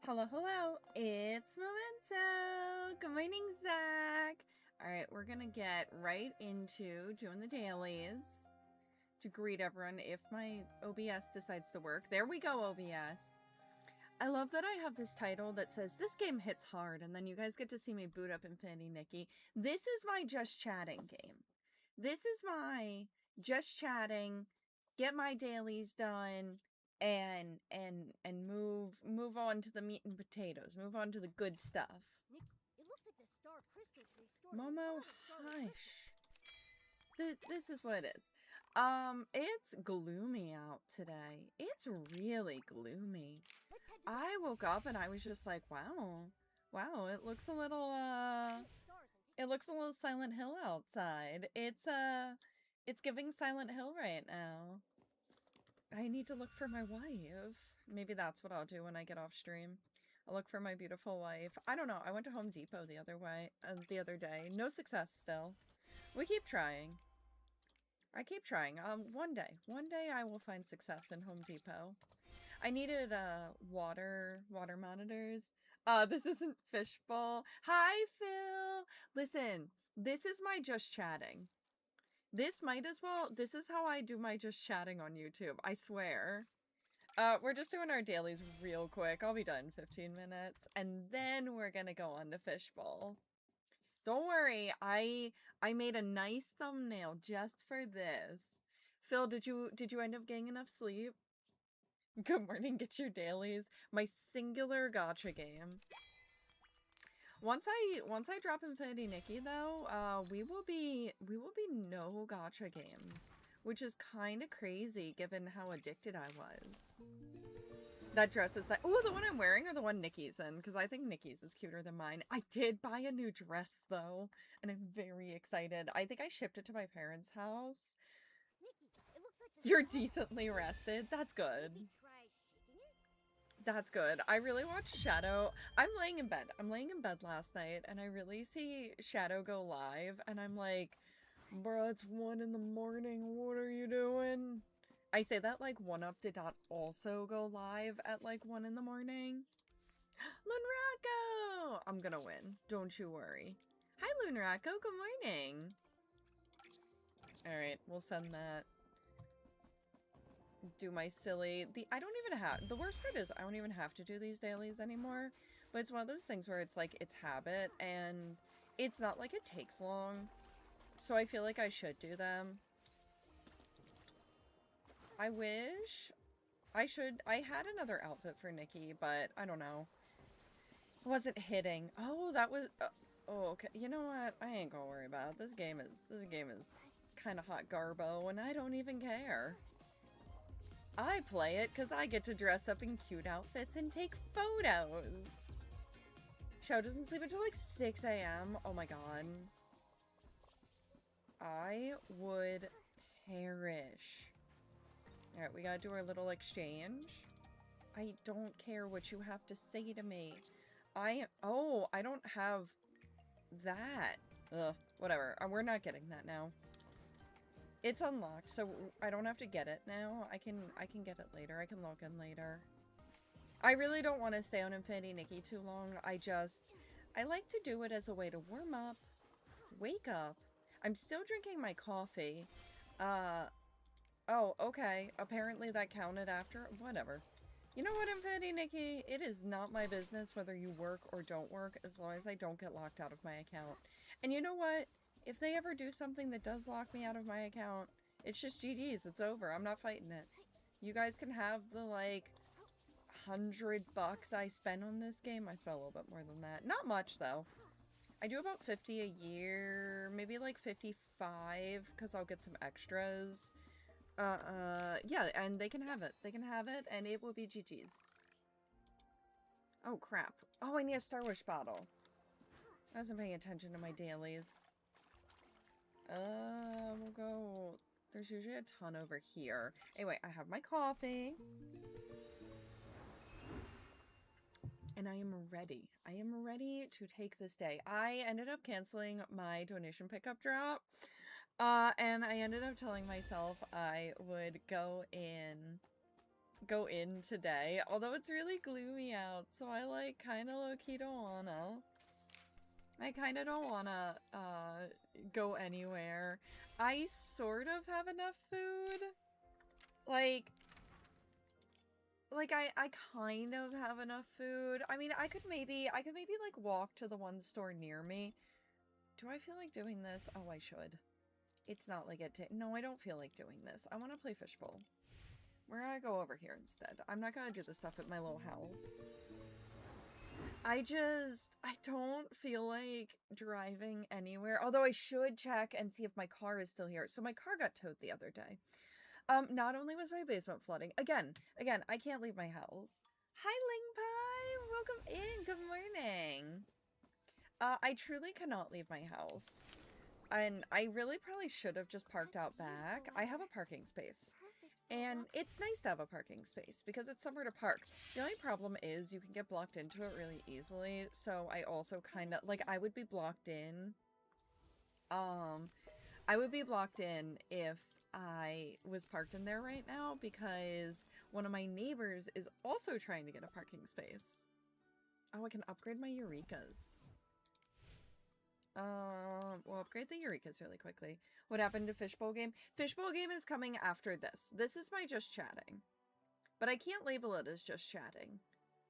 Hello, hello. It's Memento. Good morning, Zach. All right, we're going to get right into doing the dailies to greet everyone if my OBS decides to work. There we go, OBS. I love that I have this title that says, this game hits hard, and then you guys get to see me boot up Infinity Nikki. This is my just chatting game. This is my just chatting, get my dailies done, and move on to the meat and potatoes. Move on to the good stuff. Nick, it looks like the star crystal tree stored Momo, hush. This is what it is. It's gloomy out today. It's really gloomy. I woke up and I was just like, wow, it looks a little Silent Hill outside. It's giving Silent Hill right now. I need to look for my wife. Maybe that's what I'll do when I get off stream. I'll look for my beautiful wife. I don't know. I went to Home Depot the other day. No success still. We keep trying. I keep trying. One day I will find success in Home Depot. I needed water monitors. This isn't Fishbowl. Hi, Phil. Listen, this is my just chatting. This is how I do my just chatting on YouTube. I swear. We're just doing our dailies real quick. I'll be done in 15 minutes. And then we're gonna go on to Fishbowl. Don't worry, I made a nice thumbnail just for this. Phil, did you end up getting enough sleep? Good morning, get your dailies. My singular gacha game. Once I drop Infinity Nikki though, we will be no gacha games, which is kind of crazy given how addicted I was. That dress is like, oh, the one I'm wearing or the one Nikki's in, because I think Nikki's is cuter than mine. I did buy a new dress though, and I'm very excited. I think I shipped it to my parents' house. Nikki, it looks like you're decently rested. That's good. That's good. I really watched Shadow. I'm laying in bed last night, and I really see Shadow go live, and I'm like, bruh, it's 1 in the morning. What are you doing? I say that like 1UP did not also go live at like 1 in the morning. Lunrako! I'm gonna win. Don't you worry. Hi, Lunrako. Good morning. Alright, we'll send that. Do my silly... I don't even have... The worst part is I don't even have to do these dailies anymore. But it's one of those things where it's like, it's habit, and it's not like it takes long. So I feel like I should do them. I wish I should... I had another outfit for Nikki, but I don't know. It wasn't hitting. Oh, that was... oh, okay. You know what? I ain't gonna worry about it. This game is kind of hot garbo, and I don't even care. I play it because I get to dress up in cute outfits and take photos. Show doesn't sleep until like 6 a.m. Oh my god. I would perish. Alright, we gotta do our little exchange. I don't care what you have to say to me. I don't have that. Ugh, whatever. We're not getting that now. It's unlocked, so I don't have to get it now. I can get it later. I can log in later. I really don't want to stay on Infinity Nikki too long. I like to do it as a way to warm up, wake up. I'm still drinking my coffee. Oh, okay. Apparently that counted after. Whatever. You know what, Infinity Nikki? It is not my business whether you work or don't work, as long as I don't get locked out of my account. And you know what? If they ever do something that does lock me out of my account, it's just GG's. It's over. I'm not fighting it. You guys can have the, like, $100 I spend on this game. I spend a little bit more than that. Not much, though. I do about 50 a year. Maybe, like, 55, because I'll get some extras. Yeah, and they can have it. They can have it, and it will be GG's. Oh, crap. Oh, I need a Star Wars bottle. I wasn't paying attention to my dailies. We'll go... There's usually a ton over here. Anyway, I have my coffee. And I am ready. I am ready to take this day. I ended up canceling my donation pickup drop. And I ended up telling myself I would go in go in today, although it's really gloomy out, so I like kind of low-key don't wanna. I kind of don't wanna go anywhere. I sort of have enough food. Like I kind of have enough food. I mean, I could maybe like walk to the one store near me. Do I feel like doing this? Oh, I should. It's not like no, I don't feel like doing this. I want to play Fishbowl. We're gonna go over here instead. I'm not gonna do the stuff at my little house. I don't feel like driving anywhere. Although I should check and see if my car is still here. So my car got towed the other day. Not only was my basement flooding, again, I can't leave my house. Hi, Ling Pie! Welcome in! Good morning! I truly cannot leave my house. And I really probably should have just parked out back. I have a parking space. And it's nice to have a parking space because it's somewhere to park. The only problem is you can get blocked into it really easily. So I also kind of, like, I would be blocked in. I would be blocked in if I was parked in there right now because one of my neighbors is also trying to get a parking space. Oh, I can upgrade my Eurekas. We'll upgrade the Eurekas really quickly. What happened to Fishbowl game? Fishbowl game is coming after this. This is my just chatting. But I can't label it as just chatting.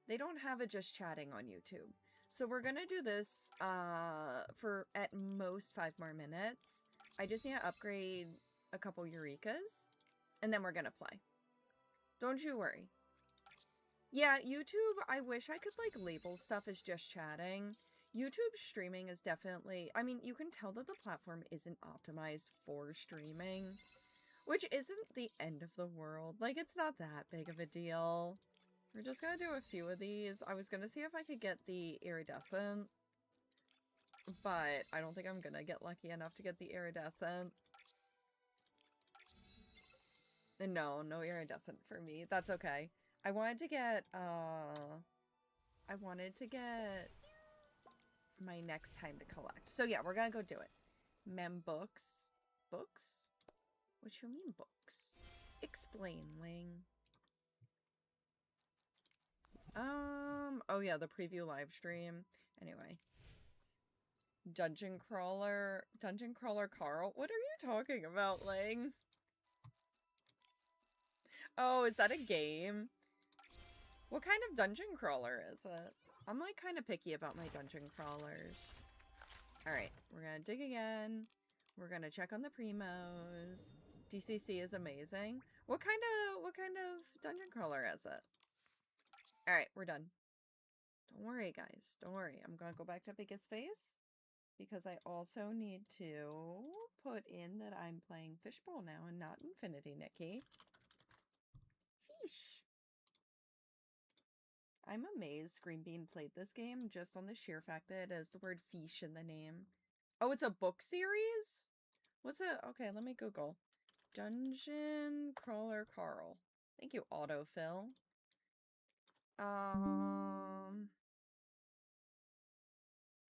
They don't have a just chatting on YouTube. So we're gonna do this, for at most 5 more minutes. I just need to upgrade a couple Eurekas. And then we're gonna play. Don't you worry. Yeah, YouTube, I wish I could, like, label stuff as just chatting. YouTube streaming is definitely, I mean, you can tell that the platform isn't optimized for streaming, which isn't the end of the world. Like, it's not that big of a deal. We're just gonna do a few of these. I was gonna see if I could get the iridescent, but I don't think I'm gonna get lucky enough to get the iridescent. No, no iridescent for me. That's okay. I wanted to get my next time to collect. So yeah, we're gonna go do it. Mem books. Books? What you mean books? Explain, Ling. Oh yeah, the preview live stream. Anyway. Dungeon Crawler Carl. What are you talking about, Ling? Oh, is that a game? What kind of dungeon crawler is it? I'm like kind of picky about my dungeon crawlers. Alright, we're gonna dig again. We're gonna check on the primos. DCC is amazing. What kind of dungeon crawler is it? Alright, we're done. Don't worry, guys. Don't worry. I'm gonna go back to biggest face because I also need to put in that I'm playing Fishbowl now and not Infinity Nikki. Fish. I'm amazed Scream Bean played this game just on the sheer fact that it has the word fish in the name. Oh, it's a book series? What's it? Okay, let me Google. Dungeon Crawler Carl. Thank you, autofill.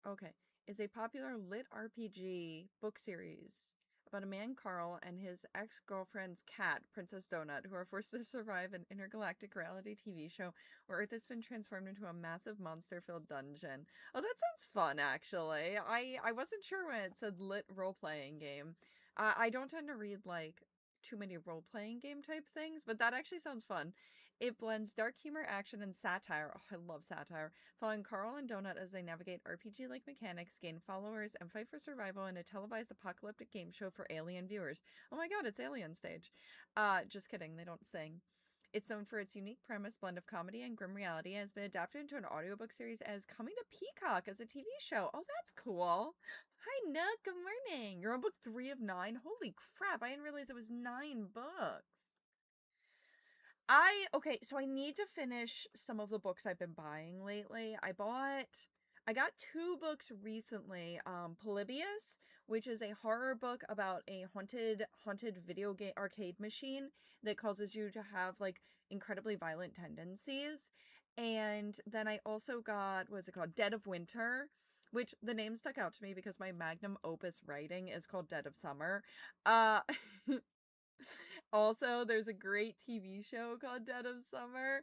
Okay. Is a popular lit RPG book series about a man, Carl, and his ex-girlfriend's cat, Princess Donut, who are forced to survive an intergalactic reality TV show where Earth has been transformed into a massive monster-filled dungeon. Oh, that sounds fun, actually. I wasn't sure when it said lit role-playing game. I don't tend to read, like, too many role-playing game type things, but that actually sounds fun. It blends dark humor, action, and satire. Oh, I love satire. Following Carl and Donut as they navigate RPG-like mechanics, gain followers, and fight for survival in a televised apocalyptic game show for alien viewers. Oh my god, it's Alien Stage. Just kidding, they don't sing. It's known for its unique premise, blend of comedy and grim reality, and has been adapted into an audiobook series as Coming to Peacock as a TV show. Oh, that's cool. Hi, Nook. Good morning. You're on book 3 of 9? Holy crap, I didn't realize it was 9 books. Okay, so I need to finish some of the books I've been buying lately. I got 2 books recently. Polybius, which is a horror book about a haunted video game arcade machine that causes you to have, like, incredibly violent tendencies. And then I also got, what is it called? Dead of Winter, which the name stuck out to me because my magnum opus writing is called Dead of Summer. Also, there's a great TV show called Dead of Summer.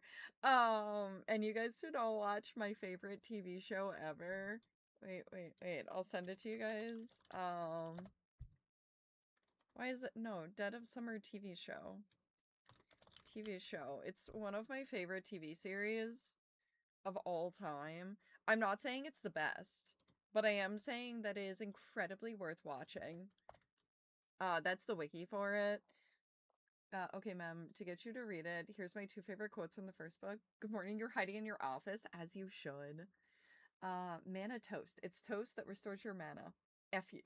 And you guys should all watch my favorite TV show ever. Wait. I'll send it to you guys. Why is it? No, Dead of Summer TV show. TV show. It's one of my favorite TV series of all time. I'm not saying it's the best, but I am saying that it is incredibly worth watching. That's the wiki for it. Okay, ma'am, to get you to read it, here's my 2 favorite quotes from the first book. Good morning, you're hiding in your office, as you should. Mana toast. It's toast that restores your mana. F you.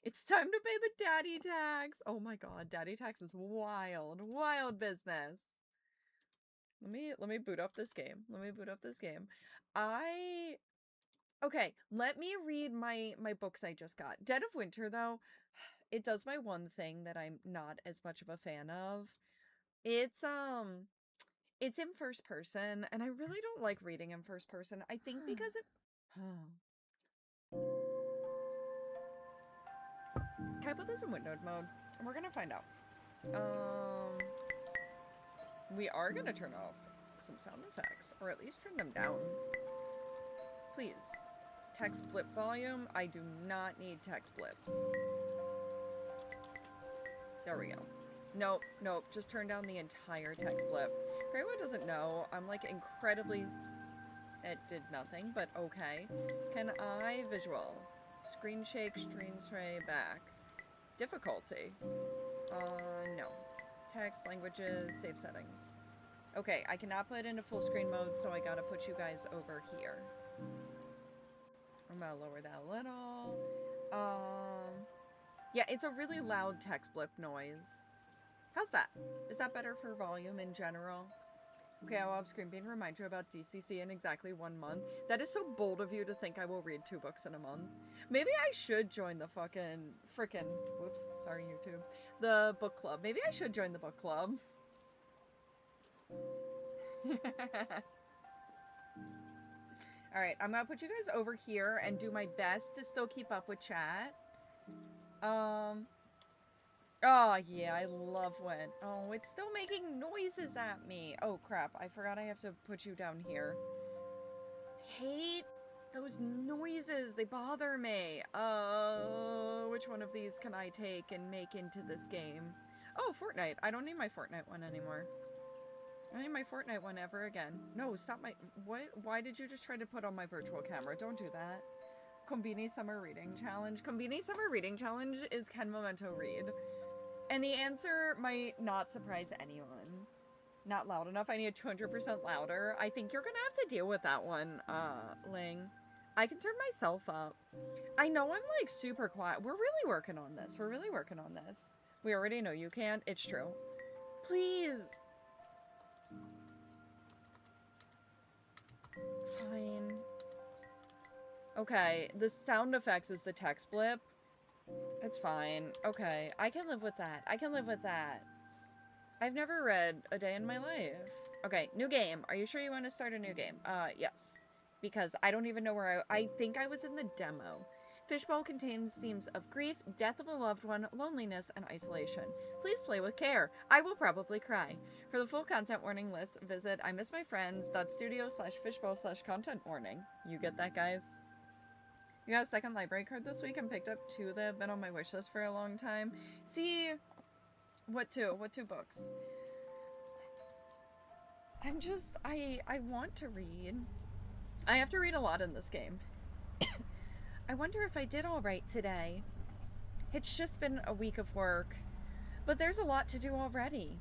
It's time to pay the daddy tax. Oh my god, daddy tax is wild. Wild business. Let me boot up this game. Okay, let me read my books I just got. Dead of Winter, though, it does my one thing that I'm not as much of a fan of. It's in first person, and I really don't like reading in first person. I think because it Can I put this in windowed mode? We're gonna find out. We are gonna turn off some sound effects, or at least turn them down. Please. Text blip volume. I do not need text blips. There we go. Nope. Just turn down the entire text blip. For anyone who doesn't know, I'm like incredibly... It did nothing, but okay. Can I visual? Screen shake, screen tray, back. Difficulty. No. Text, languages, save settings. Okay, I cannot put it into full screen mode, so I gotta put you guys over here. I'm gonna lower that a little. Yeah, it's a really loud text blip noise. How's that? Is that better for volume in general? Okay, I'll have Screen Bean remind you about DCC in exactly 1 month. That is so bold of you to think I will read 2 books in a month. Maybe I should join the frickin' whoops, sorry YouTube. The book club. Maybe I should join the book club. Alright, I'm gonna put you guys over here and do my best to still keep up with chat. Oh, yeah, I love when... Oh, it's still making noises at me. Oh, crap. I forgot I have to put you down here. I hate those noises. They bother me. Which one of these can I take and make into this game? Oh, Fortnite. I don't need my Fortnite one anymore. I don't need my Fortnite one ever again. No, stop my... What? Why did you just try to put on my virtual camera? Don't do that. Combini Summer Reading Challenge. Combini Summer Reading Challenge is Ken Memento Read. And the answer might not surprise anyone. Not loud enough. I need 200% louder. I think you're gonna have to deal with that one, Ling. I can turn myself up. I know I'm like super quiet. We're really working on this. We already know you can. It's true. Please. Fine. Okay, the sound effects is the text blip. It's fine. Okay, I can live with that. I've never read A Day in My Life. Okay, new game. Are you sure you want to start a new game? Yes. Because I don't even know where I think I was in the demo. Fishbowl contains themes of grief, death of a loved one, loneliness, and isolation. Please play with care. I will probably cry. For the full content warning list, visit imissmyfriends.studio/fishbowl/content warning. You get that, guys? You got a second library card this week and picked up 2 that have been on my wish list for a long time. See, what 2? What 2 books? I want to read. I have to read a lot in this game. I wonder if I did all right today. It's just been a week of work, but there's a lot to do already.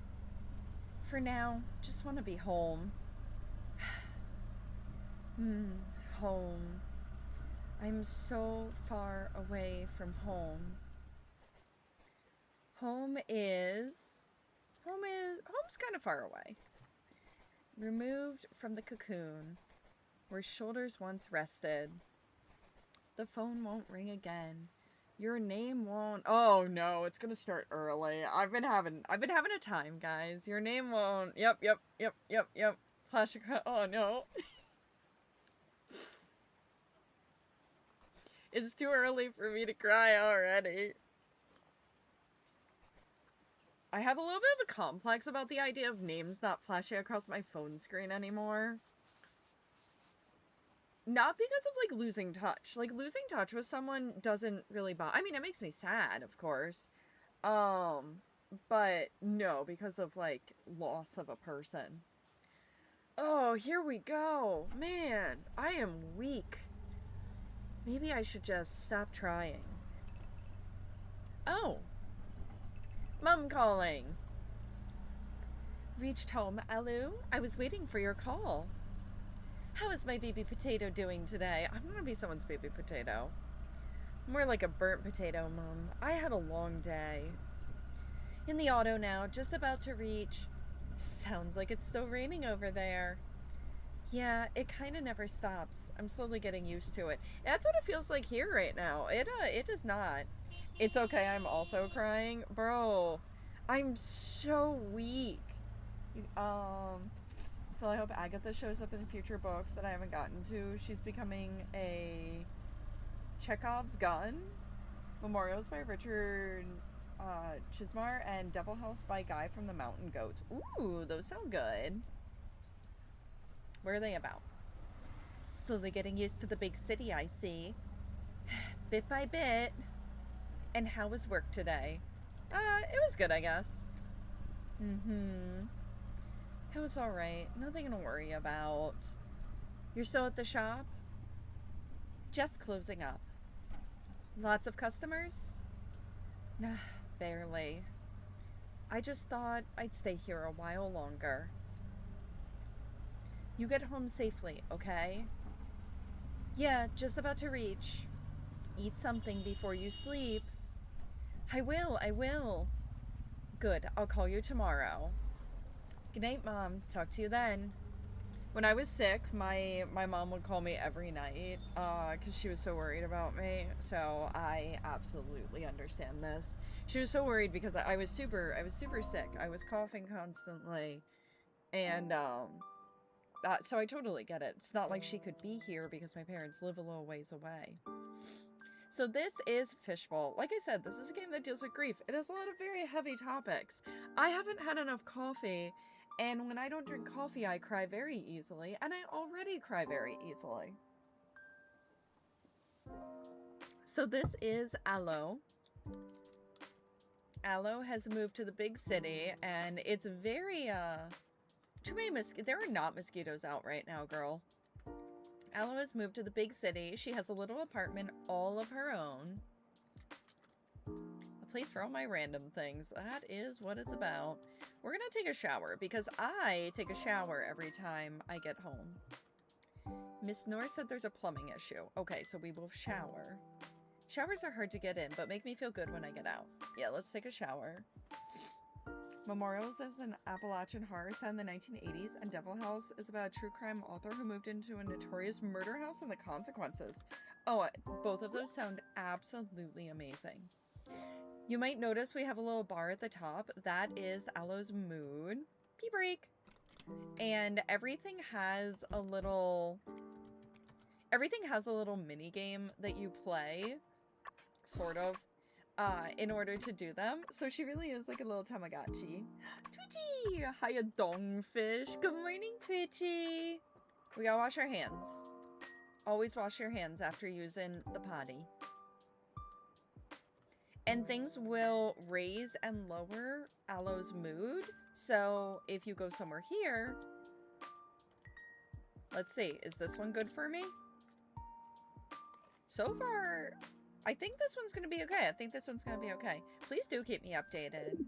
For now, just want to be home. Home. I'm so far away from home. Home's kind of far away. Removed from the cocoon, where shoulders once rested. The phone won't ring again. Your name won't... Oh no, it's gonna start early. I've been having a time, guys. Your name won't... Yep. Plastic... Oh no. It's too early for me to cry already. I have a little bit of a complex about the idea of names not flashing across my phone screen anymore. Not because of, like, losing touch. Like, losing touch with someone doesn't really bother. I mean, it makes me sad, of course. But no, because of, like, loss of a person. Oh, here we go. Man, I am weak. Maybe I should just stop trying. Oh. Mom calling. Reached home, Alu. I was waiting for your call. How is my baby potato doing today? I'm gonna be someone's baby potato. More like a burnt potato, Mom. I had a long day. In the auto now, just about to reach. Sounds like it's still raining over there. Yeah, it kind of never stops. I'm slowly getting used to it. That's what it feels like here right now. It does not. It's okay, I'm also crying. Bro, I'm so weak. So I hope Agatha shows up in future books that I haven't gotten to. She's becoming a Chekhov's Gun. Memorials by Richard Chismar and Devil House by Guy from the Mountain Goats. Ooh, those sound good. Where are they about? Slowly getting used to the big city, I see. Bit by bit. And how was work today? It was good, I guess. It was alright. Nothing to worry about. You're still at the shop? Just closing up. Lots of customers? Nah, barely. I just thought I'd stay here a while longer. You get home safely, okay? Yeah, just about to reach. Eat something before you sleep. I will. Good, I'll call you tomorrow. Good night, Mom. Talk to you then. When I was sick, my mom would call me every night because she was so worried about me. So I absolutely understand this. She was so worried because I was super sick. I was coughing constantly, and so I totally get it. It's not like she could be here because my parents live a little ways away. So this is Fishbowl. Like I said, this is a game that deals with grief. It has a lot of very heavy topics. I haven't had enough coffee, and when I don't drink coffee, I cry very easily, and I already cry very easily. So this is Aloe. Aloe has moved to the big city, and it's very, too many there are not mosquitoes out right now, girl. Aloe has moved to the big city. She has a little apartment all of her own. A place for all my random things. That is what it's about. We're gonna take a shower because I take a shower every time I get home. Miss Norris said there's a plumbing issue. Okay, so we will shower. Showers are hard to get in, but make me feel good when I get out. Yeah, let's take a shower. Memorials is an Appalachian horror set in the 1980s, and Devil House is about a true crime author who moved into a notorious murder house and the consequences. Oh, both of those sound absolutely amazing. You might notice we have a little bar at the top. That is Aloe's mood. Pee break. And everything has a little mini game that you play, sort of. In order to do them. So she really is like a little Tamagotchi. Twitchy! Hiya, dongfish. Good morning, Twitchy. We gotta wash our hands. Always wash your hands after using the potty. And things will raise and lower Aloe's mood. So if you go somewhere here... Let's see. Is this one good for me? So far... I think this one's going to be okay. Please do keep me updated.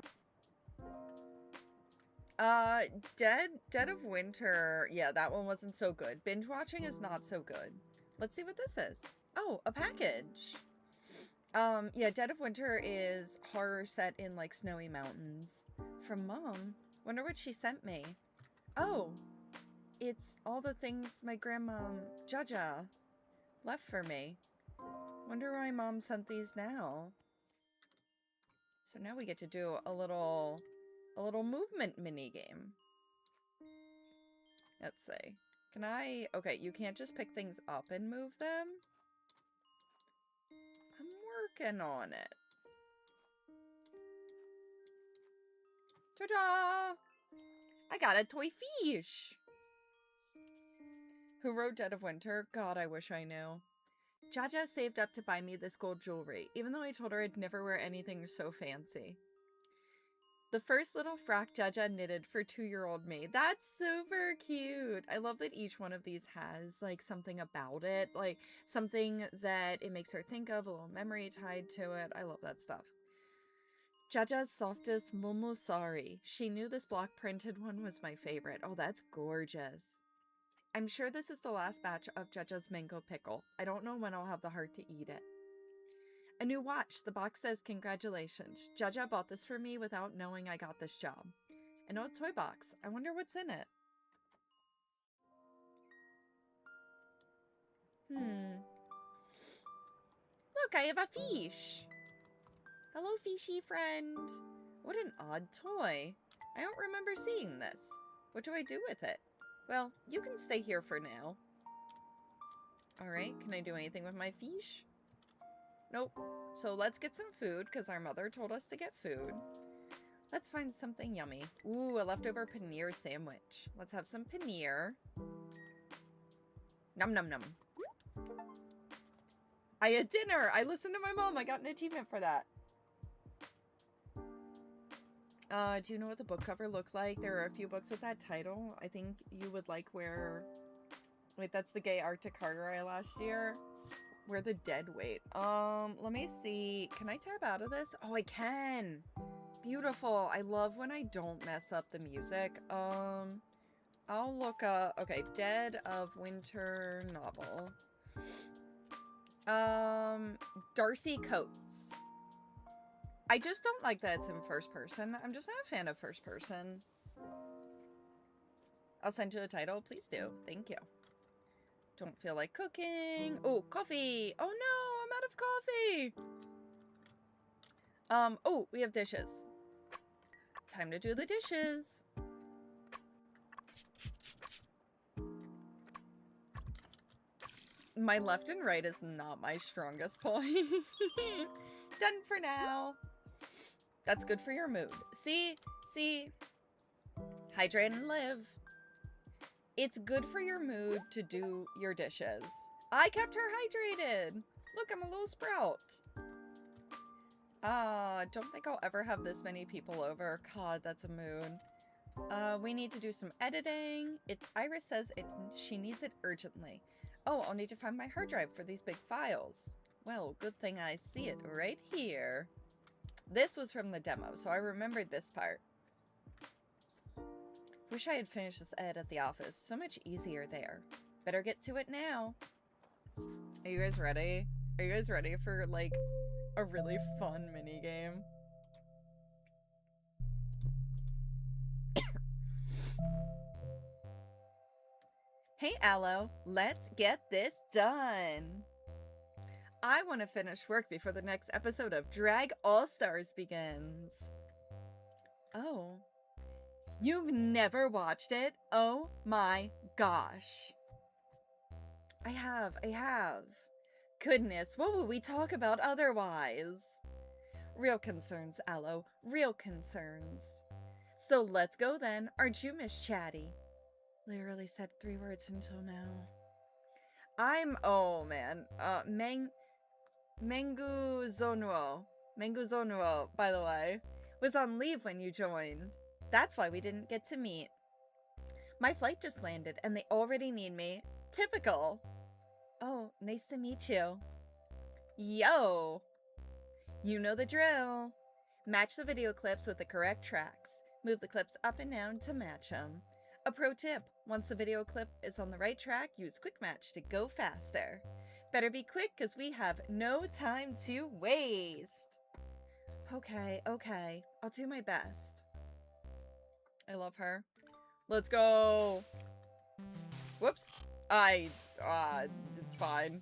Dead of Winter. Yeah, that one wasn't so good. Binge watching is not so good. Let's see what this is. Oh, a package. Yeah, Dead of Winter is horror set in, like, snowy mountains. From Mom. Wonder what she sent me. Oh, it's all the things my grandma, Jaja, left for me. Wonder why Mom sent these now. So now we get to do a little movement mini game. Let's see. Can I... Okay, you can't just pick things up and move them. I'm working on it. Ta-da! I got a toy fish! Who wrote Dead of Winter? God, I wish I knew. Jaja saved up to buy me this gold jewelry, even though I told her I'd never wear anything so fancy. The first little frock Jaja knitted for 2-year-old me. That's super cute. I love that each one of these has, like, something about it. Like, something that it makes her think of, a little memory tied to it. I love that stuff. Jaja's softest Momusari. She knew this block printed one was my favorite. Oh, that's gorgeous. I'm sure this is the last batch of Jaja's mango pickle. I don't know when I'll have the heart to eat it. A new watch. The box says, congratulations. Jaja bought this for me without knowing I got this job. An old toy box. I wonder what's in it. Look, I have a fish. Hello, fishy friend. What an odd toy. I don't remember seeing this. What do I do with it? Well, you can stay here for now. Alright, can I do anything with my fish? Nope. So let's get some food, because our mother told us to get food. Let's find something yummy. Ooh, a leftover paneer sandwich. Let's have some paneer. Num num num. I had dinner! I listened to my mom. I got an achievement for that. Do you know what the book cover looked like? There are a few books with that title. I think you would like where... Wait, that's the gay Arctic Carter I last year. Where the dead wait. Let me see. Can I tab out of this? Oh, I can. Beautiful. I love when I don't mess up the music. I'll look up... Okay, Dead of Winter novel. Darcy Coates. I just don't like that it's in first person. I'm just not a fan of first person. I'll send you a title. Please do. Thank you. Don't feel like cooking. Oh, coffee. Oh no, I'm out of coffee. Oh, we have dishes. Time to do the dishes. My left and right is not my strongest point. Done for now. That's good for your mood. See? Hydrate and live. It's good for your mood to do your dishes. I kept her hydrated. Look, I'm a little sprout. Don't think I'll ever have this many people over. God, that's a mood. We need to do some editing. Iris says she needs it urgently. Oh, I'll need to find my hard drive for these big files. Well, good thing I see it right here. This was from the demo, so I remembered this part. Wish I had finished this ed at the office. So much easier there. Better get to it now. Are you guys ready? Are you guys ready for, like, a really fun minigame? Hey, Aloe. Let's get this done. I want to finish work before the next episode of Drag All-Stars begins. Oh. You've never watched it? Oh my gosh. I have. Goodness, what will we talk about otherwise? Real concerns, Aloe. Real concerns. So let's go then. Aren't you, Miss Chatty? Literally said 3 words until now. Oh man. Mengu Zonuo, by the way, was on leave when you joined. That's why we didn't get to meet. My flight just landed and they already need me. Typical. Oh, nice to meet you. Yo! You know the drill. Match the video clips with the correct tracks. Move the clips up and down to match them. A pro tip, once the video clip is on the right track, use Quick Match to go faster. Better be quick because we have no time to waste. Okay. I'll do my best. I love her. Let's go. Whoops. It's fine.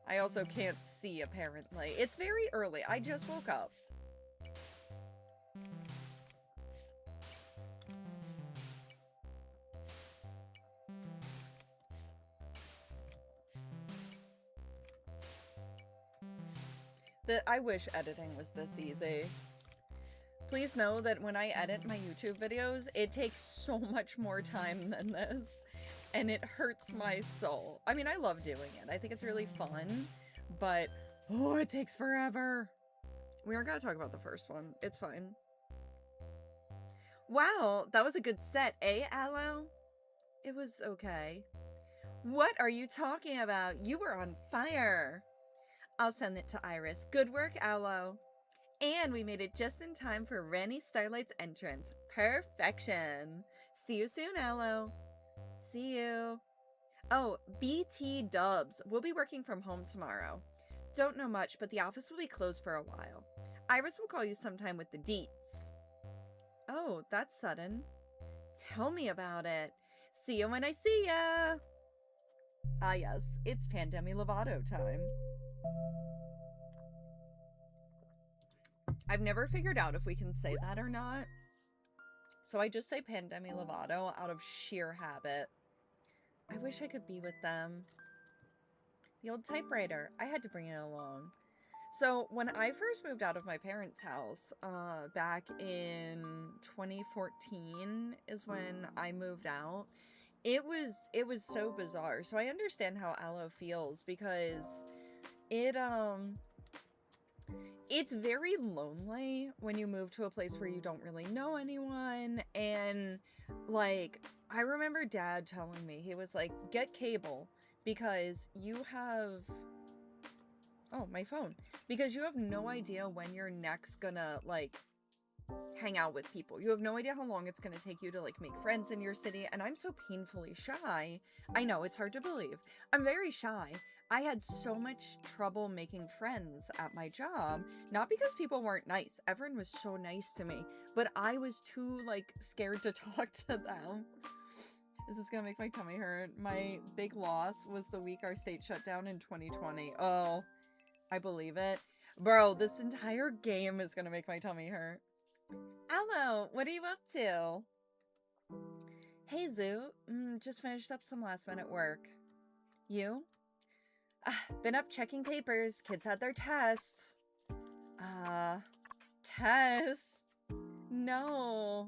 I also can't see, apparently. It's very early. I just woke up. I wish editing was this easy. Please know that when I edit my YouTube videos, it takes so much more time than this. And it hurts my soul. I mean, I love doing it. I think it's really fun. But, oh, it takes forever. We aren't going to talk about the first one. It's fine. Wow, that was a good set, eh, Aloe? It was okay. What are you talking about? You were on fire. I'll send it to Iris. Good work, Aloe. And we made it just in time for Ranny Starlight's entrance. Perfection. See you soon, Aloe. See you. Oh, BT Dubs. We'll be working from home tomorrow. Don't know much, but the office will be closed for a while. Iris will call you sometime with the deets. Oh, that's sudden. Tell me about it. See you when I see ya. Ah, yes, it's Pandemi Lovato time. I've never figured out if we can say that or not. So I just say Pandemi Lovato out of sheer habit. I wish I could be with them. The old typewriter. I had to bring it along. So when I first moved out of my parents' house, back in 2014 is when I moved out. It was so bizarre. So I understand how Aloe feels because it's very lonely when you move to a place where you don't really know anyone. And like, I remember Dad telling me, he was like, get cable because you have, oh, my phone, because you have no idea when you're next gonna like hang out with people. You have no idea how long it's gonna take you to like make friends in your city. And I'm so painfully shy. I know, it's hard to believe. I'm very shy. I had so much trouble making friends at my job, not because people weren't nice. Everyone was so nice to me, but I was too like scared to talk to them. This is gonna make my tummy hurt. My big loss was the week our state shut down in 2020. Oh, I believe it. Bro, this entire game is gonna make my tummy hurt. Aloe, what are you up to? Hey, Zoo. Just finished up some last minute work. You? Been up checking papers. Kids had their tests. Tests? No.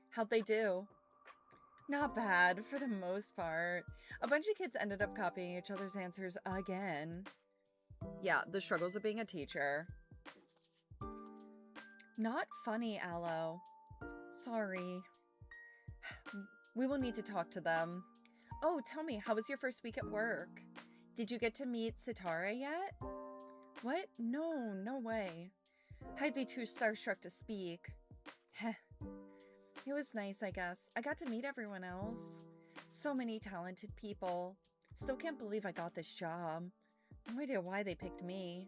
How'd they do? Not bad, for the most part. A bunch of kids ended up copying each other's answers again. Yeah, the struggles of being a teacher. Not funny, Aloe. Sorry. We will need to talk to them. Oh, tell me, how was your first week at work? Did you get to meet Sitara yet? What? No, no way. I'd be too starstruck to speak. Heh. It was nice, I guess. I got to meet everyone else. So many talented people. Still can't believe I got this job. No idea why they picked me.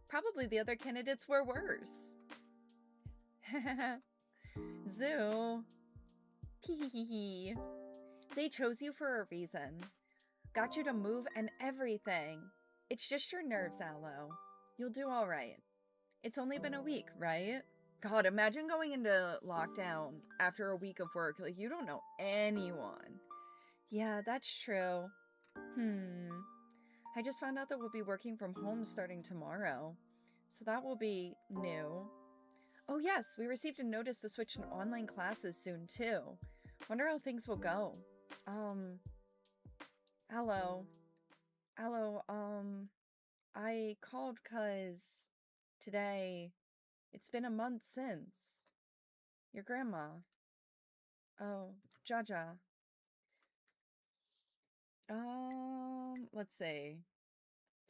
Probably the other candidates were worse. Zoo. Hehehe. They chose you for a reason. Got you to move and everything. It's just your nerves, Aloe. You'll do all right. It's only been a week, right? God, imagine going into lockdown after a week of work. Like, you don't know anyone. Yeah, that's true. I just found out that we'll be working from home starting tomorrow. So that will be new. Oh yes, we received a notice to switch to online classes soon too. Wonder how things will go. Aloe, I called 'cause today, it's been a month since. Your grandma. Oh, Jaja. Let's see.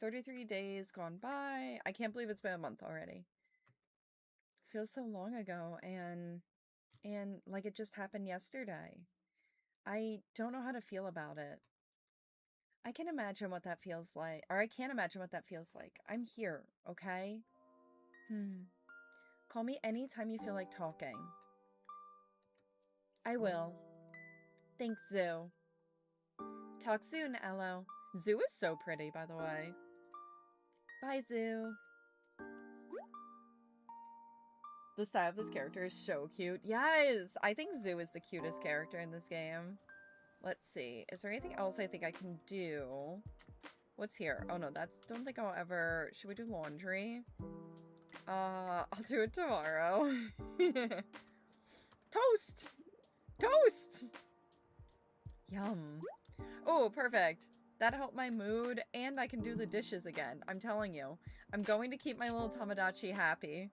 33 days gone by. I can't believe it's been a month already. Feels so long ago, and like it just happened yesterday. I don't know how to feel about it. I can imagine what that feels like, or I can't imagine what that feels like. I'm here, okay? Call me anytime you feel like talking. I will. Thanks, Zoo. Talk soon, Aloe. Zoo is so pretty, by the way. Bye, Zoo. The style of this character is so cute. Yes! I think Zoo is the cutest character in this game. Let's see. Is there anything else I think I can do? What's here? Oh no, don't think I'll ever... Should we do laundry? I'll do it tomorrow. Toast! Toast! Yum. Oh, perfect. That helped my mood, and I can do the dishes again. I'm telling you. I'm going to keep my little Tamagotchi happy.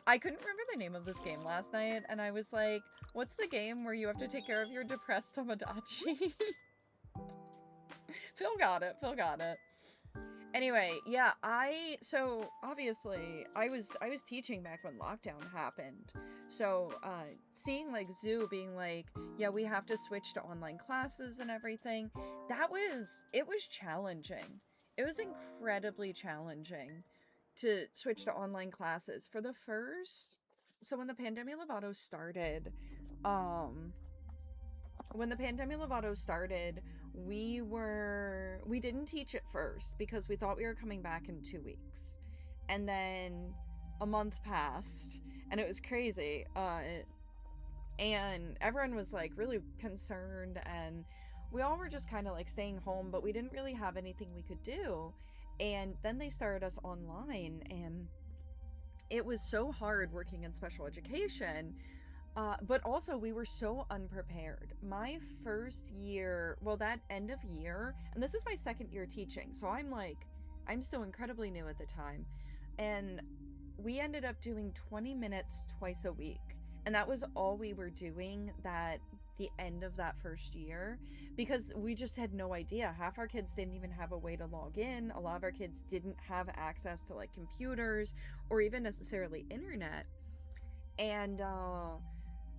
I couldn't remember the name of this game last night, and I was like, what's the game where you have to take care of your depressed Tamagotchi? Phil got it. Phil got it. Anyway, yeah, so obviously I was teaching back when lockdown happened. So, seeing like Zoo being like, yeah, we have to switch to online classes and everything, it was challenging. It was incredibly challenging to switch to online classes for the first, so when the Pandemia Lovato started, we didn't teach it first because we thought we were coming back in 2 weeks. And then a month passed and it was crazy. And everyone was like really concerned and we all were just kind of like staying home, but we didn't really have anything we could do. And then they started us online and it was so hard working in special education. But also we were so unprepared. My first year, well, that end of year, and this is my second year teaching, so I'm still incredibly new at the time. And we ended up doing 20 minutes twice a week. And that was all we were doing the end of that first year, because we just had no idea. Half our kids didn't even have a way to log in. A lot of our kids didn't have access to like computers or even necessarily internet. And,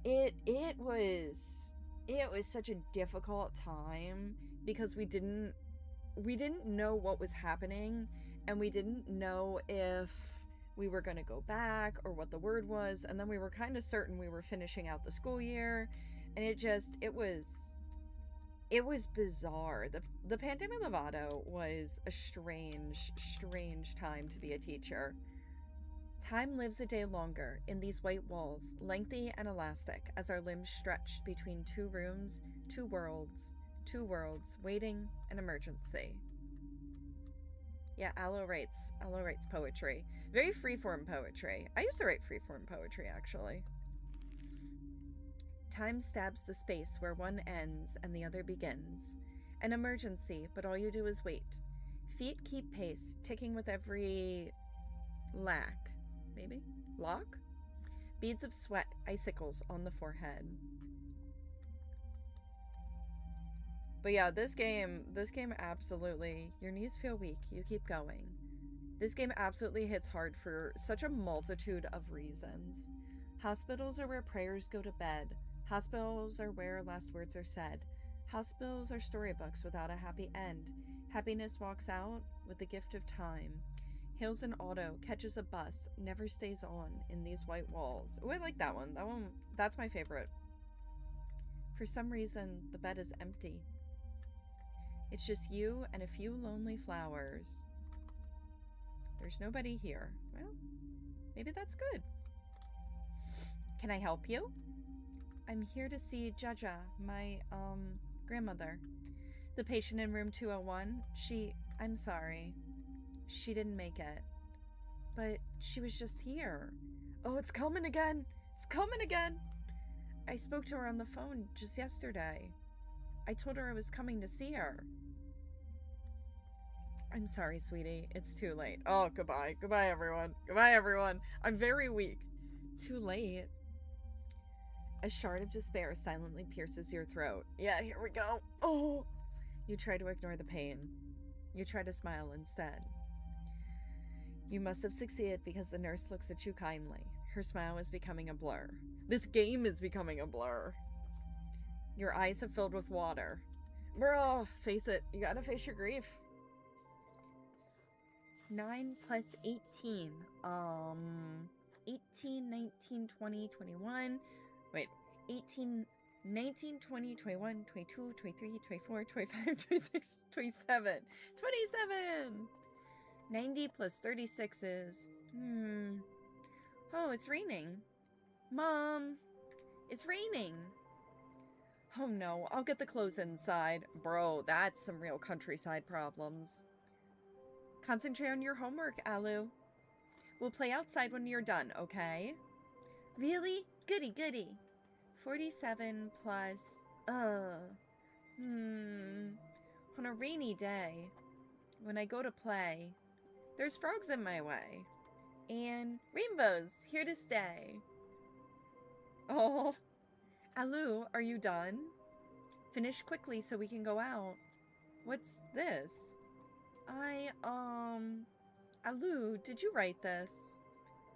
it was such a difficult time because we didn't know what was happening, and we didn't know if we were going to go back or what the word was. And then we were kind of certain we were finishing out the school year, and it was bizarre. The Pandemia Lovato was a strange time to be a teacher. Time lives a day longer in these white walls, lengthy and elastic, as our limbs stretched between two rooms, two worlds, waiting an emergency. Yeah, Aloe writes poetry. Very freeform poetry. I used to write freeform poetry, actually. Time stabs the space where one ends and the other begins. An emergency, but all you do is wait. Feet keep pace, ticking with every lock? Beads of sweat, icicles on the forehead. But yeah, this game absolutely, your knees feel weak, you keep going. This game absolutely hits hard for such a multitude of reasons. Hospitals are where prayers go to bed. Hospitals are where last words are said. Hospitals are storybooks without a happy end. Happiness walks out with the gift of time. Hails an auto, catches a bus, never stays on in these white walls. Oh, I like that one. That's my favorite. For some reason, the bed is empty. It's just you and a few lonely flowers. There's nobody here. Well, maybe that's good. Can I help you? I'm here to see Jaja, my, grandmother. The patient in room 201, I'm sorry. She didn't make it. But she was just here. Oh, it's coming again. It's coming again. I spoke to her on the phone just yesterday. I told her I was coming to see her. I'm sorry, sweetie. It's too late. Oh, goodbye. Goodbye, everyone. Goodbye, everyone. I'm very weak. Too late. A shard of despair silently pierces your throat. Yeah, here we go. Oh. You try to ignore the pain. You try to smile instead. You must have succeeded because the nurse looks at you kindly. Her smile is becoming a blur. This game is becoming a blur. Your eyes have filled with water. Bro, face it. You gotta face your grief. 9 plus 18. 18, 19, 20, 21. Wait, 18, 19, 20, 21, 22, 23, 24, 25, 26, 27. 27! 90 plus 36 is... Oh, it's raining. Mom, it's raining. Oh no, I'll get the clothes inside. Bro, that's some real countryside problems. Concentrate on your homework, Alu. We'll play outside when you're done, okay? Really? Goody, goody. 47 plus... On a rainy day, when I go to play, there's frogs in my way. And rainbows, here to stay. Oh. Alu, are you done? Finish quickly so we can go out. What's this? Alu, did you write this?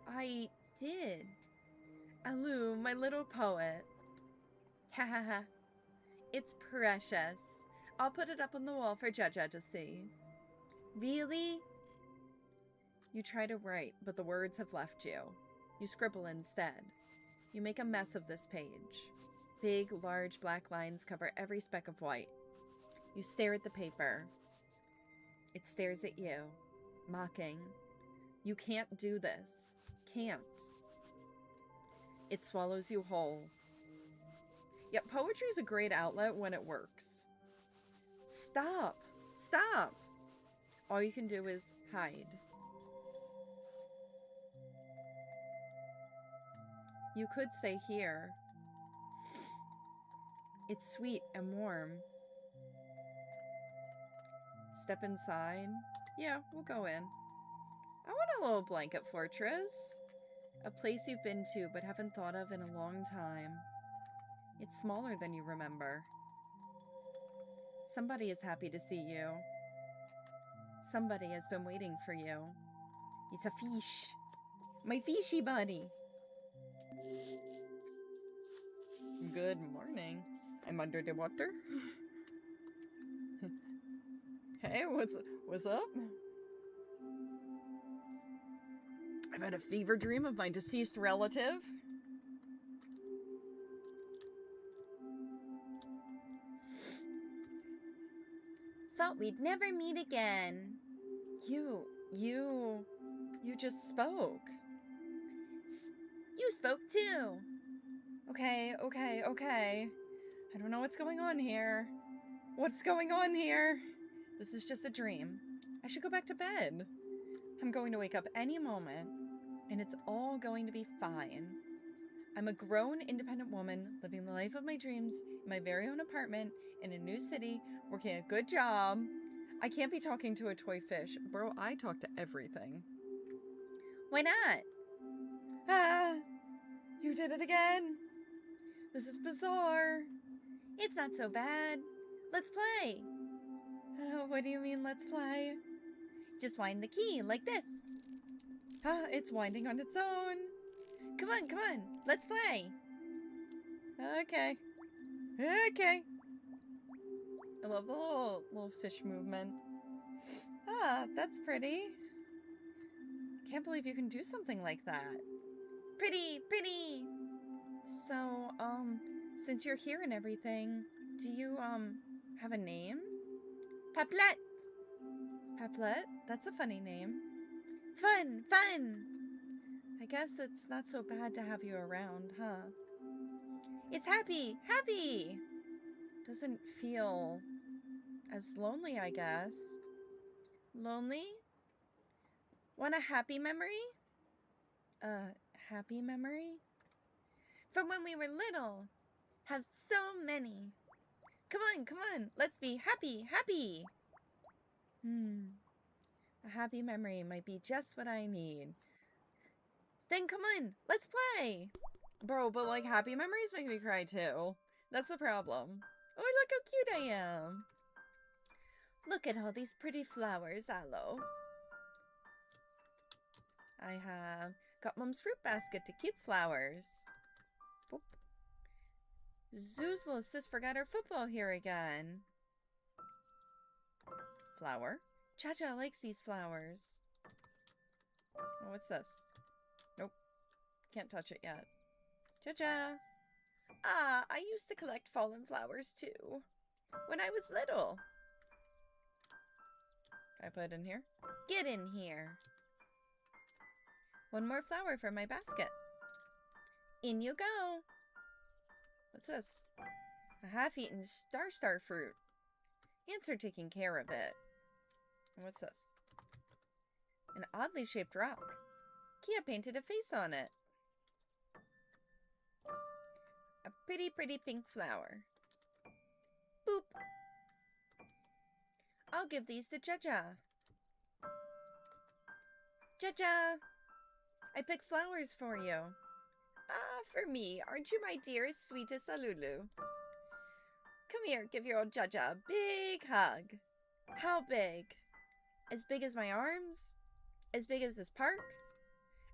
I did. Alu, my little poet. Ha ha ha. It's precious. I'll put it up on the wall for Jaja to see. Really? You try to write, but the words have left you. You scribble instead. You make a mess of this page. Big, large black lines cover every speck of white. You stare at the paper. It stares at you, mocking. You can't do this. Can't. It swallows you whole. Yet poetry is a great outlet when it works. Stop! Stop! All you can do is hide. You could stay here. It's sweet and warm. Step inside. Yeah, we'll go in. I want a little blanket fortress. A place you've been to but haven't thought of in a long time. It's smaller than you remember. Somebody is happy to see you. Somebody has been waiting for you. It's a fish. My fishy buddy. Good morning. I'm under the water. Hey, what's up? I've had a fever dream of my deceased relative. Thought we'd never meet again. You just spoke. You spoke too. Okay. I don't know what's going on here. What's going on here? This is just a dream. I should go back to bed. I'm going to wake up any moment, and it's all going to be fine. I'm a grown, independent woman living the life of my dreams in my very own apartment in a new city, working a good job. I can't be talking to a toy fish. Bro, I talk to everything. Why not? Ah, you did it again. This is bizarre. It's not so bad. Let's play. What do you mean, let's play? Just wind the key like this. It's winding on its own. Come on. Let's play. Okay. I love the little fish movement. That's pretty. Can't believe you can do something like that. Pretty. So, since you're here and everything, do you, have a name? Paplet. Paplet? That's a funny name. Fun! I guess it's not so bad to have you around, huh? It's happy! Doesn't feel as lonely, I guess. Lonely? Want a happy memory? Happy memory? From when we were little. Have so many. Come on, let's be happy! A happy memory might be just what I need. Then come on, let's play! Bro, but like happy memories make me cry too. That's the problem. Oh, look how cute I am! Look at all these pretty flowers, Aloe. I have got Mom's fruit basket to keep flowers. Boop. Zoozlo sis forgot her football here again. Flower. Cha-Cha likes these flowers. Oh, what's this? Nope. Can't touch it yet. Cha-Cha. I used to collect fallen flowers too. When I was little. Can I put it in here? Get in here. One more flower for my basket. In you go. What's this? A half-eaten star fruit. Ants are taking care of it. And what's this? An oddly shaped rock. Kia painted a face on it. A pretty, pretty pink flower. Boop. I'll give these to Jaja. Jaja, I picked flowers for you. Ah, for me. Aren't you my dearest, sweetest Alulu? Come here, give your old Jaja a big hug. How big? As big as my arms? As big as this park?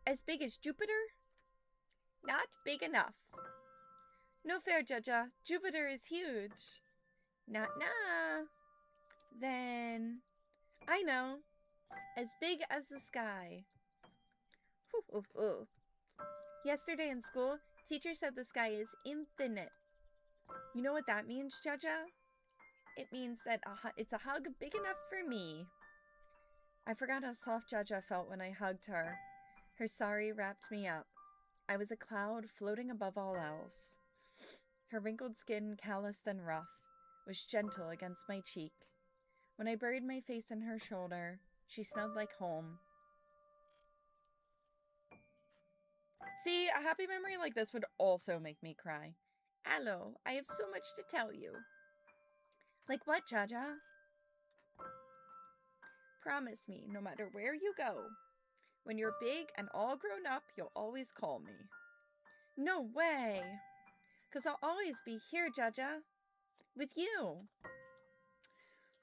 As big as Jupiter? Not big enough. No fair, Jaja. Jupiter is huge. Nah. Then, I know. As big as the sky. Hoo. Yesterday in school, teacher said the sky is infinite. You know what that means, Jaja? It means that it's a hug big enough for me. I forgot how soft Jaja felt when I hugged her. Her sari wrapped me up. I was a cloud floating above all else. Her wrinkled skin, calloused and rough, was gentle against my cheek. When I buried my face in her shoulder, she smelled like home. See, a happy memory like this would also make me cry. Allo, I have so much to tell you. Like what, Jaja? Promise me, no matter where you go, when you're big and all grown up, you'll always call me. No way! 'Cause I'll always be here, Jaja. With you.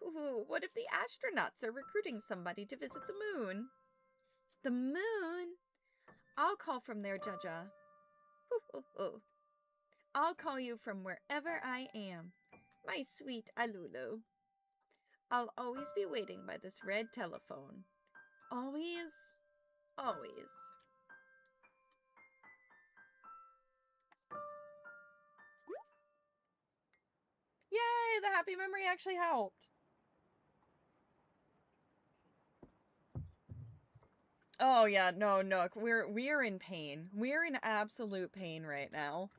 Ooh, what if the astronauts are recruiting somebody to visit the moon? The moon? I'll call from there, Jaja. Ooh. I'll call you from wherever I am, my sweet Alulu. I'll always be waiting by this red telephone. Always. Yay, the happy memory actually helped. Oh yeah, no, Nook, we're in pain. We're in absolute pain right now.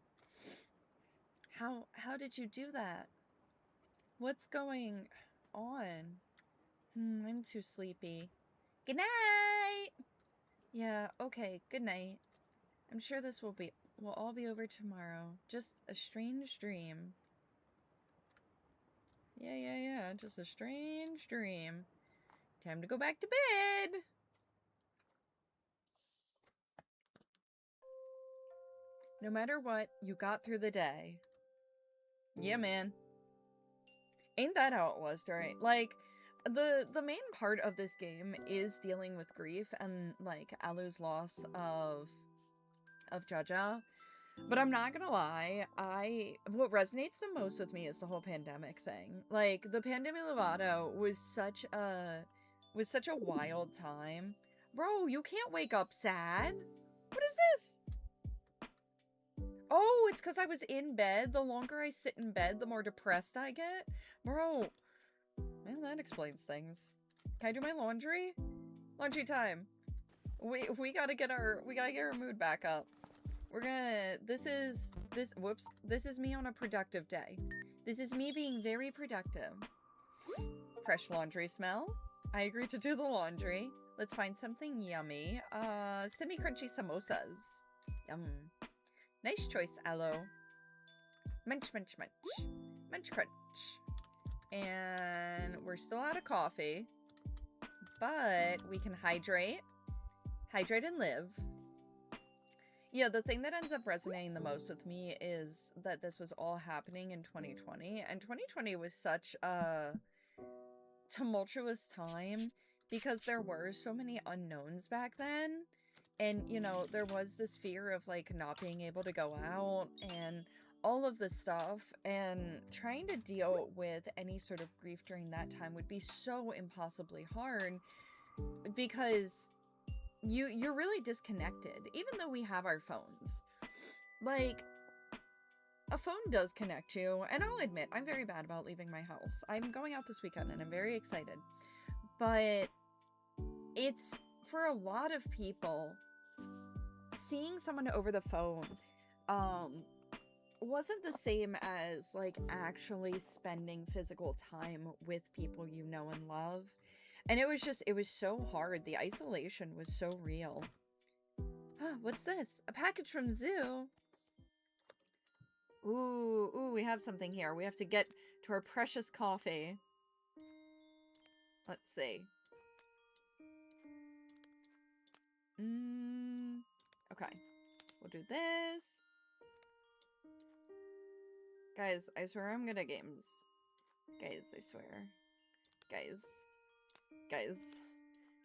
How did you do that? What's going on? I'm too sleepy. Good night! Yeah, okay, good night. I'm sure this will all be over tomorrow. Just a strange dream. Yeah, just a strange dream. Time to go back to bed! No matter what, you got through the day. Yeah, man. Ain't that how it was, right? Like, the main part of this game is dealing with grief and, like, Alu's loss of Jaja. But I'm not gonna lie, what resonates the most with me is the whole pandemic thing. Like, the Pandemic Lovato was such a wild time. Bro, you can't wake up sad. What is this? Oh, it's because I was in bed. The longer I sit in bed, the more depressed I get. Bro, man, that explains things. Can I do my laundry? Laundry time. We gotta get our mood back up. This is me on a productive day. This is me being very productive. Fresh laundry smell. I agree to do the laundry. Let's find something yummy. Semi-crunchy samosas. Yum. Nice choice, Aloe. Munch. Munch crunch. And we're still out of coffee. But we can hydrate. Hydrate and live. Yeah, the thing that ends up resonating the most with me is that this was all happening in 2020. And 2020 was such a tumultuous time because there were so many unknowns back then. And, you know, there was this fear of, like, not being able to go out and all of this stuff. And trying to deal with any sort of grief during that time would be so impossibly hard because you're really disconnected, even though we have our phones. Like, a phone does connect you, and I'll admit, I'm very bad about leaving my house. I'm going out this weekend, and I'm very excited. But it's, for a lot of people, seeing someone over the phone wasn't the same as, like, actually spending physical time with people you know and love. And it was so hard. The isolation was so real. Ah, what's this? A package from Zoo. Ooh, we have something here. We have to get to our precious coffee. Let's see. Okay. We'll do this. Guys, I swear I'm good at games. Guys, I swear. Guys.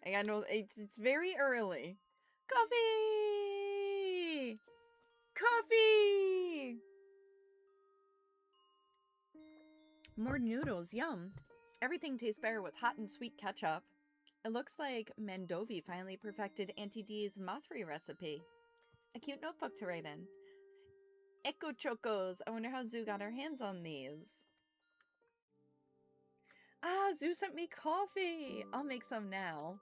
I know it's very early. Coffee! Coffee! More noodles, yum. Everything tastes better with hot and sweet ketchup. It looks like Mandovi finally perfected Auntie D's Mothri recipe. A cute notebook to write in. Echo Chocos! I wonder how Zoo got her hands on these. Ah, Zoo sent me coffee! I'll make some now.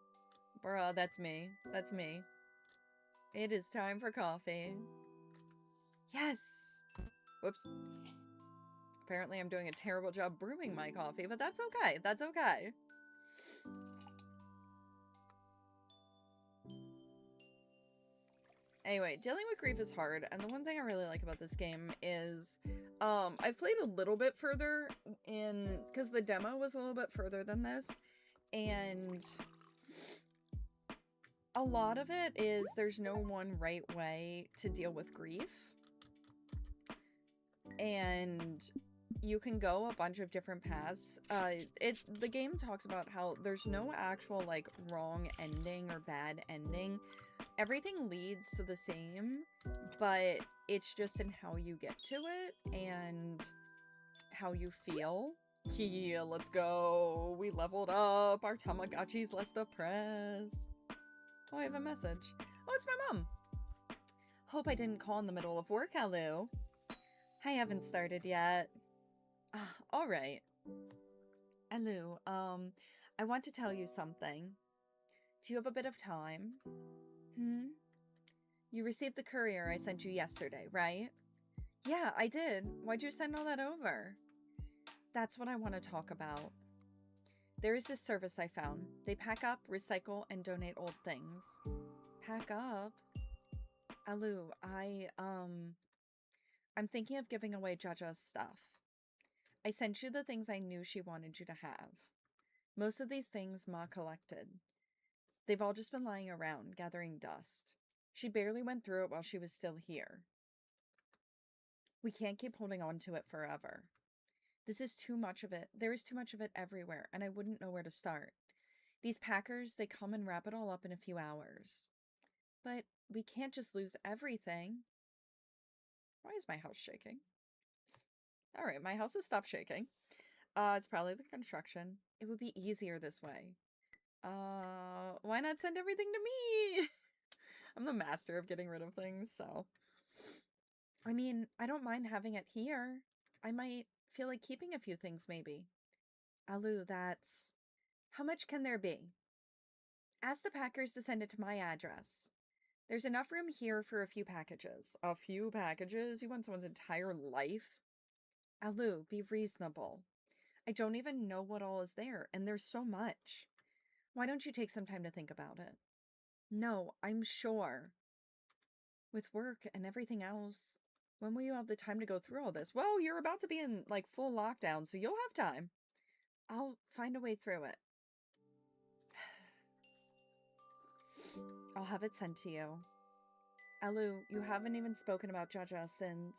Bruh, that's me. That's me. It is time for coffee. Yes! Whoops. Apparently I'm doing a terrible job brewing my coffee, but that's okay. That's okay. Anyway, dealing with grief is hard, and the one thing I really like about this game is, I've played a little bit further because the demo was a little bit further than this, and a lot of it is there's no one right way to deal with grief, and you can go a bunch of different paths. The game talks about how there's no actual, like, wrong ending or bad ending. Everything leads to the same, but it's just in how you get to it and how you feel. Yeah, let's go. We leveled up. Our Tamagotchi's less depressed. Oh, I have a message. Oh, it's my mom. Hope I didn't call in the middle of work, Alu. I haven't started yet. All right. Alu, I want to tell you something. Do you have a bit of time? You received the courier I sent you yesterday, right? Yeah, I did. Why'd you send all that over? That's what I want to talk about. There is this service I found. They pack up, recycle, and donate old things. Pack up? Alu, I'm thinking of giving away Jaja's stuff. I sent you the things I knew she wanted you to have. Most of these things Ma collected. They've all just been lying around, gathering dust. She barely went through it while she was still here. We can't keep holding on to it forever. This is too much of it. There is too much of it everywhere, and I wouldn't know where to start. These packers, they come and wrap it all up in a few hours. But we can't just lose everything. Why is my house shaking? Alright, my house has stopped shaking. It's probably the construction. It would be easier this way. Why not send everything to me? I'm the master of getting rid of things, so. I mean, I don't mind having it here. I might feel like keeping a few things, maybe. Alu, that's... How much can there be? Ask the packers to send it to my address. There's enough room here for a few packages. A few packages? You want someone's entire life? Alu, be reasonable. I don't even know what all is there, and there's so much. Why don't you take some time to think about it? No, I'm sure. With work and everything else, when will you have the time to go through all this? Well, you're about to be in, like, full lockdown, so you'll have time. I'll find a way through it. I'll have it sent to you. Alu, you haven't even spoken about Jaja since.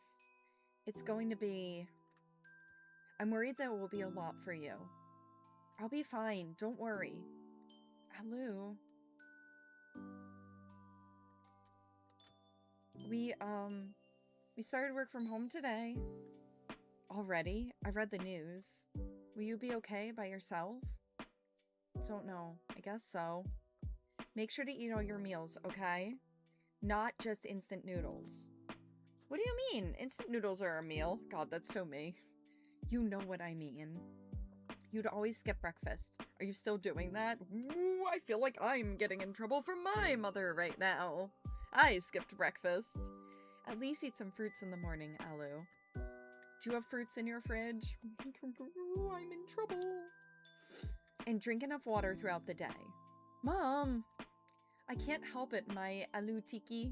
It's going to be... I'm worried that it will be a lot for you. I'll be fine, don't worry. Alu... We started work from home today. Already? I read the news. Will you be okay by yourself? Don't know. I guess so. Make sure to eat all your meals, okay? Not just instant noodles. What do you mean? Instant noodles are a meal? God, that's so me. You know what I mean. You'd always skip breakfast. Are you still doing that? Ooh, I feel like I'm getting in trouble from my mother right now. I skipped breakfast. At least eat some fruits in the morning, Alu. Do you have fruits in your fridge? I'm in trouble. And drink enough water throughout the day. Mom! I can't help it, my Alu Tiki.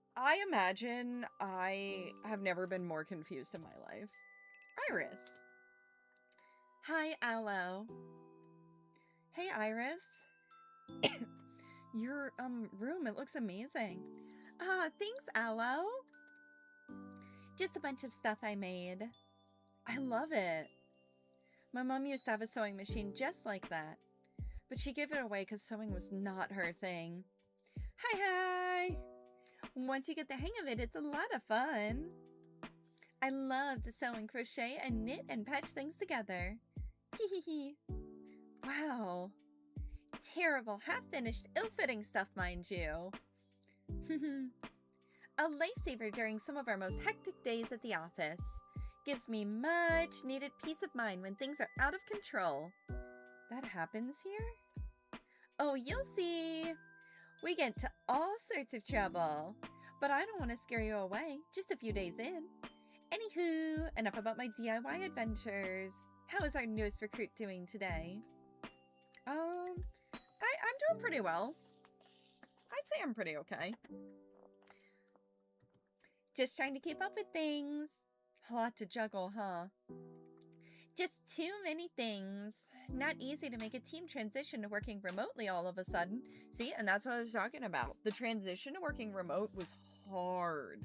I imagine I have never been more confused in my life. Iris. Hi, Aloe. Hey, Iris. Your, room, it looks amazing. Ah, thanks, Aloe. Just a bunch of stuff I made. I love it. My mom used to have a sewing machine just like that, but she gave it away because sewing was not her thing. Hi! Once you get the hang of it, it's a lot of fun. I love to sew and crochet and knit and patch things together. Hee. Wow. Terrible, half-finished, ill-fitting stuff, mind you. A lifesaver during some of our most hectic days at the office. Gives me much needed peace of mind when things are out of control. That happens here? Oh, you'll see. We get into all sorts of trouble. But I don't want to scare you away, just a few days in. Anywho, enough about my DIY adventures. How is our newest recruit doing today? I'm doing pretty well. I'd say I'm pretty okay. Just trying to keep up with things. A lot to juggle, huh? Just too many things. Not easy to make a team transition to working remotely all of a sudden. See, and that's what I was talking about. The transition to working remote was hard.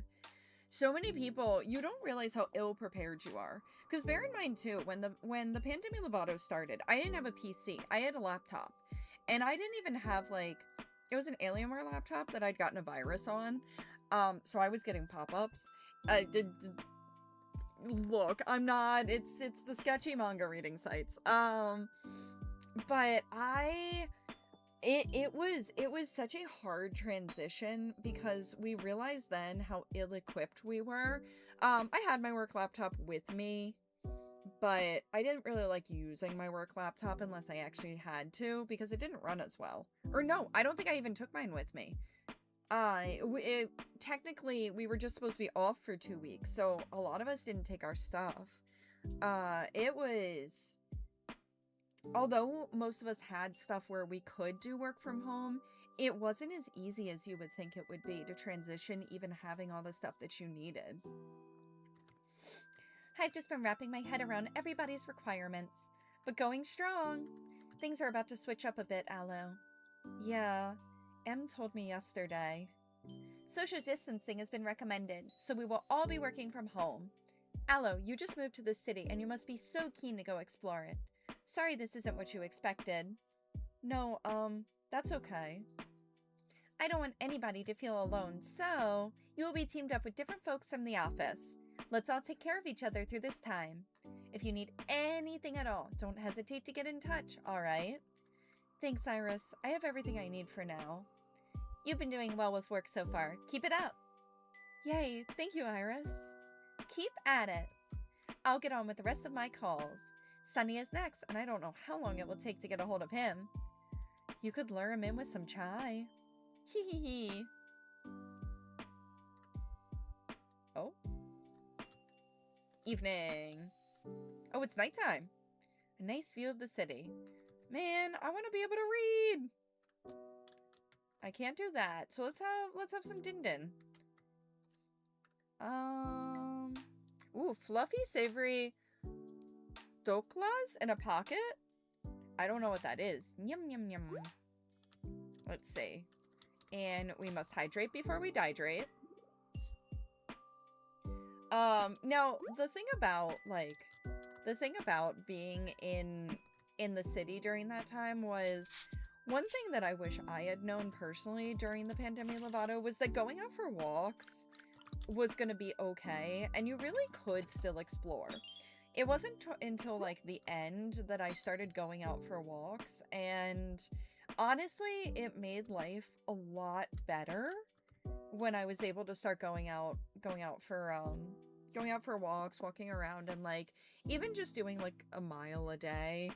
So many people, you don't realize how ill-prepared you are. Because bear in mind, too, when the Pandemic Lovato started, I didn't have a PC. I had a laptop. And I didn't even have, like, it was an Alienware laptop that I'd gotten a virus on. So I was getting pop-ups. Look, I'm not, it's the sketchy manga reading sites. But it was such a hard transition because we realized then how ill-equipped we were. I had my work laptop with me, but I didn't really like using my work laptop unless I actually had to because it didn't run as well. Or no, I don't think I even took mine with me. Technically, we were just supposed to be off for 2 weeks, so a lot of us didn't take our stuff. Although most of us had stuff where we could do work from home, it wasn't as easy as you would think it would be to transition even having all the stuff that you needed. I've just been wrapping my head around everybody's requirements, but going strong. Things are about to switch up a bit, Aloe. Yeah, Em told me yesterday. Social distancing has been recommended, so we will all be working from home. Aloe, you just moved to the city and you must be so keen to go explore it. Sorry this isn't what you expected. No, that's okay. I don't want anybody to feel alone, so you will be teamed up with different folks from the office. Let's all take care of each other through this time. If you need anything at all, don't hesitate to get in touch, alright? Thanks, Iris. I have everything I need for now. You've been doing well with work so far. Keep it up. Yay, thank you, Iris. Keep at it. I'll get on with the rest of my calls. Sunny is next, and I don't know how long it will take to get a hold of him. You could lure him in with some chai. Hee hee hee. Oh. Evening. Oh, it's nighttime. A nice view of the city. Man, I want to be able to read. I can't do that. So let's have some din-din. Ooh, fluffy, savory doklas in a pocket? I don't know what that is. Yum, yum, yum. Let's see. And we must hydrate before we dihydrate. Now, the thing about being in the city during that time was one thing that I wish I had known personally during the Pandemic Lovato was that going out for walks was going to be okay, and you really could still explore. It wasn't until like the end that I started going out for walks, and honestly, it made life a lot better when I was able to start going out for walks, walking around, and like even just doing like a mile a day.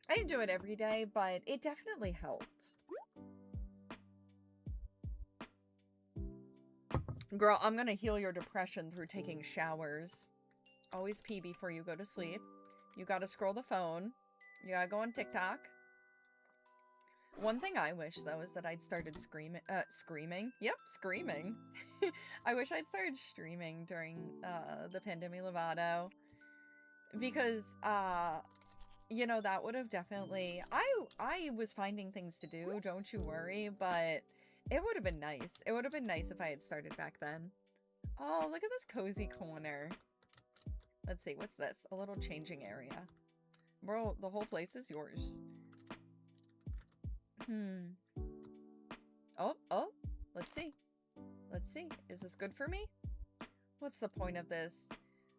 I didn't do it every day, but it definitely helped. Girl, I'm gonna heal your depression through taking showers. Always pee before you go to sleep. You gotta scroll the phone. You gotta go on TikTok. One thing I wish, though, is that I'd started screaming. Yep, screaming. I wish I'd started streaming during, the Pandemic Lovato. Because, you know, that would have definitely... I was finding things to do, don't you worry, but it would have been nice. It would have been nice if I had started back then. Oh, look at this cozy corner. Let's see, what's this? A little changing area. Bro, the whole place is yours. Oh, let's see. Let's see. Is this good for me? What's the point of this?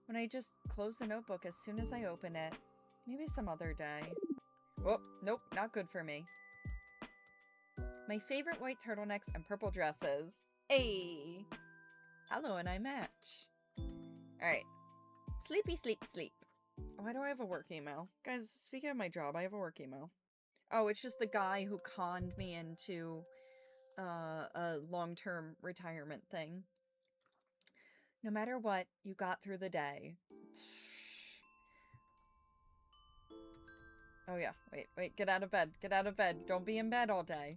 When I just close the notebook as soon as I open it. Maybe some other day. Oh, nope, not good for me. My favorite white turtlenecks and purple dresses. Hey! Hello, and I match. Alright. Sleepy, sleep, sleep. Why do I have a work email? Guys, speaking of my job, I have a work email. Oh, it's just the guy who conned me into a long-term retirement thing. No matter what, you got through the day. Oh yeah, wait, get out of bed. Get out of bed. Don't be in bed all day.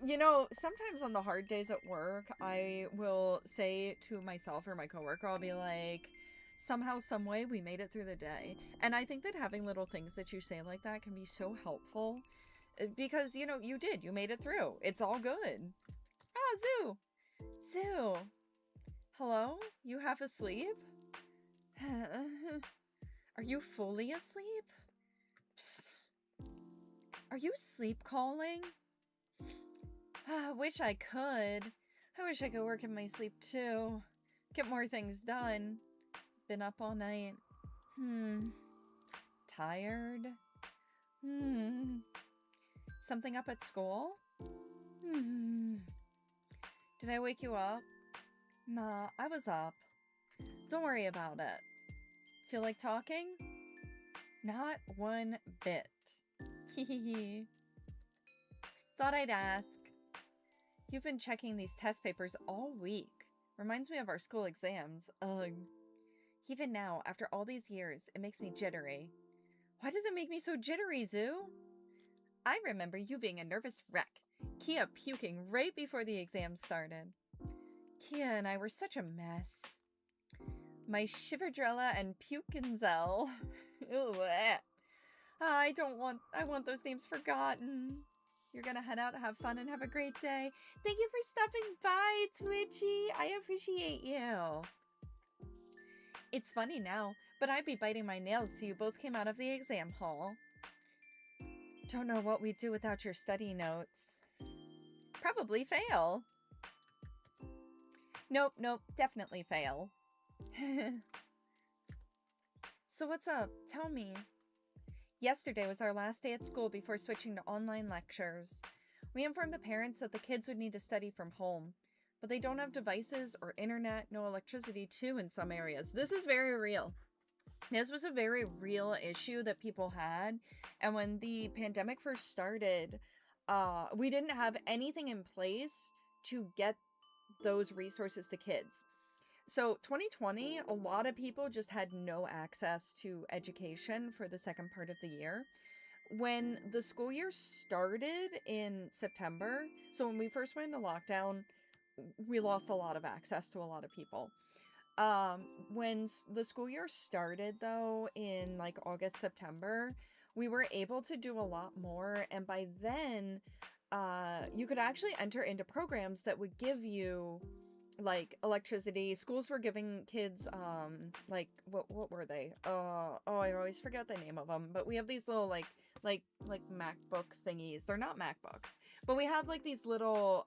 You know, sometimes on the hard days at work, I will say to myself or my coworker, I'll be like, somehow, some way, we made it through the day. And I think that having little things that you say like that can be so helpful. Because, you know, you did. You made it through. It's all good. Ah, Zoo! Zoo! Hello? You half asleep? Are you fully asleep? Psst. Are you sleep calling? I wish I could. I wish I could work in my sleep too. Get more things done. Been up all night. Tired? Something up at school? Did I wake you up? Nah, I was up. Don't worry about it. Feel like talking? Not one bit. Hehehe. Thought I'd ask. You've been checking these test papers all week. Reminds me of our school exams. Ugh. Even now, after all these years, it makes me jittery. Why does it make me so jittery, Zoo? I remember you being a nervous wreck. Kia puking right before the exam started. Kia and I were such a mess. My Shiverdrella and Pukenzel. I want those names forgotten. You're gonna head out, have fun, and have a great day. Thank you for stopping by, Twitchy. I appreciate you. It's funny now, but I'd be biting my nails till you both came out of the exam hall. Don't know what we'd do without your study notes. Probably fail. Nope, definitely fail. So what's up? Tell me. Yesterday was our last day at school before switching to online lectures. We informed the parents that the kids would need to study from home, but they don't have devices or internet, no electricity too in some areas. This is very real. This was a very real issue that people had, and when the pandemic first started, we didn't have anything in place to get those resources to kids. So 2020, a lot of people just had no access to education for the second part of the year. When the school year started in September, so when we first went into lockdown, we lost a lot of access to a lot of people. When the school year started, though, in like August, September, we were able to do a lot more. And by then, you could actually enter into programs that would give you like electricity. Schools were giving kids like what were they? I always forget the name of them, but we have these little like MacBook thingies. They're not MacBooks, but we have like these little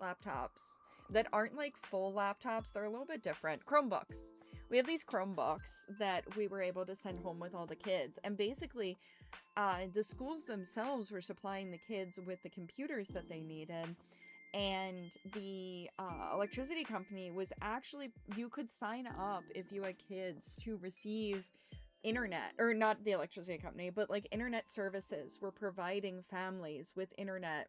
laptops that aren't like full laptops. They're a little bit different. Chromebooks. We have these Chromebooks that we were able to send home with all the kids, and basically the schools themselves were supplying the kids with the computers that they needed. And the electricity company was actually, you could sign up if you had kids to receive internet, or not the electricity company, but like internet services were providing families with internet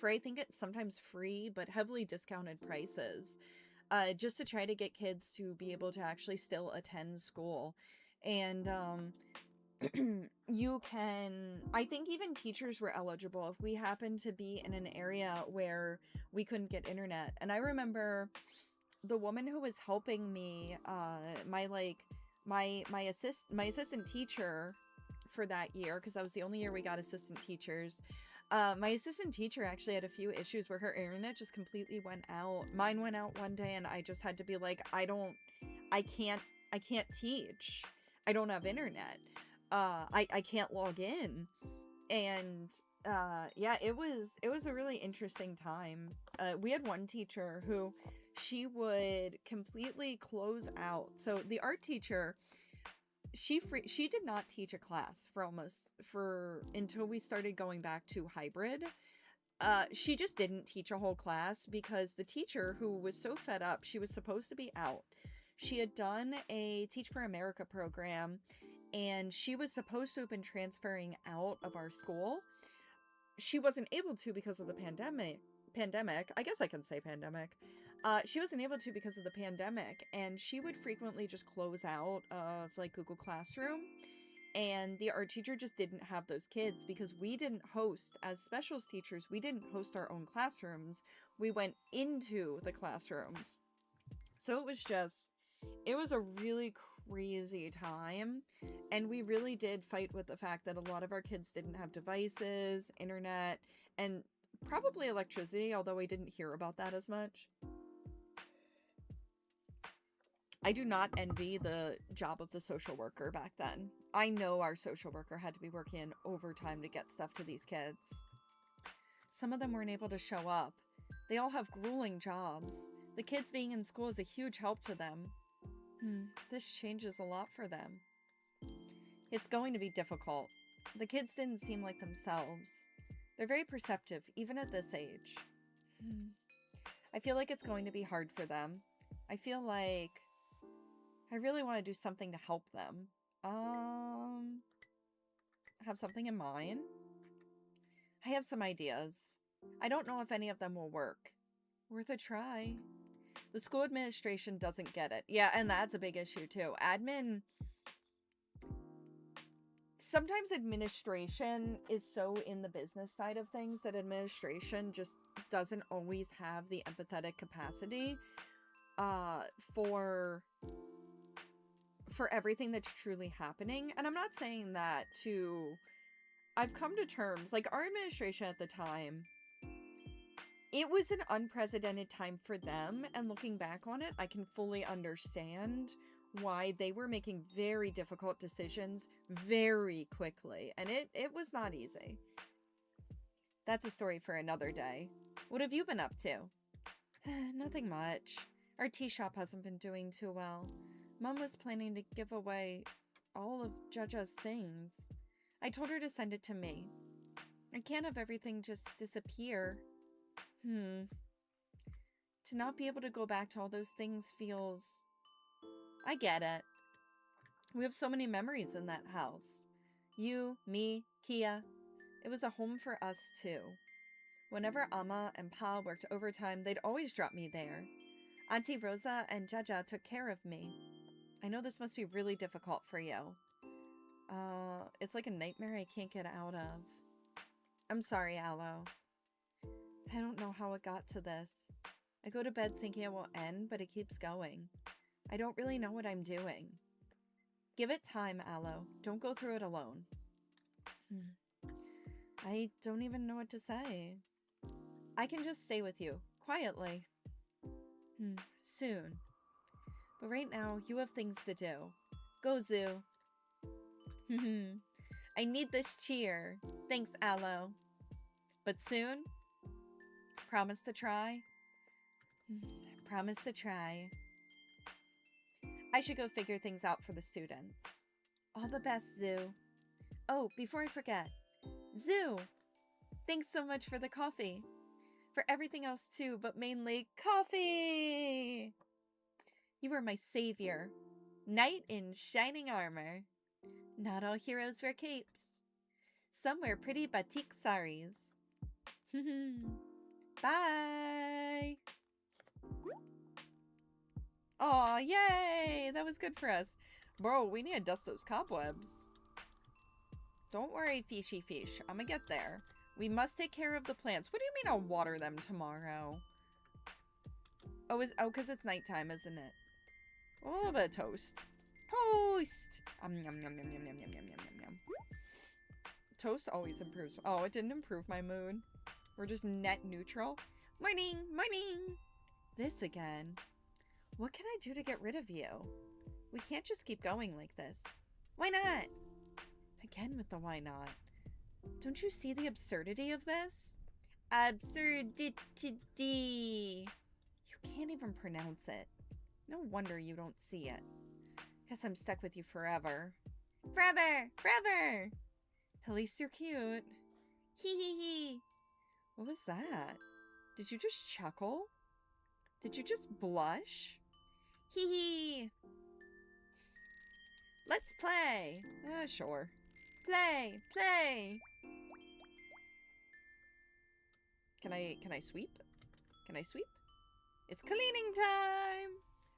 for, I think it's sometimes free, but heavily discounted prices, just to try to get kids to be able to actually still attend school. And you can, I think even teachers were eligible if we happened to be in an area where we couldn't get internet. And I remember the woman who was helping me, my assistant teacher for that year, because that was the only year we got assistant teachers. My assistant teacher actually had a few issues where her internet just completely went out. Mine went out one day, and I just had to be like, I can't teach. I don't have internet. I can't log in. And yeah, it was a really interesting time. We had one teacher who she would completely close out. So the art teacher, she did not teach a class for until we started going back to hybrid. She just didn't teach a whole class because the teacher, who was so fed up, she was supposed to be out. She had done a Teach for America program, and she was supposed to have been transferring out of our school. She wasn't able to because of the pandemic. I guess I can say pandemic. She wasn't able to because of the pandemic, and she would frequently just close out of like Google Classroom. And the art teacher just didn't have those kids because we didn't host, as specials teachers, we didn't host our own classrooms. We went into the classrooms. So it was a really crazy time. And we really did fight with the fact that a lot of our kids didn't have devices, internet, and probably electricity, although I didn't hear about that as much. I do not envy the job of the social worker back then. I know our social worker had to be working overtime to get stuff to these kids. Some of them weren't able to show up. They all have grueling jobs. The kids being in school is a huge help to them. This changes a lot for them. It's going to be difficult. The kids didn't seem like themselves. They're very perceptive, even at this age. I feel like it's going to be hard for them. I feel like I really want to do something to help them. Have something in mind? I have some ideas. I don't know if any of them will work. Worth a try. The school administration doesn't get it. Yeah, and that's a big issue too. Sometimes administration is so in the business side of things that administration just doesn't always have the empathetic capacity for everything that's truly happening. And I'm not saying that I've come to terms, like our administration at the time, it was an unprecedented time for them, and looking back on it, I can fully understand why they were making very difficult decisions very quickly, and it was not easy. That's a story for another day. What have you been up to? Nothing much. Our tea shop hasn't been doing too well. Mom was planning to give away all of Jaja's things. I told her to send it to me. I can't have everything just disappear. To not be able to go back to all those things feels... I get it. We have so many memories in that house. You, me, Kia. It was a home for us too. Whenever Ama and Pa worked overtime, they'd always drop me there. Auntie Rosa and Jaja took care of me. I know this must be really difficult for you. It's like a nightmare I can't get out of. I'm sorry, Aloe. I don't know how it got to this. I go to bed thinking it will end, but it keeps going. I don't really know what I'm doing. Give it time, Aloe. Don't go through it alone. I don't even know what to say. I can just stay with you, quietly. Soon. But right now, you have things to do. Go, Zoo. I need this cheer. Thanks, Aloe. But soon? Promise to try? Promise to try. I should go figure things out for the students. All the best, Zoo. Oh, before I forget. Zoo! Thanks so much for the coffee. For everything else too, but mainly coffee! You were my savior. Knight in shining armor. Not all heroes wear capes. Some wear pretty batik saris. Bye! Aw, yay! That was good for us. Bro, we need to dust those cobwebs. Don't worry, fishy fish. I'm gonna get there. We must take care of the plants. What do you mean I'll water them tomorrow? Oh, because it's nighttime, isn't it? A little bit of toast. Toast! Yum, yum, yum, yum, yum, yum, yum, yum, yum, yum. Toast always improves. Oh, it didn't improve my mood. We're just net neutral. Morning! Morning! This again. What can I do to get rid of you? We can't just keep going like this. Why not? Again with the why not. Don't you see the absurdity of this? Absurdity. You can't even pronounce it. No wonder you don't see it. Guess I'm stuck with you forever. Forever! Forever! At least you're cute. Hee hee hee. What was that? Did you just chuckle? Did you just blush? Hee hee. Let's play. Sure. Play, play. Can I sweep? Can I sweep? It's cleaning time.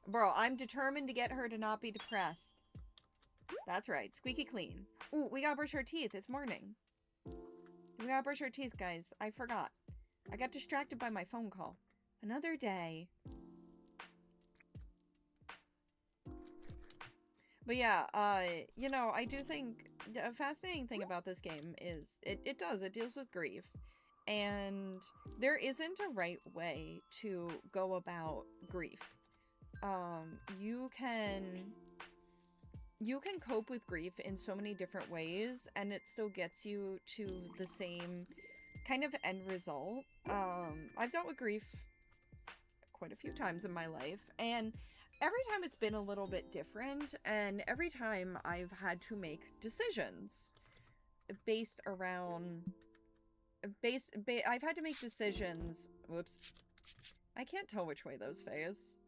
Bro, I'm determined to get her to not be depressed. That's right. Squeaky clean. Ooh, we gotta brush our teeth. It's morning. We gotta brush our teeth, guys. I forgot. I got distracted by my phone call. Another day. But yeah, you know, I do think a fascinating thing about this game is it deals with grief. And there isn't a right way to go about grief. You can cope with grief in so many different ways, and it still gets you to the same kind of end result. I've dealt with grief quite a few times in my life, and every time it's been a little bit different, and every time I've had to make decisions based around... I've had to make decisions... Whoops. I can't tell which way those face.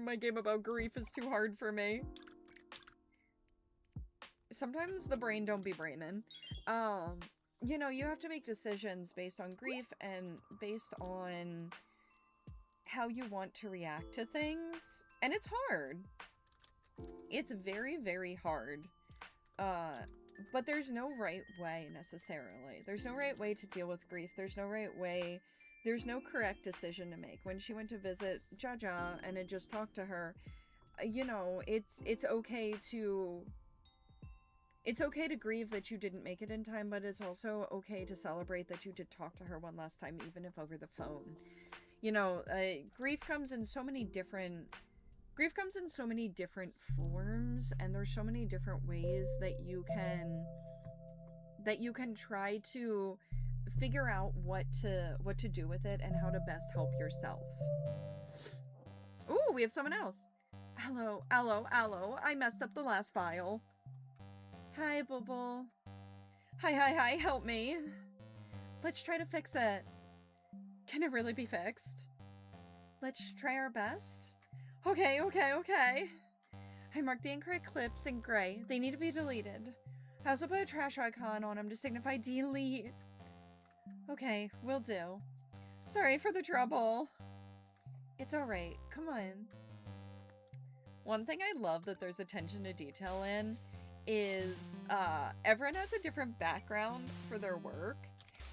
My game about grief is too hard for me. Sometimes the brain don't be braining. You know, you have to make decisions based on grief and based on how you want to react to things. And it's hard. It's very, very hard. But there's no right way, necessarily. There's no right way to deal with grief. There's no right way. There's no correct decision to make. When she went to visit Jaja and had just talked to her, you know, it's okay to... It's okay to grieve that you didn't make it in time, but it's also okay to celebrate that you did talk to her one last time, even if over the phone. You know, grief comes in so many different forms, and there's so many different ways that you can try to figure out what to do with it and how to best help yourself. Ooh, we have someone else. Hello, I messed up the last file. Hi, Bubble. Hi, help me. Let's try to fix it. Can it really be fixed? Let's try our best. Okay. I marked the incorrect clips in gray. They need to be deleted. I also put a trash icon on them to signify delete. Okay, will do. Sorry for the trouble. It's alright. Come on. One thing I love that there's attention to detail in is everyone has a different background for their work.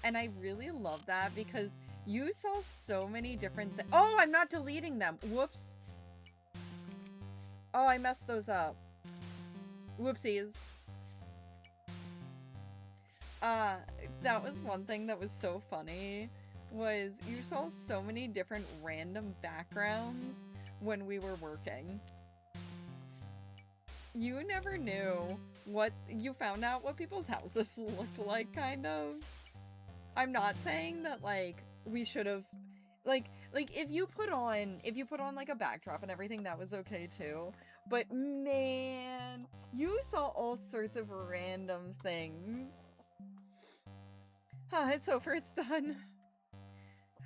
And I really love that because you saw so many different things. Oh, I'm not deleting them. Whoops. Oh, I messed those up. Whoopsies. That was one thing that was so funny, was you saw so many different random backgrounds when we were working. You never knew what, you found out what people's houses looked like, kind of. I'm not saying that, like, we should have, like, if you put on, like, a backdrop and everything, that was okay, too. But, man, you saw all sorts of random things. It's over, it's done.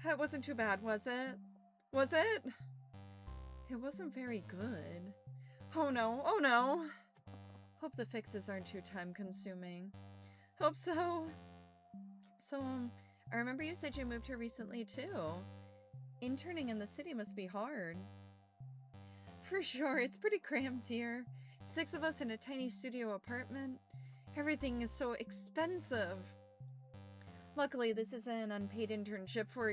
It wasn't too bad, was it? Was it? It wasn't very good. Oh no. Hope the fixes aren't too time-consuming. Hope so. So, I remember you said you moved here recently, too. Interning in the city must be hard. For sure, it's pretty cramped here. 6 of us in a tiny studio apartment. Everything is so expensive. Luckily, this is an unpaid internship for,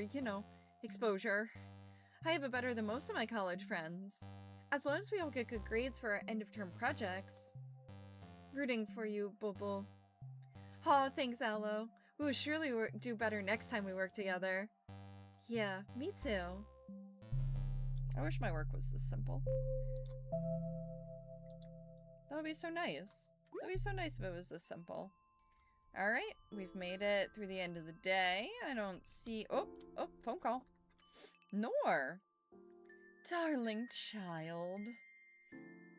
exposure. I have it better than most of my college friends. As long as we all get good grades for our end-of-term projects. Rooting for you, Bubble. Aw, thanks, Aloe. We will surely do better next time we work together. Yeah, me too. I wish my work was this simple. That would be so nice. That would be so nice if it was this simple. Alright, we've made it through the end of the day. I don't see... Oh, phone call. Nor. Darling child.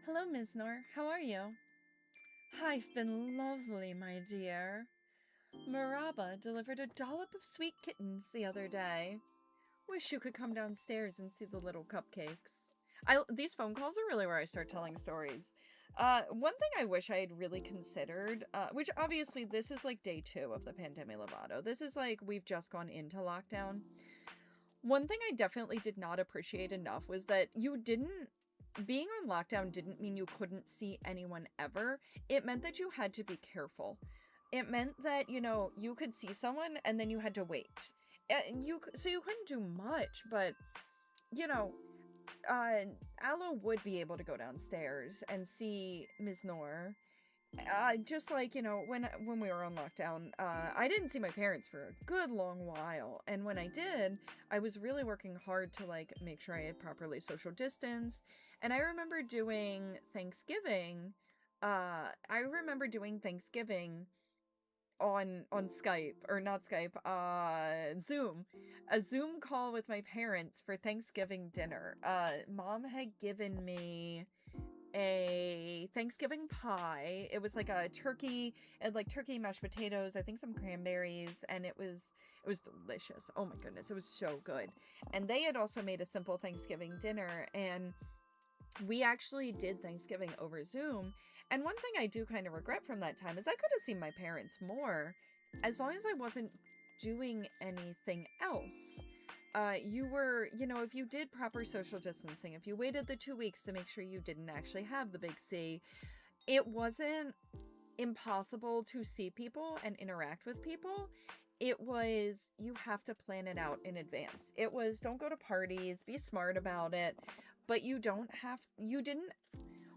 Hello, Ms. Nor. How are you? I've been lovely, my dear. Maraba delivered a dollop of sweet kittens the other day. Wish you could come downstairs and see the little cupcakes. These phone calls are really where I start telling stories. One thing I wish I had really considered, which obviously this is like day 2 of the Pandemic Lovato. This is like we've just gone into lockdown. One thing I definitely did not appreciate enough was that being on lockdown didn't mean you couldn't see anyone ever. It meant that you had to be careful. It meant that, you could see someone and then you had to wait. So you couldn't do much, but, Aloe would be able to go downstairs and see Ms. Nor. Just like, when we were on lockdown, I didn't see my parents for a good long while. And when I did, I was really working hard to, make sure I had properly social distance. And I remember doing Thanksgiving. On Skype, or not Skype, Zoom. A Zoom call with my parents for Thanksgiving dinner. Mom had given me a Thanksgiving pie. It was like a turkey, and turkey mashed potatoes, I think some cranberries, and it was delicious. Oh my goodness, it was so good. And they had also made a simple Thanksgiving dinner, and we actually did Thanksgiving over Zoom. And one thing I do kind of regret from that time is I could have seen my parents more, as long as I wasn't doing anything else. You were, if you did proper social distancing, if you waited the 2 weeks to make sure you didn't actually have the big C, it wasn't impossible to see people and interact with people. It was, you have to plan it out in advance. It was, don't go to parties, be smart about it, but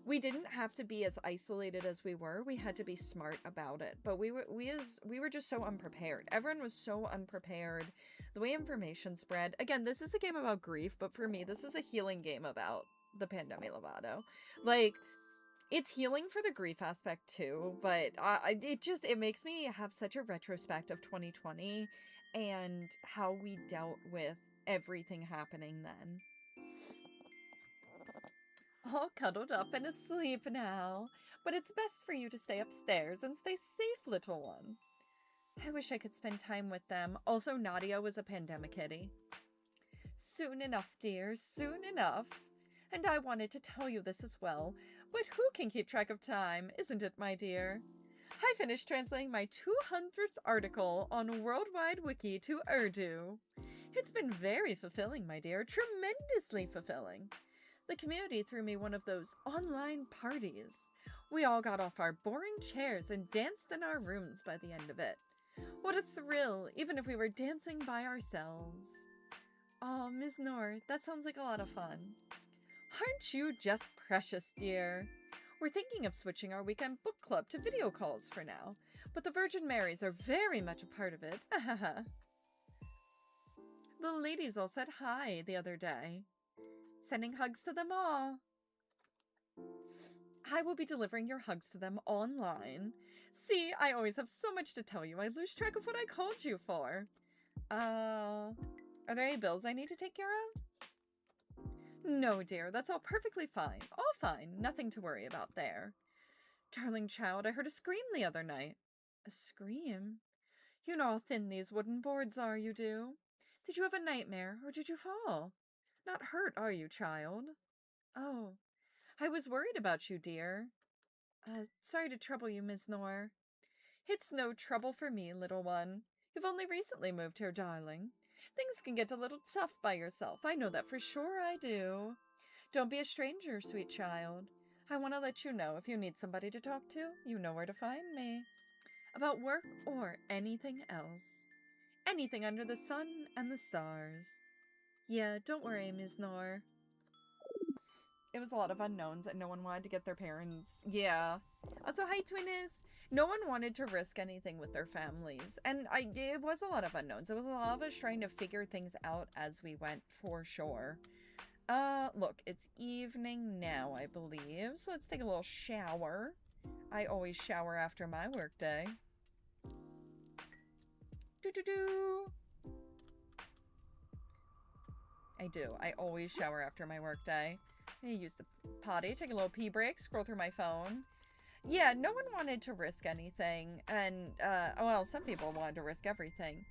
we didn't have to be as isolated as we were. We had to be smart about it. But we were just so unprepared. Everyone was so unprepared. The way information spread. Again, this is a game about grief, but for me, this is a healing game about the Pandemic Lovato. It's healing for the grief aspect too, but it makes me have such a retrospect of 2020 and how we dealt with everything happening then. All cuddled up and asleep now, but it's best for you to stay upstairs and stay safe, little one. I wish I could spend time with them. Also, Nadia was a pandemic kitty. Soon enough, dear, soon enough. And I wanted to tell you this as well, but who can keep track of time, isn't it, my dear? I finished translating my 200th article on Worldwide Wiki to Urdu. It's been very fulfilling, my dear, tremendously fulfilling. The community threw me one of those online parties. We all got off our boring chairs and danced in our rooms by the end of it. What a thrill, even if we were dancing by ourselves. Oh, Ms. Nor, that sounds like a lot of fun. Aren't you just precious, dear? We're thinking of switching our weekend book club to video calls for now, but the Virgin Marys are very much a part of it. The ladies all said hi the other day. Sending hugs to them all. I will be delivering your hugs to them online. See, I always have so much to tell you, I lose track of what I called you for. Are there any bills I need to take care of? No, dear, that's all perfectly fine. All fine, nothing to worry about there. Darling child, I heard a scream the other night. A scream? You know how thin these wooden boards are, you do. Did you have a nightmare, or did you fall? Not hurt, are you, child? Oh, I was worried about you, dear. Sorry to trouble you, Miss Nor. It's no trouble for me, little one. You've only recently moved here, darling. Things can get a little tough by yourself. I know that for sure I do. Don't be a stranger, sweet child. I want to let you know if you need somebody to talk to, you know where to find me. About work or anything else. Anything under the sun and the stars. Yeah, don't worry, Ms. Nor. It was a lot of unknowns and no one wanted to get their parents. Yeah. Also, hi, Twinnis. No one wanted to risk anything with their families. And it was a lot of unknowns. It was a lot of us trying to figure things out as we went, for sure. Look, it's evening now, I believe. So let's take a little shower. I always shower after my workday. Do-do-do. I do. I always shower after my workday. I use the potty, take a little pee break, scroll through my phone. Yeah, no one wanted to risk anything. And, well, some people wanted to risk everything.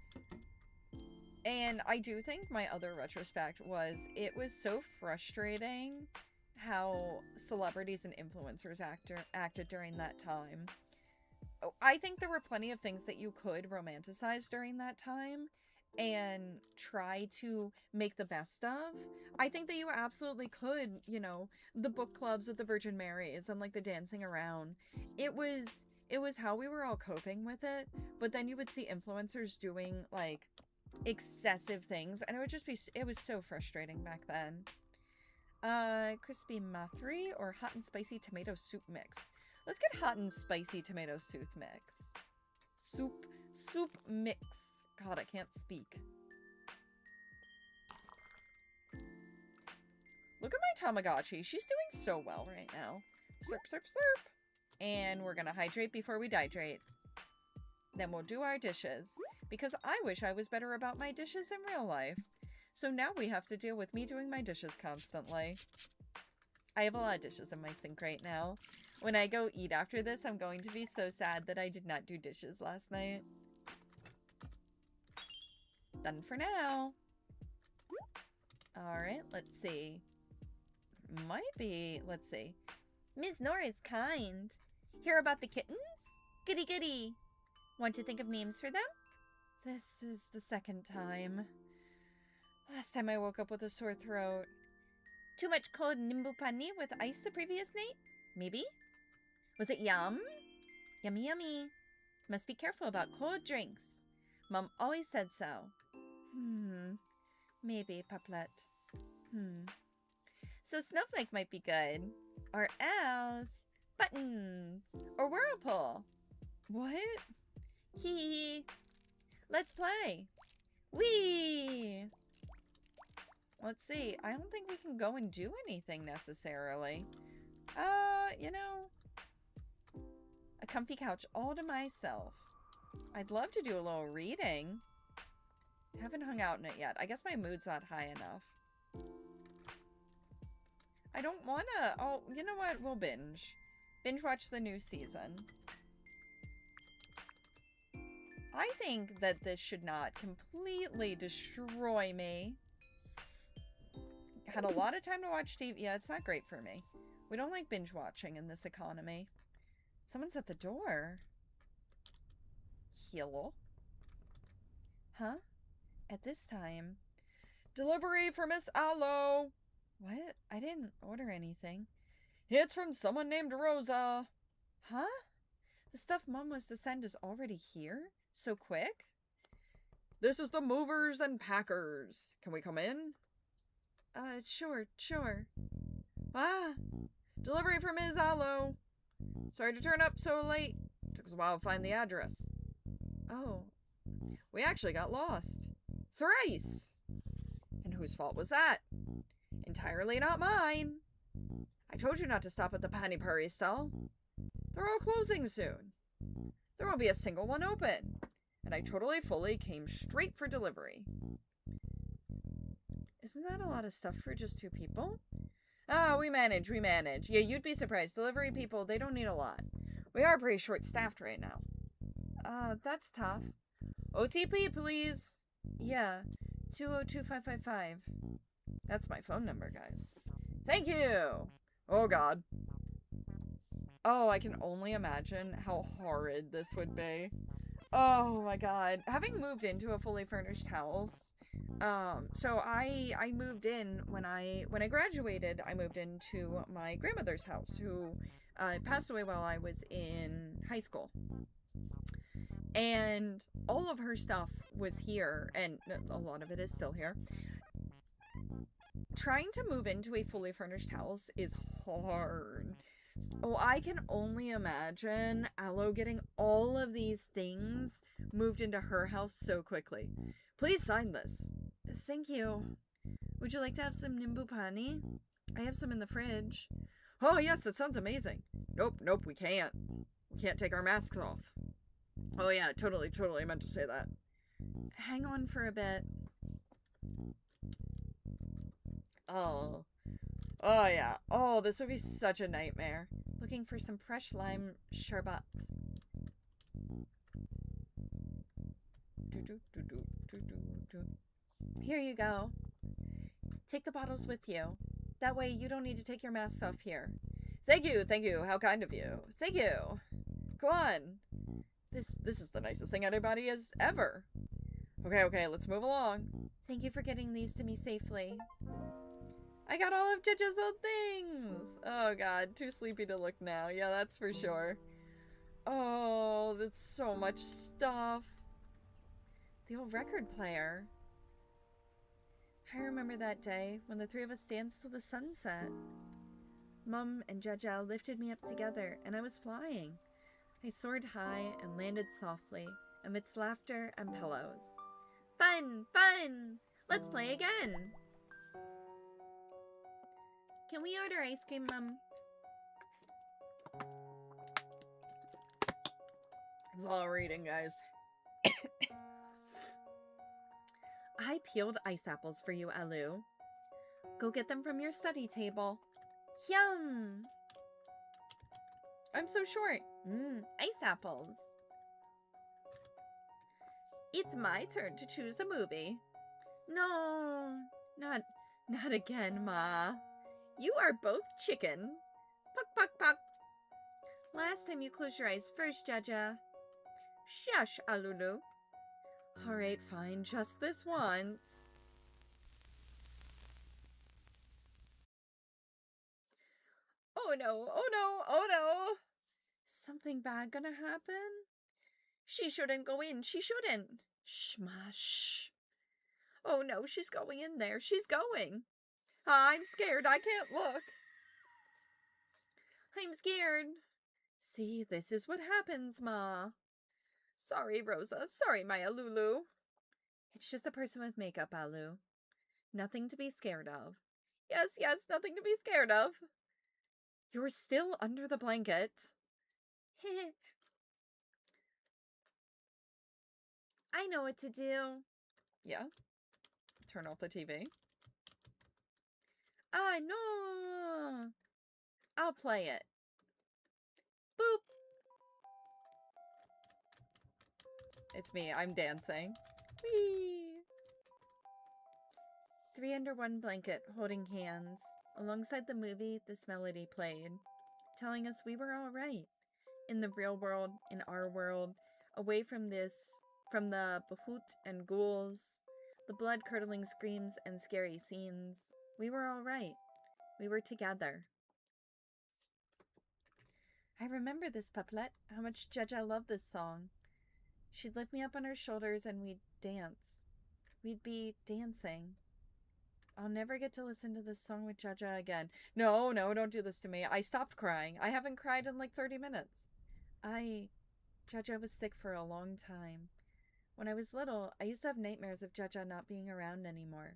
And I do think my other retrospect was, it was so frustrating how celebrities and influencers acted during that time. I think there were plenty of things that you could romanticize during that time and try to make the best of. I think that you absolutely could, you know, the book clubs with the Virgin Marys and like the dancing around. It was how we were all coping with it, but then you would see influencers doing like excessive things and it would just be, it was so frustrating back then. Crispy mathri or hot and spicy tomato soup mix. Let's get hot and spicy tomato soup mix. Soup mix. God, I can't speak. Look at my Tamagotchi. She's doing so well right now. Slurp, slurp, slurp. And we're gonna hydrate before we dihydrate. Then we'll do our dishes. Because I wish I was better about my dishes in real life. So now we have to deal with me doing my dishes constantly. I have a lot of dishes in my sink right now. When I go eat after this, I'm going to be so sad that I did not do dishes last night. Done for now. Alright, let's see. Might be, let's see. Ms. Nora is kind. Hear about the kittens? Goody goody. Want to think of names for them? This is the second time. Last time I woke up with a sore throat. Too much cold nimbu pani with ice the previous night? Maybe? Was it yum? Yummy yummy. Must be careful about cold drinks. Mom always said so. Maybe, Paplet. So Snowflake might be good. Or else Buttons. Or Whirlpool. What? Hee. Let's play. Whee! Let's see. I don't think we can go and do anything necessarily. You know, a comfy couch all to myself. I'd love to do a little reading. Haven't hung out in it yet. I guess my mood's not high enough. I don't wanna... Oh, you know what? We'll binge. Binge watch the new season. I think that this should not completely destroy me. Had a lot of time to watch TV. Yeah, it's not great for me. We don't like binge watching in this economy. Someone's at the door. Hello? Huh? At this time. Delivery for Miss Allo. What? I didn't order anything. It's from someone named Rosa. Huh? The stuff Mom was to send is already here? So quick? This is the movers and packers. Can we come in? Sure. Ah, delivery for Ms. Allo. Sorry to turn up so late. Took us a while to find the address. Oh, we actually got lost. Thrice! And whose fault was that? Entirely not mine. I told you not to stop at the Pani Puri stall. They're all closing soon. There won't be a single one open. And I totally fully came straight for delivery. Isn't that a lot of stuff for just 2 people? Ah, we manage. Yeah, you'd be surprised. Delivery people, they don't need a lot. We are pretty short-staffed right now. That's tough. OTP, please. Yeah, 202-555. That's my phone number, guys. Thank you! Oh, God. Oh, I can only imagine how horrid this would be. Oh, my God. Having moved into a fully furnished house, So I moved in when I graduated. I moved into my grandmother's house, who passed away while I was in high school, and all of her stuff was here, and a lot of it is still here. Trying to move into a fully furnished house is hard. Oh, I can only imagine Aloe getting all of these things moved into her house so quickly. Please sign this. Thank you. Would you like to have some nimbu pani? I have some in the fridge. Oh, yes, that sounds amazing. Nope, we can't. We can't take our masks off. Oh, yeah, totally meant to say that. Hang on for a bit. Oh. Oh, yeah. Oh, this would be such a nightmare. Looking for some fresh lime sherbet. Here you go. Take the bottles with you. That way you don't need to take your masks off here. Thank you. How kind of you. Thank you. Go on. This is the nicest thing anybody has ever. Okay, let's move along. Thank you for getting these to me safely. I got all of Judge's old things. Oh god, too sleepy to look now. Yeah, that's for sure. Oh, that's so much stuff. The old record player. I remember that day when the three of us danced till the sunset. Mum and Jaja lifted me up together and I was flying. I soared high and landed softly amidst laughter and pillows. Fun! Let's play again! Can we order ice cream, Mum? It's all reading, guys. I peeled ice apples for you, Alu. Go get them from your study table. Yum! I'm so short. Ice apples. It's my turn to choose a movie. No, not again, Ma. You are both chicken. Puck. Last time you closed your eyes first, Jaja. Shush, Alulu. Alright, fine, just this once. Oh no. Something bad gonna happen? She shouldn't go in, she shouldn't. Shh. Oh no, she's going in there, she's going. I'm scared, I can't look. I'm scared. See, this is what happens, Ma. Sorry, Rosa. Sorry, my Alulu. It's just a person with makeup, Alu. Nothing to be scared of. Yes, nothing to be scared of. You're still under the blanket. I know what to do. Yeah? Turn off the TV. Ah, no! I'll play it. Boop! It's me. I'm dancing. Whee! 3 under one blanket, holding hands. Alongside the movie, this melody played, telling us we were all right. In the real world, in our world, away from the Bahut and ghouls, the blood-curdling screams and scary scenes. We were all right. We were together. I remember this, Puplet, how much Jaja loved this song. She'd lift me up on her shoulders and we'd dance. We'd be dancing. I'll never get to listen to this song with Jaja again. No, don't do this to me. I stopped crying. I haven't cried in like 30 minutes. Jaja was sick for a long time. When I was little, I used to have nightmares of Jaja not being around anymore.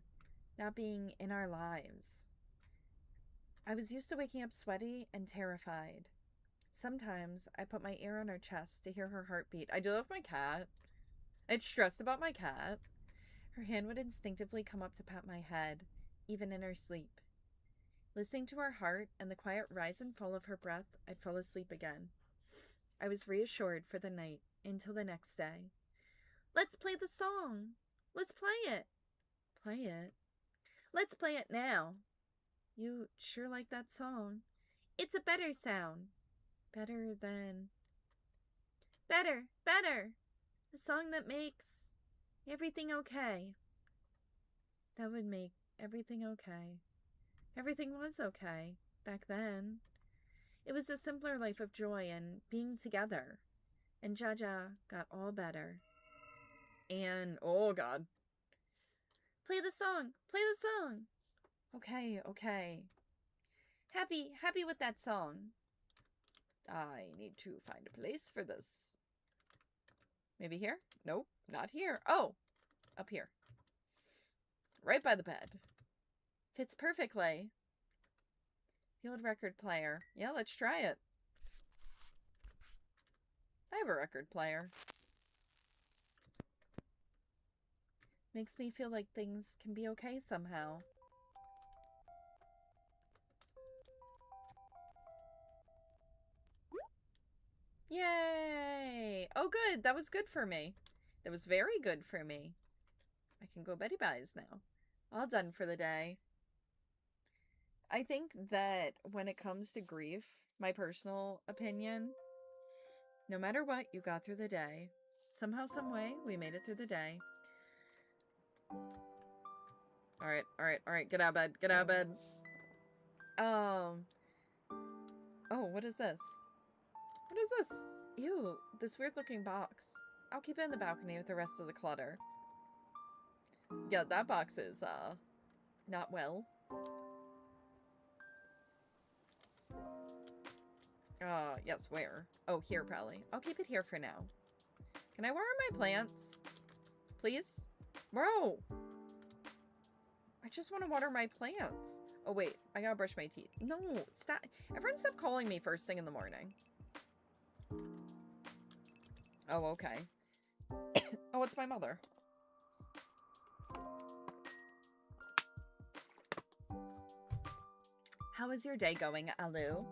Not being in our lives. I was used to waking up sweaty and terrified. Sometimes I put my ear on her chest to hear her heartbeat. I do love my cat. I'd stressed about my cat. Her hand would instinctively come up to pat my head, even in her sleep. Listening to her heart and the quiet rise and fall of her breath, I'd fall asleep again. I was reassured for the night until the next day. Let's play the song. Let's play it. Play it? Let's play it now. You sure like that song. It's a better sound. Better than... Better. A song that makes everything okay. That would make everything okay. Everything was okay back then. It was a simpler life of joy and being together. And Jaja got all better. And, oh God. Play the song! Play the song! Okay, okay. Happy with that song. I need to find a place for this. Maybe here? Nope, not here. Oh, up here. Right by the bed. Fits perfectly. The old record player. Yeah, let's try it. I have a record player. Makes me feel like things can be okay somehow. Yay! Oh, good. That was good for me. That was very good for me. I can go Betty Buys now. All done for the day. I think that when it comes to grief, my personal opinion, no matter what, you got through the day. Somehow, some way, we made it through the day. Alright. Get out of bed. Get out of bed. Oh, what is this? What is this? Ew, this weird looking box. I'll keep it in the balcony with the rest of the clutter. Yeah, that box is, not well. Yes, where? Oh, here, probably. I'll keep it here for now. Can I water my plants? Please? Bro! I just want to water my plants. Oh, wait. I gotta brush my teeth. No, stop. Everyone stop calling me first thing in the morning. Oh, okay. Oh, it's my mother. How is your day going, Alu?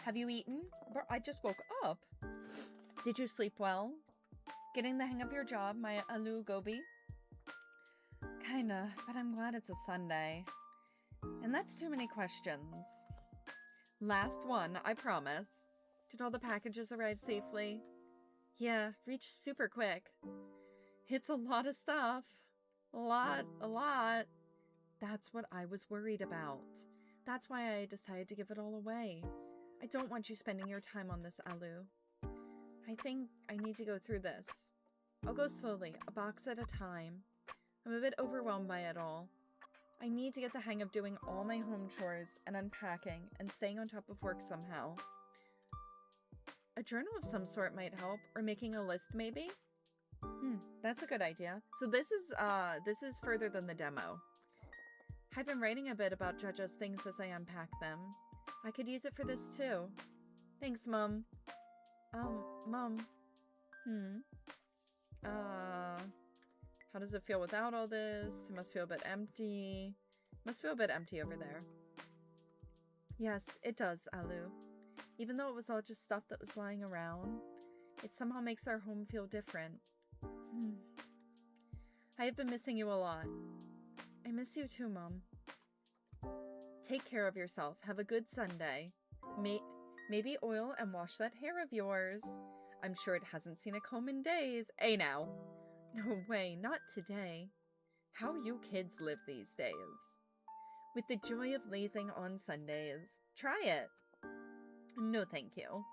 Have you eaten? I just woke up. Did you sleep well? Getting the hang of your job, my Alu Gobi? Kinda, but I'm glad it's a Sunday. And that's too many questions. Last one, I promise. Did all the packages arrive safely? Yeah, reached super quick. It's a lot of stuff. A lot. That's what I was worried about. That's why I decided to give it all away. I don't want you spending your time on this, Alu. I think I need to go through this. I'll go slowly, a box at a time. I'm a bit overwhelmed by it all. I need to get the hang of doing all my home chores and unpacking and staying on top of work somehow. A journal of some sort might help, or making a list maybe? That's a good idea. So this is further than the demo. I've been writing a bit about Jaja's things as I unpack them. I could use it for this too. Thanks, Mum. Mum. How does it feel without all this? It must feel a bit empty. Must feel a bit empty over there. Yes, it does, Alu. Even though it was all just stuff that was lying around, it somehow makes our home feel different. I have been missing you a lot. I miss you too, Mom. Take care of yourself. Have a good Sunday. Maybe oil and wash that hair of yours. I'm sure it hasn't seen a comb in days. Hey now. No way, not today. How you kids live these days. With the joy of lazing on Sundays. Try it. No, thank you.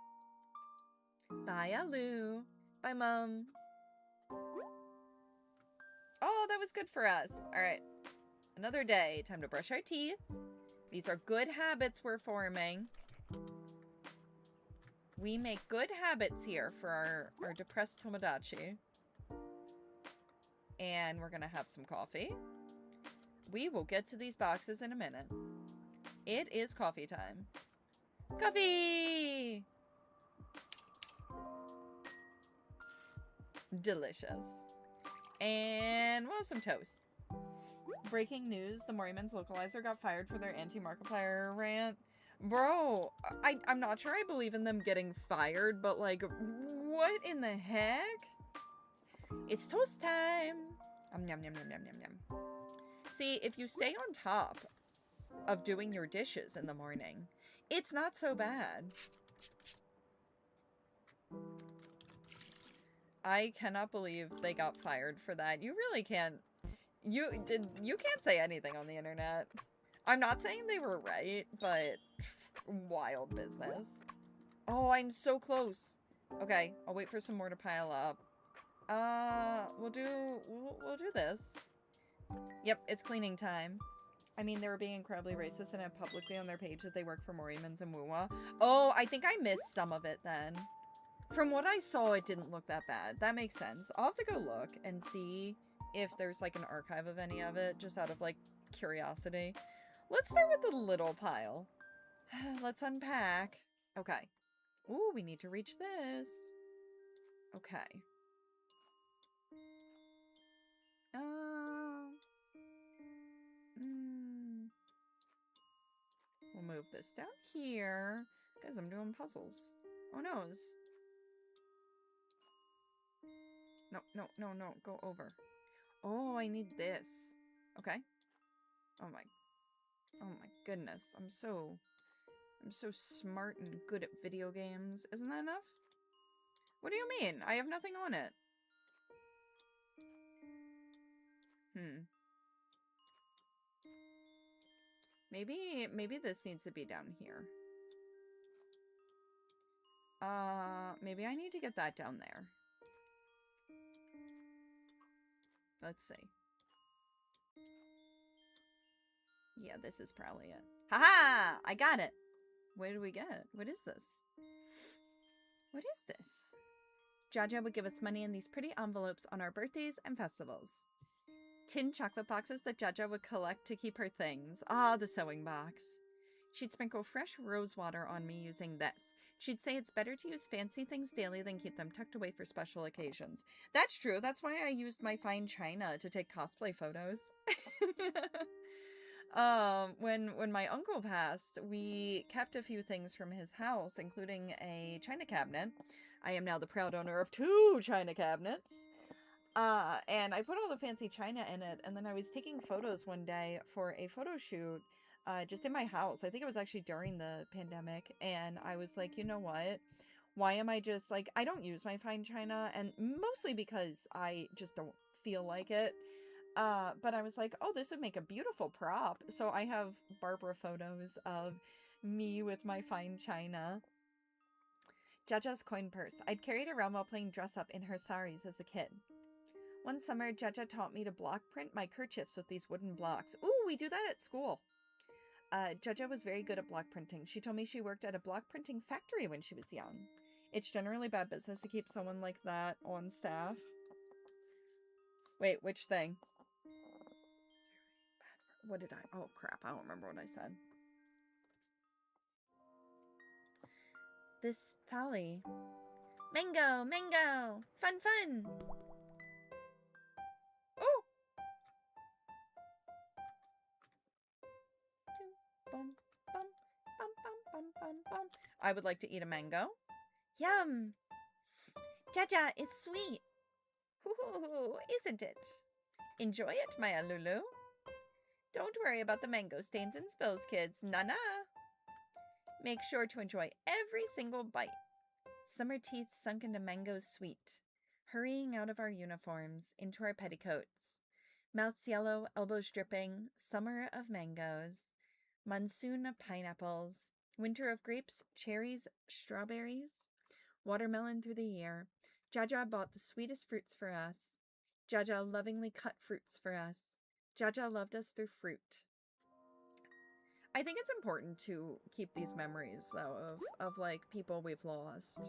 Bye, Alu. Bye, Mom. Oh, that was good for us. All right. Another day. Time to brush our teeth. These are good habits we're forming. We make good habits here for our depressed Tomodachi. And we're going to have some coffee. We will get to these boxes in a minute. It is coffee time. Coffee! Delicious. And we'll have some toast. Breaking news, the Moriman's localizer got fired for their anti-Markiplier rant. Bro, I'm not sure I believe in them getting fired, but like, what in the heck? It's toast time. Yum, yum, yum, yum, yum, yum. See, if you stay on top of doing your dishes in the morning, it's not so bad. I cannot believe they got fired for that. You really can't. You can't say anything on the internet. I'm not saying they were right, but wild business. Oh, I'm so close. Okay, I'll wait for some more to pile up. We'll do this. Yep, it's cleaning time. I mean, they were being incredibly racist and had publicly on their page that they work for Morimans and Wuwa. Oh, I think I missed some of it then. From what I saw, it didn't look that bad. That makes sense. I'll have to go look and see if there's like an archive of any of it, just out of like curiosity. Let's start with the little pile. Let's unpack. Okay. Ooh, we need to reach this. Okay. We'll move this down here. Guys, I'm doing puzzles. Oh no. No. Go over. Oh, I need this. Okay. Oh my goodness. I'm so smart and good at video games. Isn't that enough? What do you mean? I have nothing on it. Maybe this needs to be down here. Maybe I need to get that down there. Let's see. Yeah, this is probably it. Haha! I got it! What did we get? What is this? What is this? Jaja would give us money in these pretty envelopes on our birthdays and festivals. Tin chocolate boxes that Jaja would collect to keep her things. Ah, the sewing box. She'd sprinkle fresh rose water on me using this. She'd say it's better to use fancy things daily than keep them tucked away for special occasions. That's true. That's why I used my fine china to take cosplay photos. When my uncle passed, we kept a few things from his house, including a china cabinet. I am now the proud owner of 2 china cabinets. And I put all the fancy china in it, and then I was taking photos one day for a photo shoot, just in my house. I think it was actually during the pandemic, and I was like, you know what? Why am I just, like, I don't use my fine china, and mostly because I just don't feel like it. But I was like, oh, this would make a beautiful prop. So I have Barbara photos of me with my fine china. Jaja's coin purse. I'd carry it around while playing dress-up in her saris as a kid. One summer, Jaja taught me to block print my kerchiefs with these wooden blocks. Ooh, we do that at school. Jaja was very good at block printing. She told me she worked at a block printing factory when she was young. It's generally bad business to keep someone like that on staff. Wait, which thing? What did I... Oh, crap. I don't remember what I said. This thali. Mango! Mango! Fun, fun! Oh! Bum, bum, bum, bum, bum, bum, bum. I would like to eat a mango. Yum! Jaja, it's sweet. Ooh, isn't it? Enjoy it, Maya Lulu. Don't worry about the mango stains and spills, kids. Na-na! Make sure to enjoy every single bite. Summer teeth sunk into mangoes sweet, hurrying out of our uniforms, into our petticoats. Mouths yellow, elbows dripping, summer of mangoes. Monsoon of pineapples, winter of grapes, cherries, strawberries. Watermelon through the year. Jaja bought the sweetest fruits for us. Jaja lovingly cut fruits for us. Jaja loved us through fruit. I think it's important to keep these memories, though, of like, people we've lost.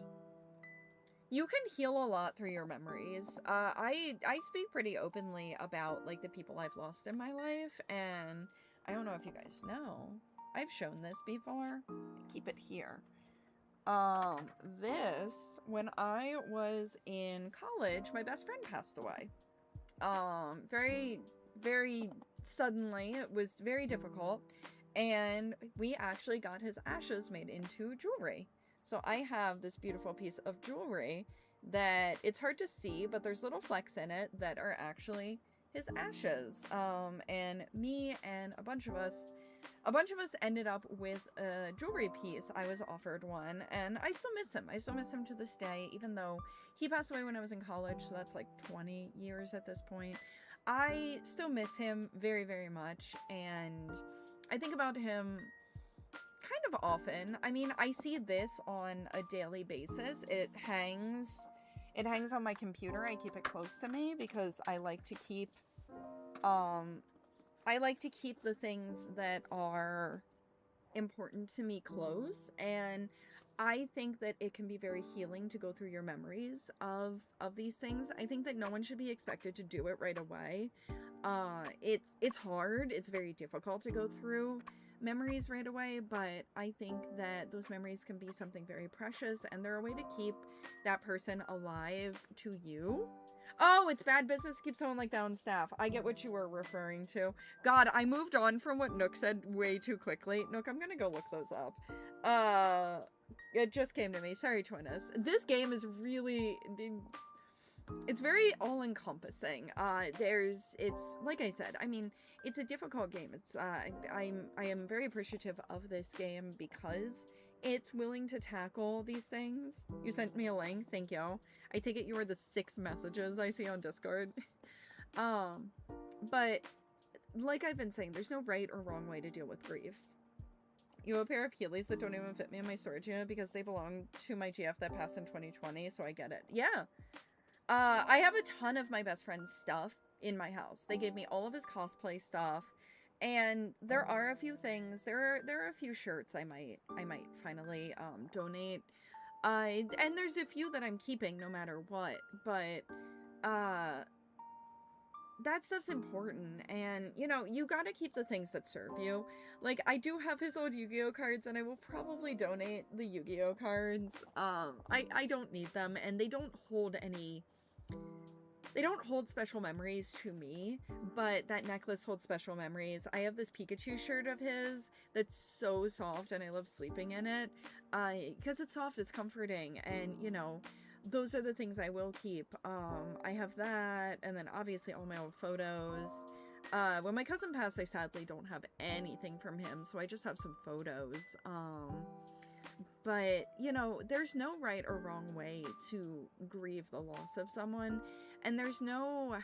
You can heal a lot through your memories. I speak pretty openly about, like, the people I've lost in my life, and I don't know if you guys know. I've shown this before. Keep it here. This, when I was in college, my best friend passed away. Very, very suddenly. It was very difficult. And we actually got his ashes made into jewelry. So I have this beautiful piece of jewelry that it's hard to see, but there's little flecks in it that are actually his ashes. And me and a bunch of us ended up with a jewelry piece. I was offered one, and I still miss him. I still miss him to this day, even though he passed away when I was in college, so that's like 20 years at this point. I still miss him very, very much, and I think about him kind of often. I mean, I see this on a daily basis. It hangs on my computer. I keep it close to me because I like to keep the things that are important to me close, and I think that it can be very healing to go through your memories of these things. I think that no one should be expected to do it right away. It's hard. It's very difficult to go through memories right away, but I think that those memories can be something very precious, and they're a way to keep that person alive to you. Oh, it's bad business to keep someone like that on staff. I get what you were referring to. God, I moved on from what Nook said way too quickly. Nook, I'm gonna go look those up. It just came to me. Sorry, Twinnis. This game is really... It's very all-encompassing. It's, like I said, I mean, it's a difficult game. I am very appreciative of this game because it's willing to tackle these things. You sent me a link, thank you. I take it you are the 6 messages I see on Discord. But like I've been saying, there's no right or wrong way to deal with grief. You have a pair of Heelys that don't even fit me in my storage unit because they belong to my GF that passed in 2020, so I get it. Yeah. I have a ton of my best friend's stuff in my house. They gave me all of his cosplay stuff, and there are a few things. There are a few shirts I might finally donate. And there's a few that I'm keeping no matter what, but that stuff's important, and you know, you gotta keep the things that serve you. Like, I do have his old Yu-Gi-Oh cards, and I will probably donate the Yu-Gi-Oh cards. I don't need them, and they don't hold special memories to me, but that necklace holds special memories. I have this Pikachu shirt of his that's so soft, and I love sleeping in it. Because it's soft, it's comforting, and you know, those are the things I will keep. I have that, and then obviously all my old photos. When my cousin passed, I sadly don't have anything from him, so I just have some photos. But, you know, there's no right or wrong way to grieve the loss of someone, and there's no...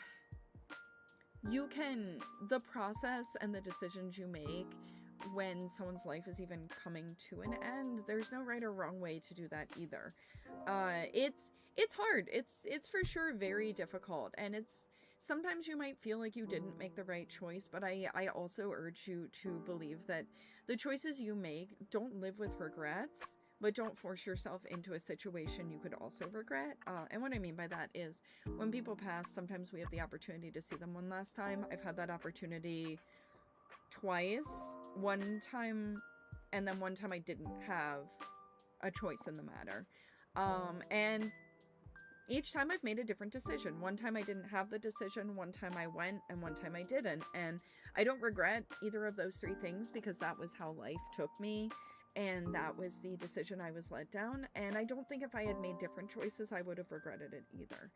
the process and the decisions you make when someone's life is even coming to an end, there's no right or wrong way to do that either. It's hard. It's for sure very difficult, and sometimes you might feel like you didn't make the right choice, but I also urge you to believe that the choices you make, don't live with regrets, but don't force yourself into a situation you could also regret. And what I mean by that is, when people pass, sometimes we have the opportunity to see them one last time. I've had that opportunity twice. One time, and then one time I didn't have a choice in the matter. And each time I've made a different decision. One time I didn't have the decision, one time I went, and one time I didn't. And I don't regret either of those 3 things because that was how life took me, and that was the decision I was led down. And I don't think if I had made different choices, I would have regretted it either.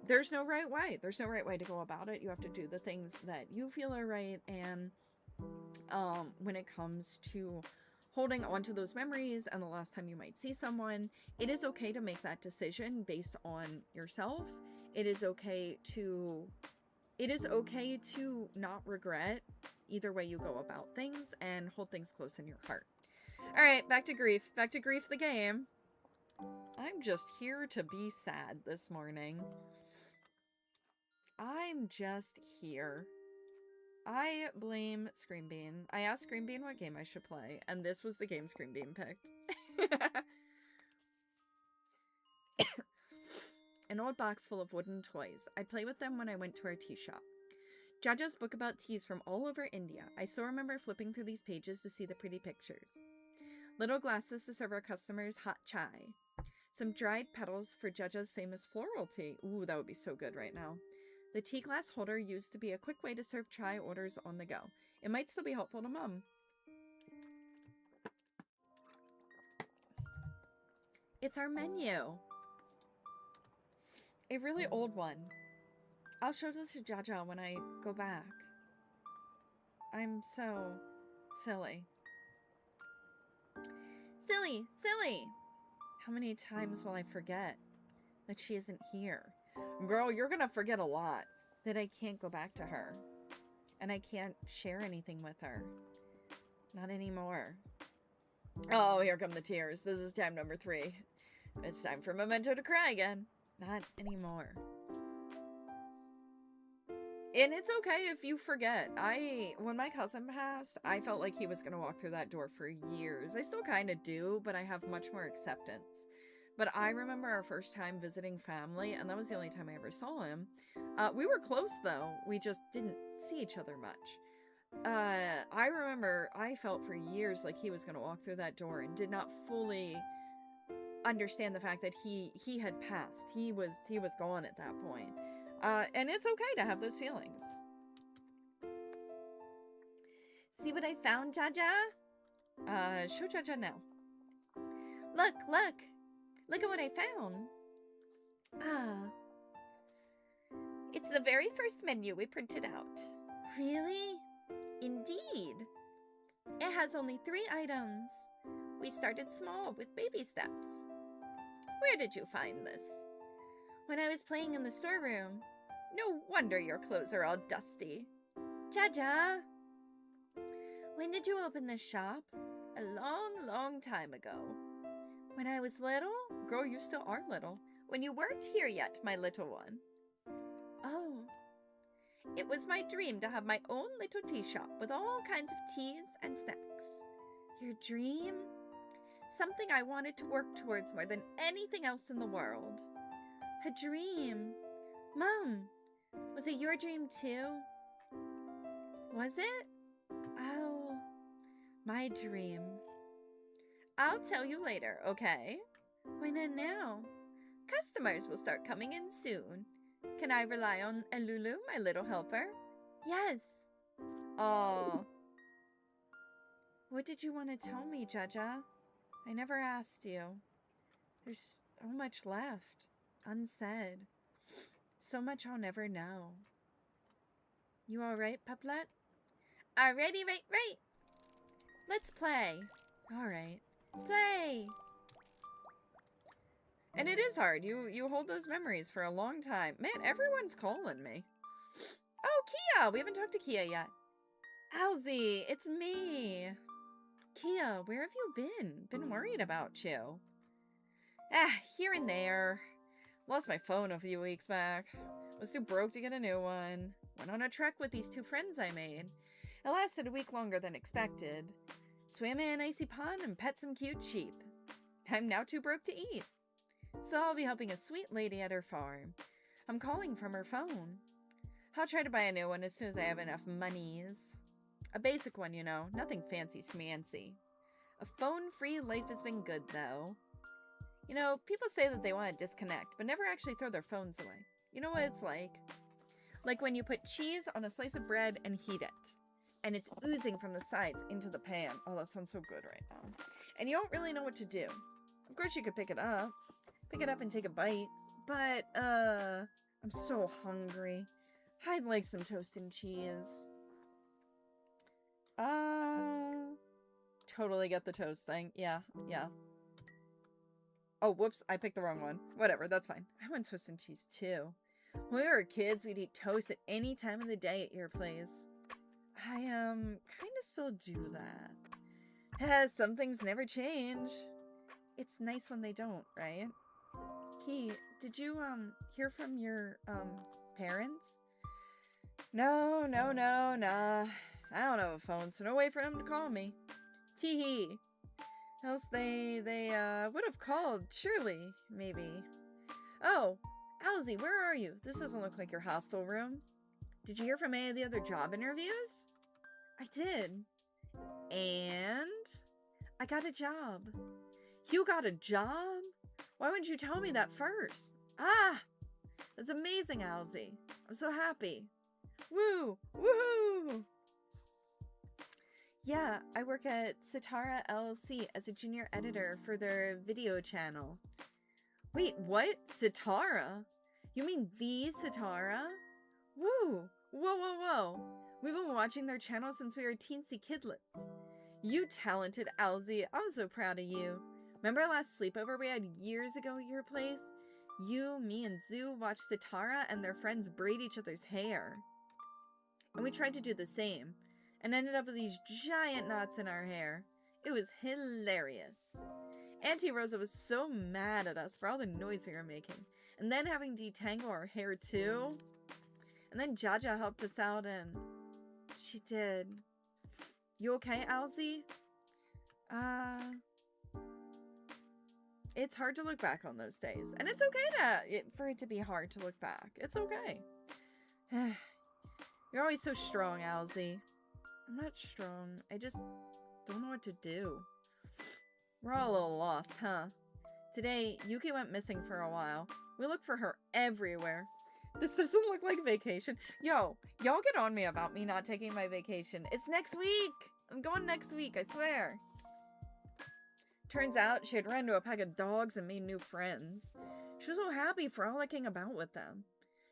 There's no right way. There's no right way to go about it. You have to do the things that you feel are right. And when it comes to holding on to those memories and the last time you might see someone, it is okay to make that decision based on yourself. It is okay to not regret either way you go about things, and hold things close in your heart. All right, back to grief. Back to grief the game. I'm just here to be sad this morning. I'm just here. I blame Screambean. I asked Screambean what game I should play, and this was the game Screambean picked. An old box full of wooden toys. I'd play with them when I went to our tea shop. Jaja's book about teas from all over India. I still remember flipping through these pages to see the pretty pictures. Little glasses to serve our customers hot chai. Some dried petals for Jaja's famous floral tea. Ooh, that would be so good right now. The tea glass holder used to be a quick way to serve chai orders on the go. It might still be helpful to Mum. It's our menu. A really old one. I'll show this to Jaja when I go back. I'm so silly. Silly, silly! How many times will I forget that she isn't here? Girl, you're gonna forget a lot. that I can't go back to her. And I can't share anything with her. Not anymore. Oh, here come the tears. This is time number 3. It's time for Memento to cry again. Not anymore. And it's okay if you forget. When my cousin passed, I felt like he was going to walk through that door for years. I still kind of do, but I have much more acceptance. But I remember our first time visiting family, and that was the only time I ever saw him. We were close, though. We just didn't see each other much. I remember I felt for years like he was going to walk through that door and did not fully understand the fact that he had passed. He was gone at that point. And it's okay to have those feelings. See what I found, Jaja? Show Jaja now. Look, look. Look at what I found. It's the very first menu we printed out. Really? Indeed. It has only 3 items. We started small with baby steps. Where did you find this? When I was playing in the storeroom. No wonder your clothes are all dusty. Jaja! When did you open this shop? A long, long time ago. When I was little? Girl, you still are little. When you weren't here yet, my little one. Oh. It was my dream to have my own little tea shop with all kinds of teas and snacks. Your dream? Something I wanted to work towards more than anything else in the world. A dream. Mom, was it your dream too? Was it? Oh, my dream. I'll tell you later, okay? Why not now? Customers will start coming in soon. Can I rely on Elulu, my little helper? Yes. Oh. What did you want to tell me, Jaja? I never asked you. There's so much left, unsaid. So much I'll never know. You all right, Puplet? Alrighty, right. Let's play. All right. Play! And it is hard. You hold those memories for a long time. Man, everyone's calling me. Oh, Kia! We haven't talked to Kia yet. Alzy, it's me. Kia, where have you been? Been worried about you. Here and there. Lost my phone a few weeks back. Was too broke to get a new one. Went on a trek with these 2 friends I made. It lasted a week longer than expected. Swam in an icy pond and pet some cute sheep. I'm now too broke to eat. So I'll be helping a sweet lady at her farm. I'm calling from her phone. I'll try to buy a new one as soon as I have enough monies. A basic one, you know, nothing fancy smancy. A phone-free life has been good, though. You know, people say that they want to disconnect, but never actually throw their phones away. You know what it's like? Like when you put cheese on a slice of bread and heat it. And it's oozing from the sides into the pan. Oh, that sounds so good right now. And you don't really know what to do. Of course you could pick it up. Pick it up and take a bite. But, I'm so hungry. I'd like some toast and cheese. Totally get the toast thing. Yeah. Oh, whoops, I picked the wrong one. Whatever, that's fine. I want toast and cheese too. When we were kids, we'd eat toast at any time of the day at your place. I, kind of still do that. Some things never change. It's nice when they don't, right? Key, did you, hear from your, parents? No, nah. I don't have a phone, so no way for them to call me. Tee-hee. Else they would have called, surely, maybe. Oh, Alzy, where are you? This doesn't look like your hostel room. Did you hear from any of the other job interviews? I did. And I got a job. You got a job? Why wouldn't you tell me that first? That's amazing, Alzy. I'm so happy. Woo! Woohoo! Yeah, I work at Sitara LLC as a junior editor for their video channel. Wait, what? Sitara? You mean the Sitara? Woo! Whoa. We've been watching their channel since we were teensy kidlets. You talented Alzy. I'm so proud of you. Remember our last sleepover we had years ago at your place? You, me, and Zoo watched Sitara and their friends braid each other's hair. And we tried to do the same, and ended up with these giant knots in our hair. It was hilarious. Auntie Rosa was so mad at us for all the noise we were making, and then having to detangle our hair too. And then Jaja helped us out, and she did. You okay, Alzy? It's hard to look back on those days, and it's okay for it to be hard to look back. It's okay. You're always so strong, Alzy. I'm not strong. I just don't know what to do. We're all a little lost, huh? Today, Yuki went missing for a while. We looked for her everywhere. This doesn't look like vacation. Yo, y'all get on me about me not taking my vacation. It's next week. I'm going next week, I swear. Turns out she had run into a pack of dogs and made new friends. She was so happy frolicking about with them.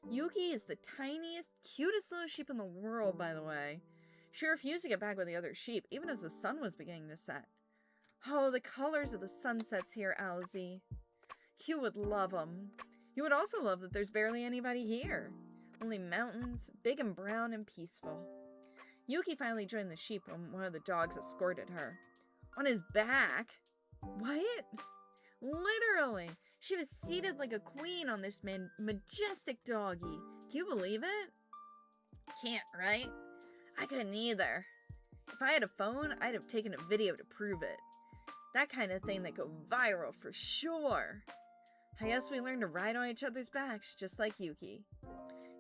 Yuki is the tiniest, cutest little sheep in the world, by the way. She refused to get back with the other sheep, even as the sun was beginning to set. Oh, the colors of the sunsets here, Alzy. You would love them. You would also love that there's barely anybody here. Only mountains, big and brown and peaceful. Yuki finally joined the sheep when one of the dogs escorted her. On his back? What? Literally. She was seated like a queen on this majestic doggy. Can you believe it? Can't, right? I couldn't either. If I had a phone, I'd have taken a video to prove it. That kind of thing that go viral for sure. I guess we learn to ride on each other's backs just like Yuki.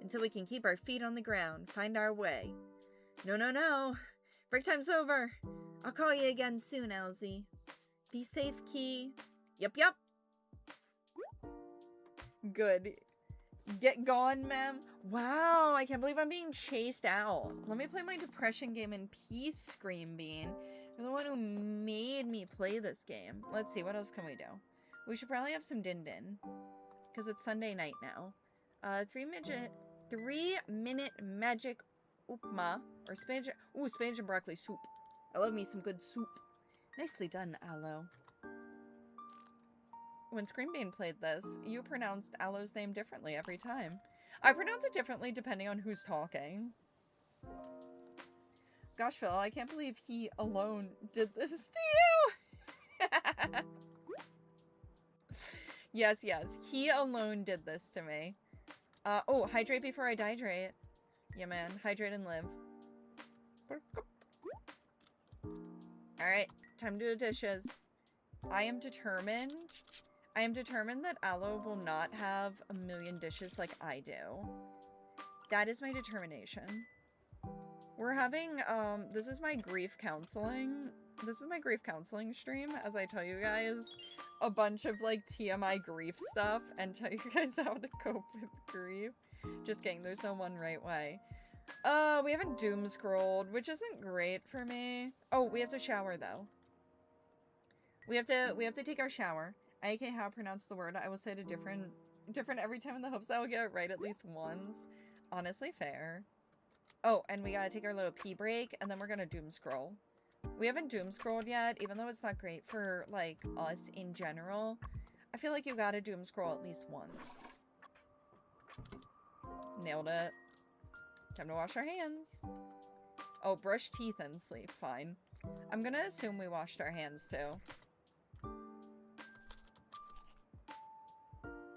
Until we can keep our feet on the ground, find our way. No. Break time's over. I'll call you again soon, Alzy. Be safe, Key. Yup. Good. Get gone, ma'am. Wow, I can't believe I'm being chased out. Let me play my depression game in peace, Scream Bean. You're the one who made me play this game. Let's see, what else can we do? We should probably have some din-din. Because it's Sunday night now. 3-minute magic upma. Or spinach. Ooh, spinach and broccoli soup. I love me some good soup. Nicely done, Aloe. When Screambean played this, you pronounced Aloe's name differently every time. I pronounce it differently depending on who's talking. Gosh, Phil, I can't believe he alone did this to you! Yes, he alone did this to me. Oh, hydrate before I dihydrate. Yeah, man, hydrate and live. Alright, time to do the dishes. I am determined that Aloe will not have a million dishes like I do. That is my determination. We're having, this is my grief counseling. This is my grief counseling stream, as I tell you guys a bunch of, like, TMI grief stuff and tell you guys how to cope with grief. Just kidding, there's no one right way. We haven't doom scrolled, which isn't great for me. Oh, we have to shower, though. We have to take our shower. I can't how to pronounce the word. I will say it different every time in the hopes that I will get it right at least once. Honestly, fair. Oh, and we gotta take our little pee break, and then we're gonna doom scroll. We haven't doom scrolled yet, even though it's not great for, like, us in general. I feel like you gotta doom scroll at least once. Nailed it. Time to wash our hands. Oh, brush teeth and sleep. Fine. I'm gonna assume we washed our hands, too.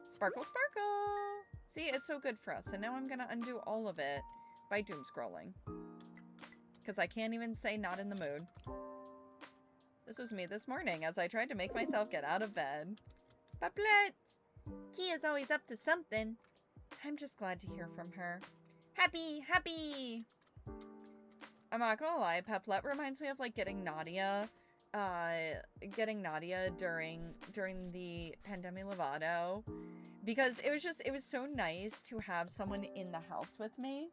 Sparkle, sparkle! See, it's so good for us. And now I'm gonna undo all of it by doom scrolling. Because I can't even say not in the mood. This was me this morning as I tried to make myself get out of bed. Paplette! Kia's always up to something. I'm just glad to hear from her. Happy! I'm not gonna lie, Paplette reminds me of, like, getting Nadia during the Pandemic Lovato. Because it was so nice to have someone in the house with me.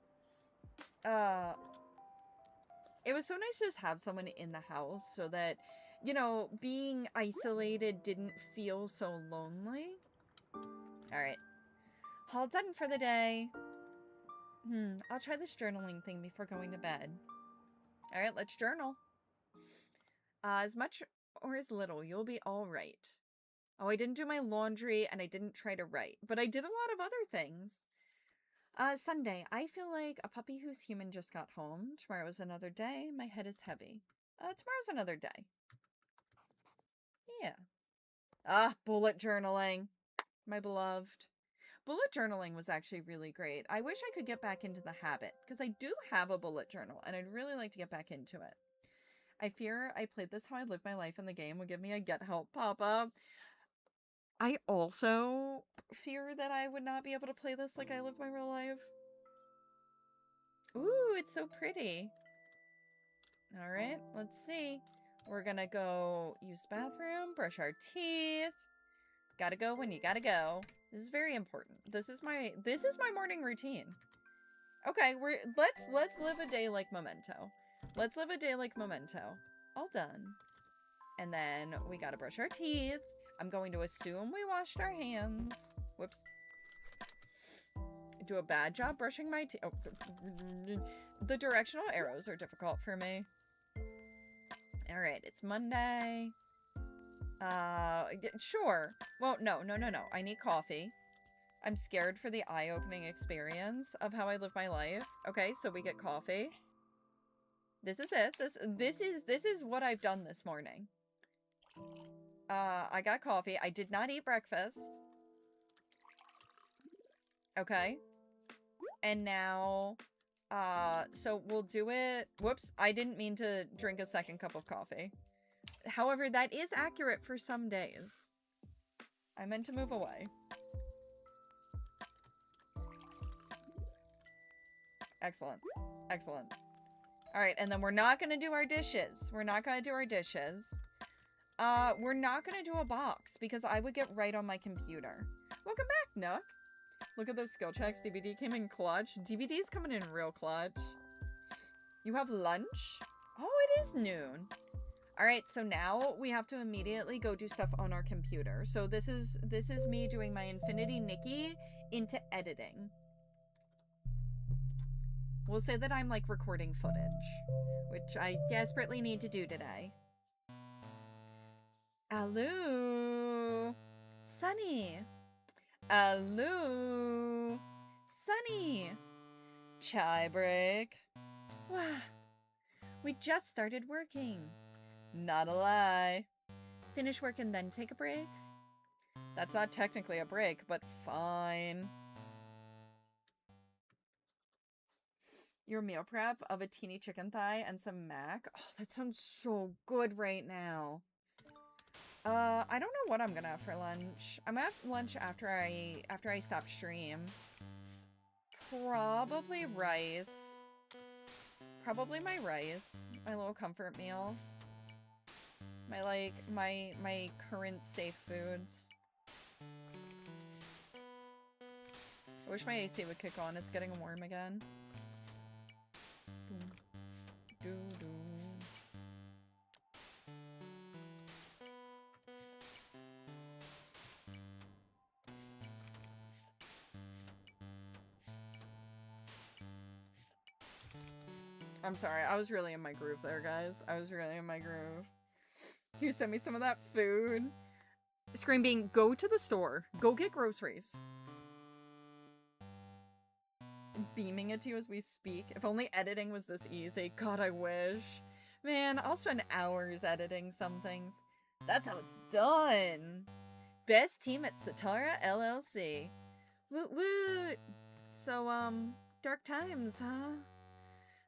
It was so nice to just have someone in the house so that, you know, being isolated didn't feel so lonely. Alright. All done for the day. I'll try this journaling thing before going to bed. Alright, let's journal. As much or as little, you'll be alright. Oh, I didn't do my laundry and I didn't try to write, but I did a lot of other things. Sunday. I feel like a puppy who's human just got home. Tomorrow is another day. My head is heavy. Tomorrow's another day. Yeah. Bullet journaling. My beloved. Bullet journaling was actually really great. I wish I could get back into the habit, because I do have a bullet journal, and I'd really like to get back into it. I fear I played this how I live my life in the game would give me a get help pop-up. I also fear that I would not be able to play this like I live my real life. Ooh, it's so pretty. All right, let's see. We're gonna go use bathroom, brush our teeth. Gotta go when you gotta go. This is very important. This is my morning routine. Okay, let's live a day like Memento. Let's live a day like Memento. All done. And then we gotta brush our teeth. I'm going to assume we washed our hands. Whoops. Do a bad job brushing my teeth. Oh, the directional arrows are difficult for me. All right, it's Monday. Sure. Well, no. I need coffee. I'm scared for the eye-opening experience of how I live my life. Okay, so we get coffee. This is it. This is what I've done this morning. I got coffee. I did not eat breakfast. Okay. And now, so we'll do it. Whoops, I didn't mean to drink a second cup of coffee. However, that is accurate for some days. I meant to move away. Excellent. Excellent. All right, and then we're not going to do our dishes. We're not going to do our dishes. We're not going to do a box because I would get right on my computer. Welcome back, Nook. Look at those skill checks. DVD came in clutch. DVD's coming in real clutch. You have lunch? Oh, it is noon. All right, so now we have to immediately go do stuff on our computer. So this is me doing my Infinity Nikki into editing. We'll say that I'm like recording footage, which I desperately need to do today. Hello, Sunny. Hello, Sunny. Chai break. Wow, we just started working. Not a lie. Finish work and then take a break? That's not technically a break, but fine. Your meal prep of a teeny chicken thigh and some mac. Oh, that sounds so good right now. I don't know what I'm gonna have for lunch. I'm gonna have lunch after I stop stream. Probably rice. Probably my rice. My little comfort meal. My current safe foods. I wish my AC would kick on. It's getting warm again. I'm sorry, I was really in my groove there, guys. I was really in my groove. Can you send me some of that food? Scream being, go to the store. Go get groceries. Beaming it to you as we speak. If only editing was this easy. God, I wish. Man, I'll spend hours editing some things. That's how it's done. Best team at Satara LLC. Woot woot. So, dark times, huh?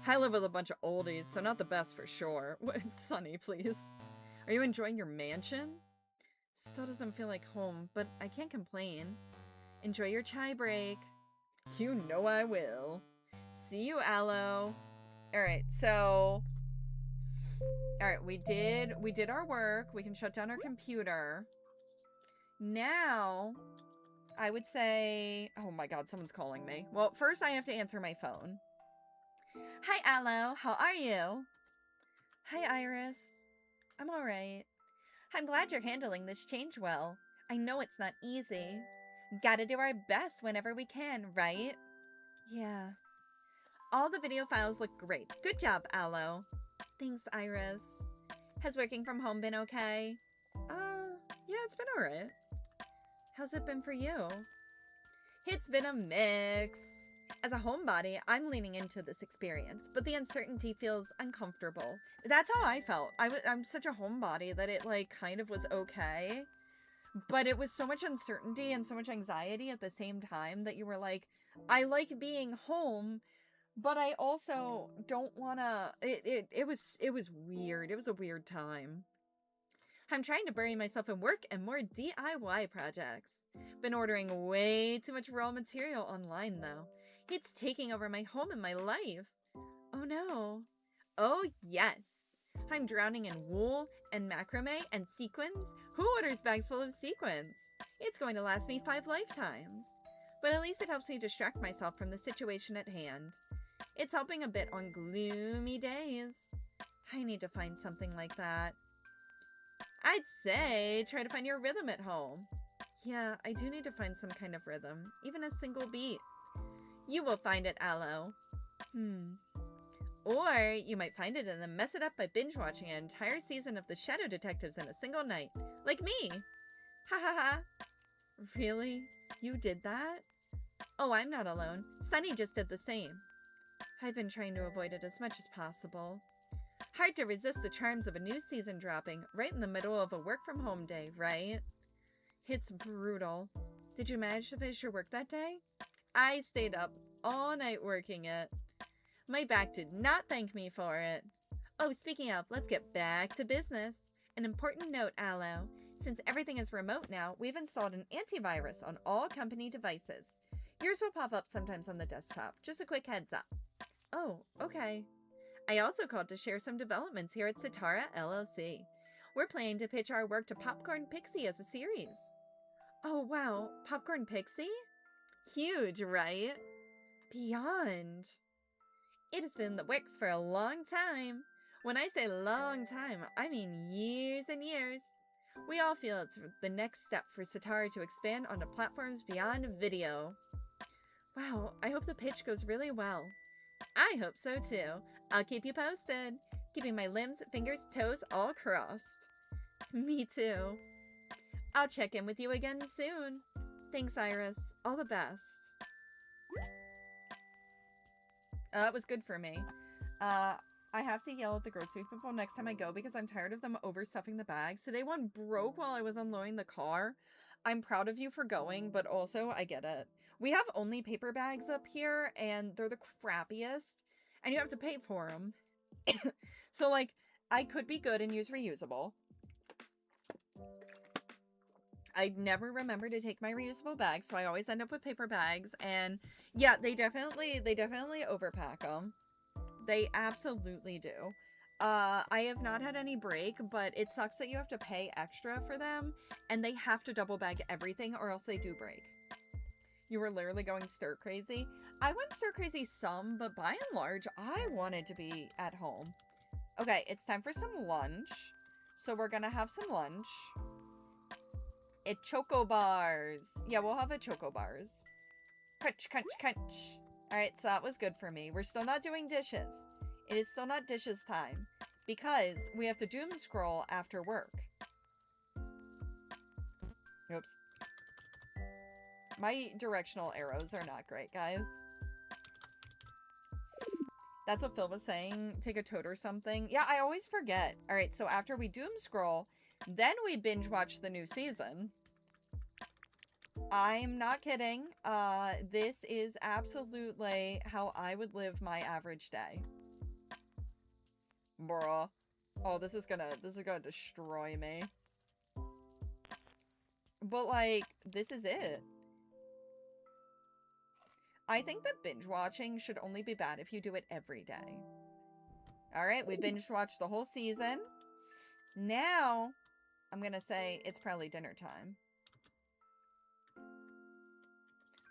I live with a bunch of oldies, so not the best for sure. Sunny, please. Are you enjoying your mansion? Still doesn't feel like home, but I can't complain. Enjoy your chai break. You know I will. See you, Aloe. Alright, so... Alright, we did our work. We can shut down our computer. Now, I would say... Oh my god, someone's calling me. Well, first I have to answer my phone. Hi, Aloe. How are you? Hi, Iris. I'm alright. I'm glad you're handling this change well. I know it's not easy. Gotta do our best whenever we can, right? Yeah. All the video files look great. Good job, Aloe. Thanks, Iris. Has working from home been okay? Yeah, it's been alright. How's it been for you? It's been a mix. As a homebody, I'm leaning into this experience, but the uncertainty feels uncomfortable. That's how I felt. I'm such a homebody that it, like, kind of was okay. But it was so much uncertainty and so much anxiety at the same time that you were like, I like being home, but I also don't want to... It was weird. It was a weird time. I'm trying to bury myself in work and more DIY projects. Been ordering way too much raw material online, though. It's taking over my home and my life. Oh no. Oh yes. I'm drowning in wool and macrame and sequins. Who orders bags full of sequins? It's going to last me 5 lifetimes. But at least it helps me distract myself from the situation at hand. It's helping a bit on gloomy days. I need to find something like that. I'd say try to find your rhythm at home. Yeah, I do need to find some kind of rhythm, even a single beat. You will find it, Aloe. Or you might find it and then mess it up by binge-watching an entire season of The Shadow Detectives in a single night. Like me! Ha ha ha! Really? You did that? Oh, I'm not alone. Sunny just did the same. I've been trying to avoid it as much as possible. Hard to resist the charms of a new season dropping right in the middle of a work-from-home day, right? It's brutal. Did you manage to finish your work that day? I stayed up all night working it. My back did not thank me for it. Oh, speaking of, let's get back to business. An important note, Aloe. Since everything is remote now, we've installed an antivirus on all company devices. Yours will pop up sometimes on the desktop. Just a quick heads up. Oh, okay. I also called to share some developments here at Sitara LLC. We're planning to pitch our work to Popcorn Pixie as a series. Oh, wow. Popcorn Pixie? Huge, right? Beyond. It has been in the works for a long time. When I say long time, I mean years and years. We all feel it's the next step for Sitara to expand onto platforms beyond video. Wow, I hope the pitch goes really well. I hope so too. I'll keep you posted. Keeping my limbs, fingers, toes all crossed. Me too. I'll check in with you again soon. Thanks, Iris. All the best. That was good for me. I have to yell at the grocery people next time I go because I'm tired of them overstuffing the bags. Today one broke while I was unloading the car. I'm proud of you for going, but also I get it. We have only paper bags up here, and they're the crappiest, and you have to pay for them. So, like, I could be good and use reusable. I never remember to take my reusable bags, so I always end up with paper bags, and yeah, they definitely overpack them. They absolutely do. I have not had any break, but it sucks that you have to pay extra for them, and they have to double bag everything or else they do break. You were literally going stir crazy. I went stir crazy some, but by and large, I wanted to be at home. Okay, it's time for some lunch. So we're gonna have some lunch. It's Choco Bars. Yeah, we'll have a Choco Bars. Crunch, crunch, crunch. Alright, so that was good for me. We're still not doing dishes. It is still not dishes time. Because we have to doom scroll after work. Oops. My directional arrows are not great, guys. That's what Phil was saying. Take a tote or something. Yeah, I always forget. Alright, so after we doom scroll, then we binge watch the new season. I'm not kidding. This is absolutely how I would live my average day. Bruh. Oh, this is gonna destroy me. But, like, this is it. I think that binge watching should only be bad if you do it every day. Alright, we binge watched the whole season. Now, I'm gonna say it's probably dinner time.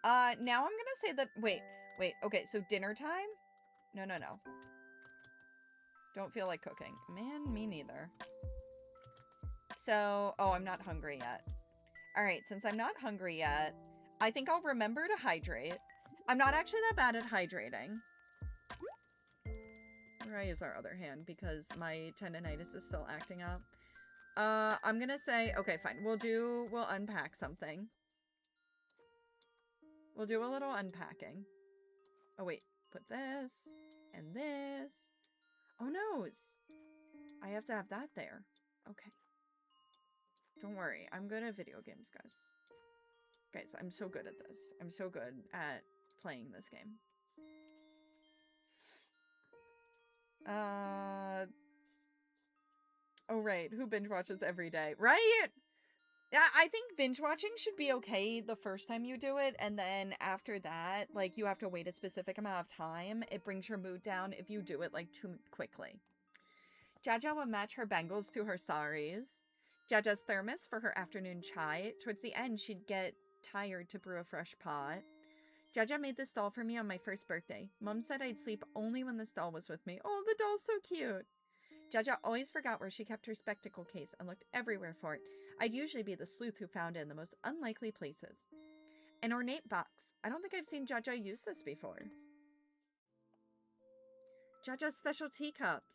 Now I'm gonna say that... Wait. Okay, so dinner time? No. Don't feel like cooking. Man, me neither. So... Oh, I'm not hungry yet. Alright, since I'm not hungry yet, I think I'll remember to hydrate. I'm not actually that bad at hydrating. Or I use our other hand because my tendinitis is still acting up. I'm gonna say, okay, fine. We'll unpack something. We'll do a little unpacking. Oh, wait. Put this and this. Oh, no. I have to have that there. Okay. Don't worry. I'm good at video games, guys. Guys, I'm so good at this. I'm so good at playing this game. Oh, right. Who binge watches every day? Right? Yeah, I think binge watching should be okay the first time you do it, and then after that, like, you have to wait a specific amount of time. It brings your mood down if you do it, like, too quickly. Jaja would match her bangles to her saris. Jaja's thermos for her afternoon chai. Towards the end, she'd get tired to brew a fresh pot. Jaja made this doll for me on my first birthday. Mom said I'd sleep only when this doll was with me. Oh, the doll's so cute. Jaja always forgot where she kept her spectacle case and looked everywhere for it. I'd usually be the sleuth who found it in the most unlikely places. An ornate box. I don't think I've seen Jaja use this before. Jaja's special teacups.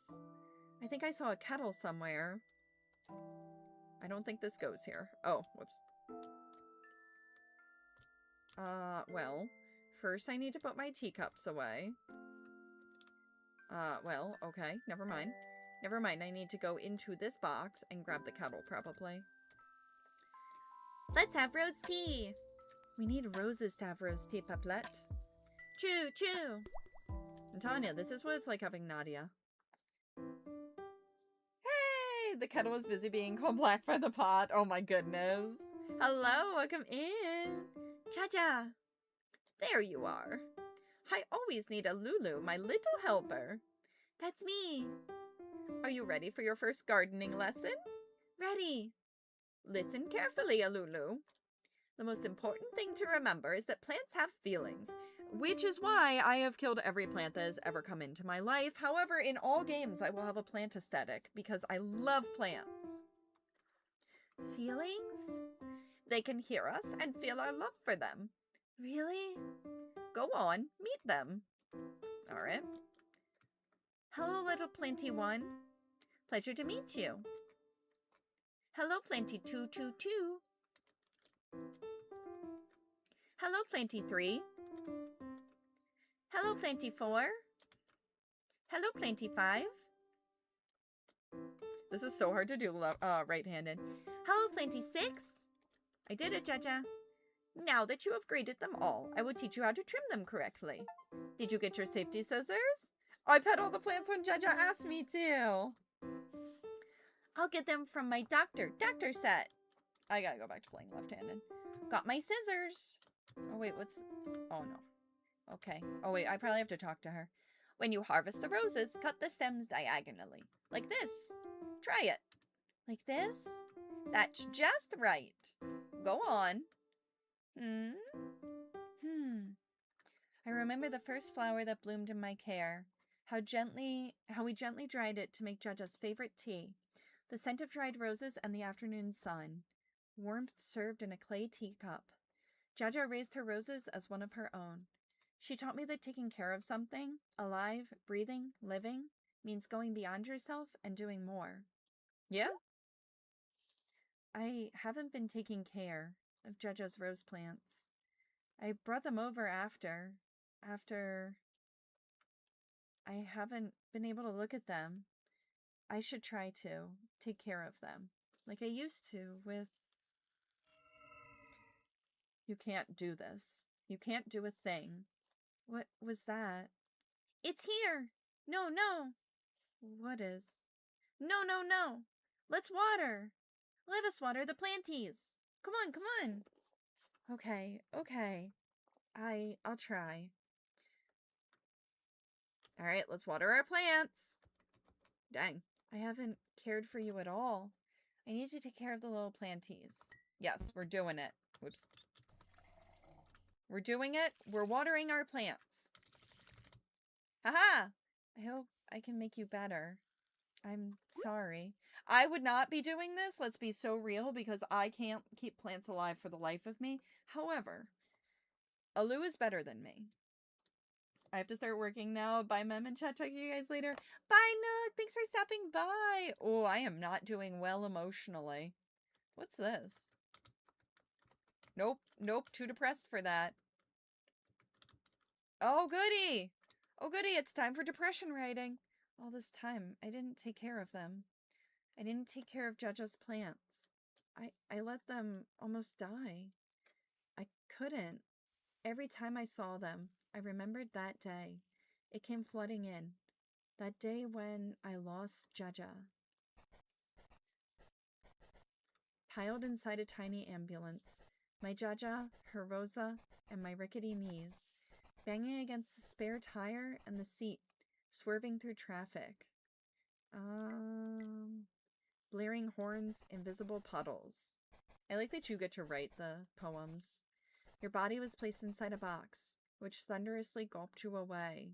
I think I saw a kettle somewhere. I don't think this goes here. Oh, whoops. Well, first I need to put my teacups away. Well, okay, never mind. Never mind, I need to go into this box and grab the kettle, probably. Let's have rose tea! We need roses to have rose tea, Paplette. Choo, choo! I'm telling you, this is what it's like having Nadia. Hey! The kettle is busy being called black by the pot. Oh my goodness. Hello, welcome in. Jaja! There you are. I always need a Lulu, my little helper. That's me. Are you ready for your first gardening lesson? Ready. Listen carefully, Alulu. The most important thing to remember is that plants have feelings, which is why I have killed every plant that has ever come into my life. However, in all games, I will have a plant aesthetic because I love plants. Feelings? They can hear us and feel our love for them. Really? Go on, meet them. All right. Hello, little Planty 1. Pleasure to meet you. Hello, Planty 222. Hello, Planty 3. Hello, Planty 4. Hello, Planty 5. This is so hard to do right-handed. Hello, Planty 6. I did it, Jaja. Now that you have graded them all, I will teach you how to trim them correctly. Did you get your safety scissors? I pet all the plants when Jaja asked me to. I'll get them from my doctor set. I gotta go back to playing left-handed. Got my scissors. Oh, wait, what's... Oh, no. Okay. Oh, wait, I probably have to talk to her. When you harvest the roses, cut the stems diagonally. Like this. Try it. Like this? That's just right. Go on. I remember the first flower that bloomed in my care. How we gently dried it to make Jaja's favorite tea. The scent of dried roses and the afternoon sun. Warmth served in a clay teacup. Jaja raised her roses as one of her own. She taught me that taking care of something, alive, breathing, living, means going beyond yourself and doing more. Yeah? I haven't been taking care of Jaja's rose plants. I brought them over after I haven't been able to look at them. I should try to take care of them like I used to with... You can't do this. You can't do a thing. What was that? It's here! No, no! What is? No, no, no! Let's water! Let us water the planties! Come on, come on! Okay, okay. I'll try. Alright, let's water our plants! Dang, I haven't cared for you at all. I need to take care of the little planties. Yes, we're doing it. Whoops. We're doing it. We're watering our plants. Haha! I hope I can make you better. I'm sorry. I would not be doing this, let's be so real, because I can't keep plants alive for the life of me. However, Alu is better than me. I have to start working now. Bye, Mem and chat. Talk to you guys later. Bye, Nook. Thanks for stopping by. Oh, I am not doing well emotionally. What's this? Nope. Nope. Too depressed for that. Oh, goody. Oh, goody. It's time for depression writing. All this time, I didn't take care of them. I didn't take care of Jaja's plants. I let them almost die. I couldn't. Every time I saw them, I remembered that day. It came flooding in. That day when I lost Jaja. Piled inside a tiny ambulance, my Jaja, her Rosa, and my rickety knees, banging against the spare tire and the seat, swerving through traffic. Blaring horns, invisible puddles. I like that you get to write the poems. Your body was placed inside a box, which thunderously gulped you away.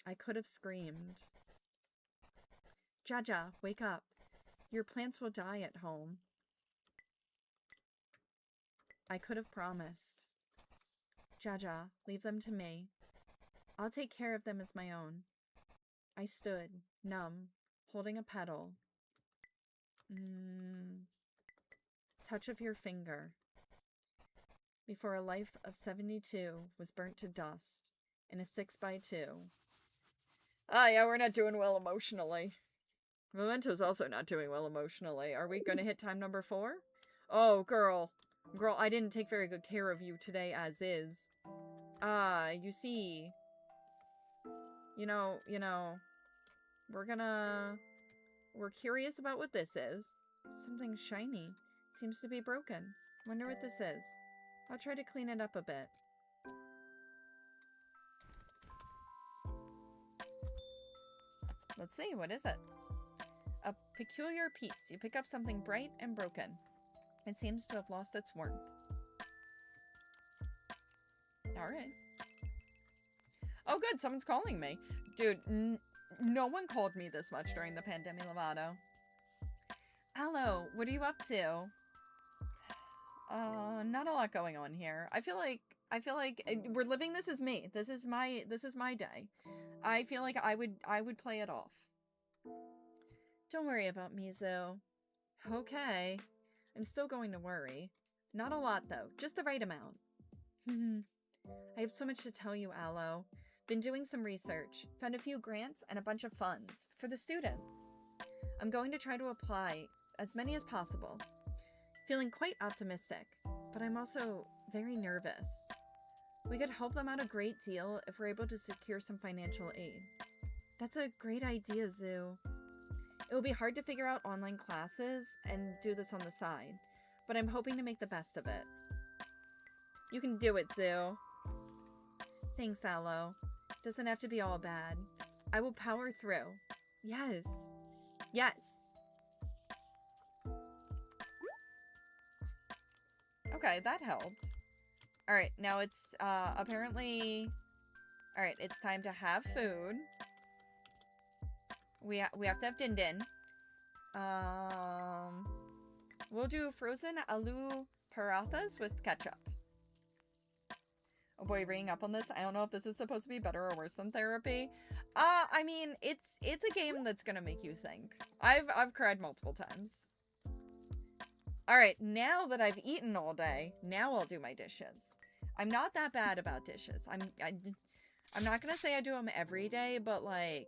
I could have screamed. Jaja, wake up. Your plants will die at home. I could have promised. Jaja, leave them to me. I'll take care of them as my own. I stood, numb, holding a petal. Touch of your finger. Before a life of 72 was burnt to dust in a 6x2. Ah, yeah, we're not doing well emotionally. Memento's also not doing well emotionally. Are we going to hit time number 4? Oh, girl. Girl, I didn't take very good care of you today as is. Ah, you see. You know, we're curious about what this is. Something shiny. It seems to be broken. Wonder what this is. I'll try to clean it up a bit. Let's see, what is it? A peculiar piece. You pick up something bright and broken. It seems to have lost its warmth. Alright. Oh good, someone's calling me. Dude, no one called me this much during the pandemic, Lovato. Hello, what are you up to? Not a lot going on here. I feel like we're living this as me. This is my day. I feel like I would play it off. Don't worry about me, Zoo. Okay. I'm still going to worry. Not a lot, though. Just the right amount. I have so much to tell you, Aloe. Been doing some research. Found a few grants and a bunch of funds. For the students. I'm going to try to apply as many as possible. Feeling quite optimistic. But I'm also very nervous. We could help them out a great deal if we're able to secure some financial aid. That's a great idea, Zoo. It will be hard to figure out online classes and do this on the side, but I'm hoping to make the best of it. You can do it, Zoo. Thanks, Aloe. Doesn't have to be all bad. I will power through. Yes. Yes. Okay, that helped. Alright, now it's, apparently... Alright, it's time to have food. We have to have din din. We'll do frozen aloo parathas with ketchup. Oh boy, reading up on this, I don't know if this is supposed to be better or worse than therapy. I mean, it's a game that's gonna make you think. I've cried multiple times. Alright, now that I've eaten all day, now I'll do my dishes. I'm not that bad about dishes. I'm not gonna say I do them every day, but like...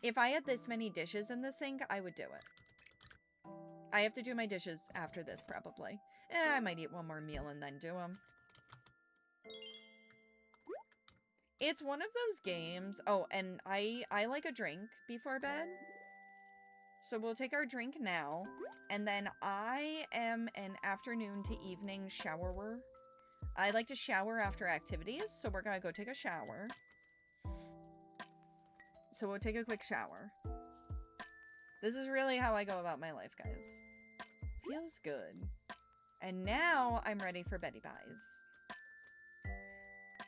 If I had this many dishes in the sink, I would do it. I have to do my dishes after this, probably. I might eat one more meal and then do them. It's one of those games... Oh, and I like a drink before bed. So we'll take our drink now. And then I am an afternoon to evening showerer. I like to shower after activities, so we're gonna go take a shower. So we'll take a quick shower. This is really how I go about my life, guys. Feels good. And now I'm ready for Betty Buys.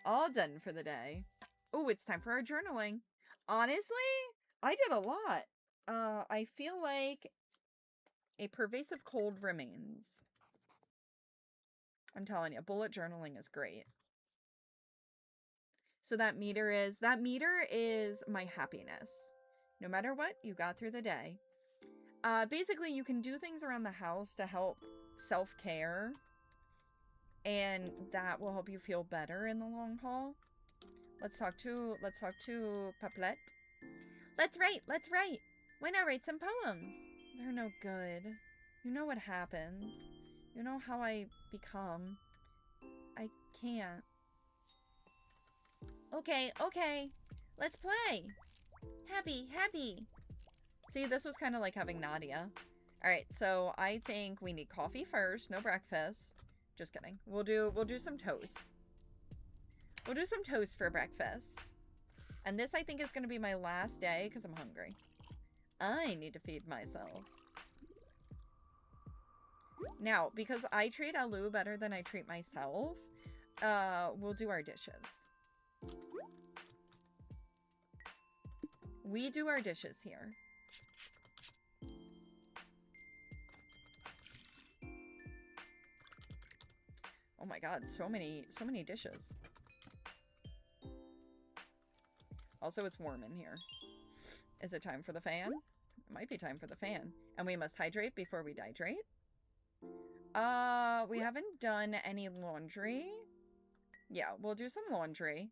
All done for the day. Oh, it's time for our journaling. Honestly, I did a lot. I feel like a pervasive cold remains. I'm telling you, bullet journaling is great. So that meter is my happiness. No matter what, you got through the day. Basically, you can do things around the house to help self-care, and that will help you feel better in the long haul. Let's talk to Paplet. Let's write. Why not write some poems? They're no good. You know what happens. You know how I become. I can't. Okay. Let's play. Happy. See, this was kind of like having Nadia. Alright, so I think we need coffee first. No breakfast. Just kidding. We'll do some toast. We'll do some toast for breakfast. And this, I think, is going to be my last day because I'm hungry. I need to feed myself. Now, because I treat Alu better than I treat myself, we'll do our dishes. We do our dishes here. Oh my god, so many dishes. Also, it's warm in here. Is it time for the fan? It might be time for the fan. And we must hydrate before we dihydrate. We haven't done any laundry. Yeah, we'll do some laundry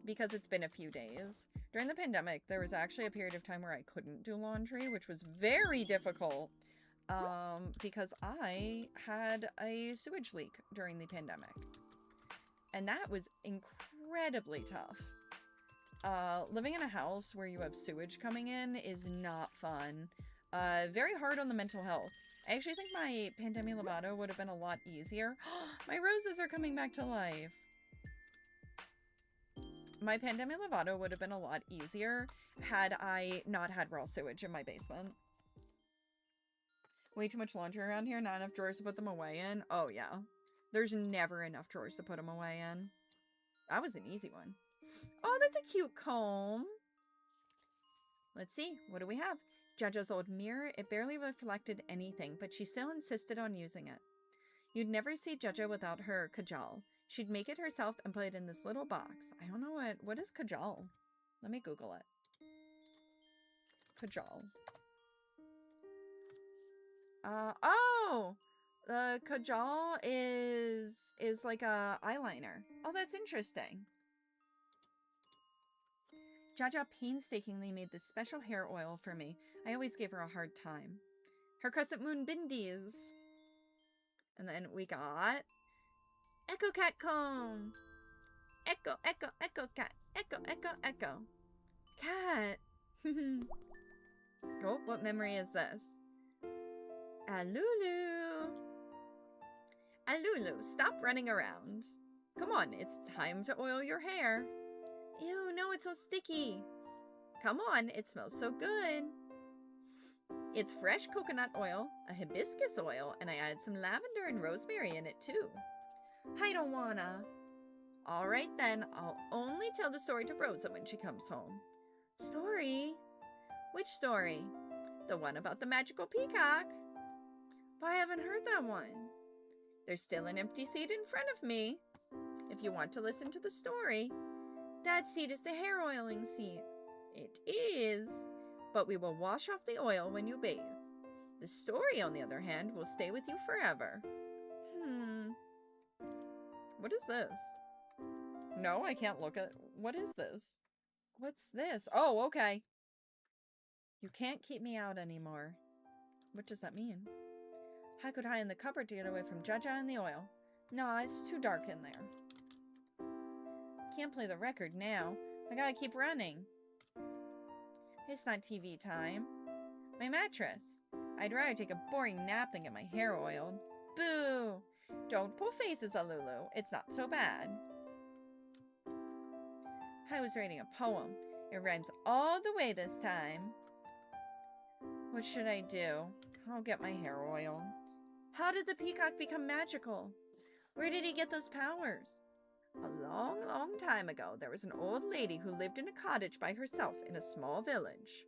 because it's been a few days. During the pandemic, there was actually a period of time where I couldn't do laundry, which was very difficult because I had a sewage leak during the pandemic. And that was incredibly tough. Living in a house where you have sewage coming in is not fun. Very hard on the mental health. I actually think my Pandemic Lovato would have been a lot easier. My roses are coming back to life. My Pandemic Lovato would have been a lot easier had I not had raw sewage in my basement. Way too much laundry around here, not enough drawers to put them away in. Oh yeah, there's never enough drawers to put them away in. That was an easy one. Oh, that's a cute comb. Let's see, what do we have? Jaja's old mirror. It barely reflected anything, but she still insisted on using it. You'd never see Jaja without her kajal. She'd make it herself and put it in this little box. I don't know what is kajal? Let me Google it. Kajal. Oh! The kajal is like a eyeliner. Oh, that's interesting. Jaja painstakingly made this special hair oil for me. I always gave her a hard time. Her crescent moon bindies. And then we got Echo Cat comb. Echo cat. Echo. Cat. Oh, what memory is this? Alulu. Alulu, stop running around. Come on, it's time to oil your hair. Ew, no, it's so sticky. Come on, it smells so good. It's fresh coconut oil, a hibiscus oil, and I added some lavender and rosemary in it too. I don't wanna. All right then, I'll only tell the story to Rosa when she comes home. Story? Which story? The one about the magical peacock? But I haven't heard that one. There's still an empty seat in front of me. If you want to listen to the story, that seat is the hair oiling seat. It is, but we will wash off the oil when you bathe. The story, on the other hand, will stay with you forever. What is this? No, I can't look at... What is this? What's this? Oh, okay. You can't keep me out anymore. What does that mean? I could hide in the cupboard to get away from Jaja and the oil. No, it's too dark in there. Can't play the record now. I gotta keep running. It's not TV time. My mattress. I'd rather take a boring nap than get my hair oiled. Boo! Don't pull faces, Alulu. It's not so bad. I was writing a poem. It rhymes all the way this time. What should I do? I'll get my hair oiled. How did the peacock become magical? Where did he get those powers? A long, long time ago, there was an old lady who lived in a cottage by herself in a small village.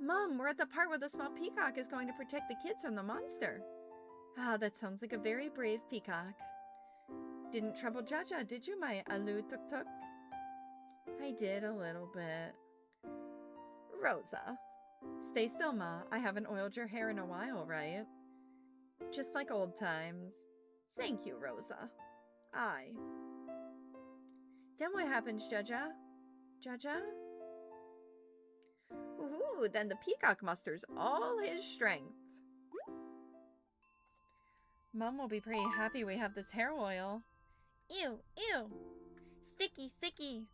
Mom, we're at the part where the small peacock is going to protect the kids from the monster. Ah, that sounds like a very brave peacock. didn't trouble Jaja, did you, my Alu Tuk Tuk? I did a little bit. Rosa. Stay still, Ma. I haven't oiled your hair in a while, right? Just like old times. Thank you, Rosa. Aye. Then what happens, Jaja? Jaja? Ooh, then the peacock musters all his strength. Mom will be pretty happy we have this hair oil. Ew, ew. Sticky, sticky.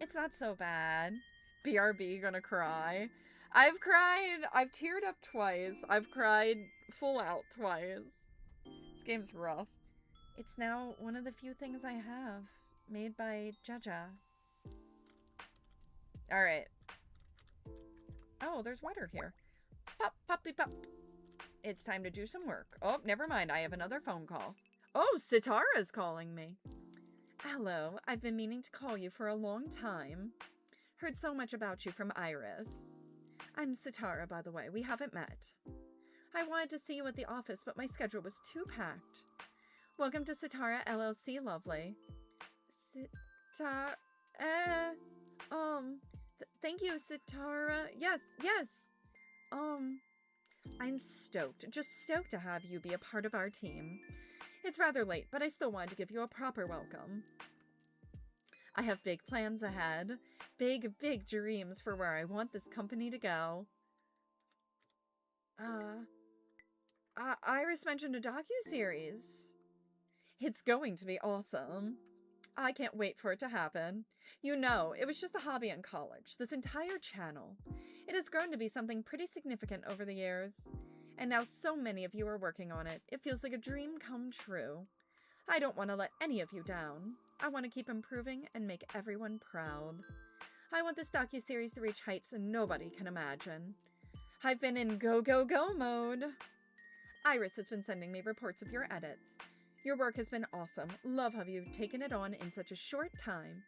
It's not so bad. BRB gonna cry. I've teared up twice. I've cried full out twice. This game's rough. It's now one of the few things I have. Made by Jaja. Alright. Oh, there's water here. Pop, poppy, pop. It's time to do some work. Oh, never mind. I have another phone call. Oh, Sitara's calling me. Hello. I've been meaning to call you for a long time. Heard so much about you from Iris. I'm Sitara, by the way. We haven't met. I wanted to see you at the office, but my schedule was too packed. Welcome to Sitara LLC, lovely. Thank you, Sitara. Yes. I'm stoked, just stoked to have you be a part of our team. It's rather late, but I still wanted to give you a proper welcome. I have big plans ahead. Big dreams for where I want this company to go. Iris mentioned a docuseries. It's going to be awesome. I can't wait for it to happen. You know, it was just a hobby in college. This entire channel. It has grown to be something pretty significant over the years. And now so many of you are working on it. It feels like a dream come true. I don't want to let any of you down. I want to keep improving and make everyone proud. I want this docuseries to reach heights nobody can imagine. I've been in go mode. Iris has been sending me reports of your edits. Your work has been awesome. Love how you've taken it on in such a short time.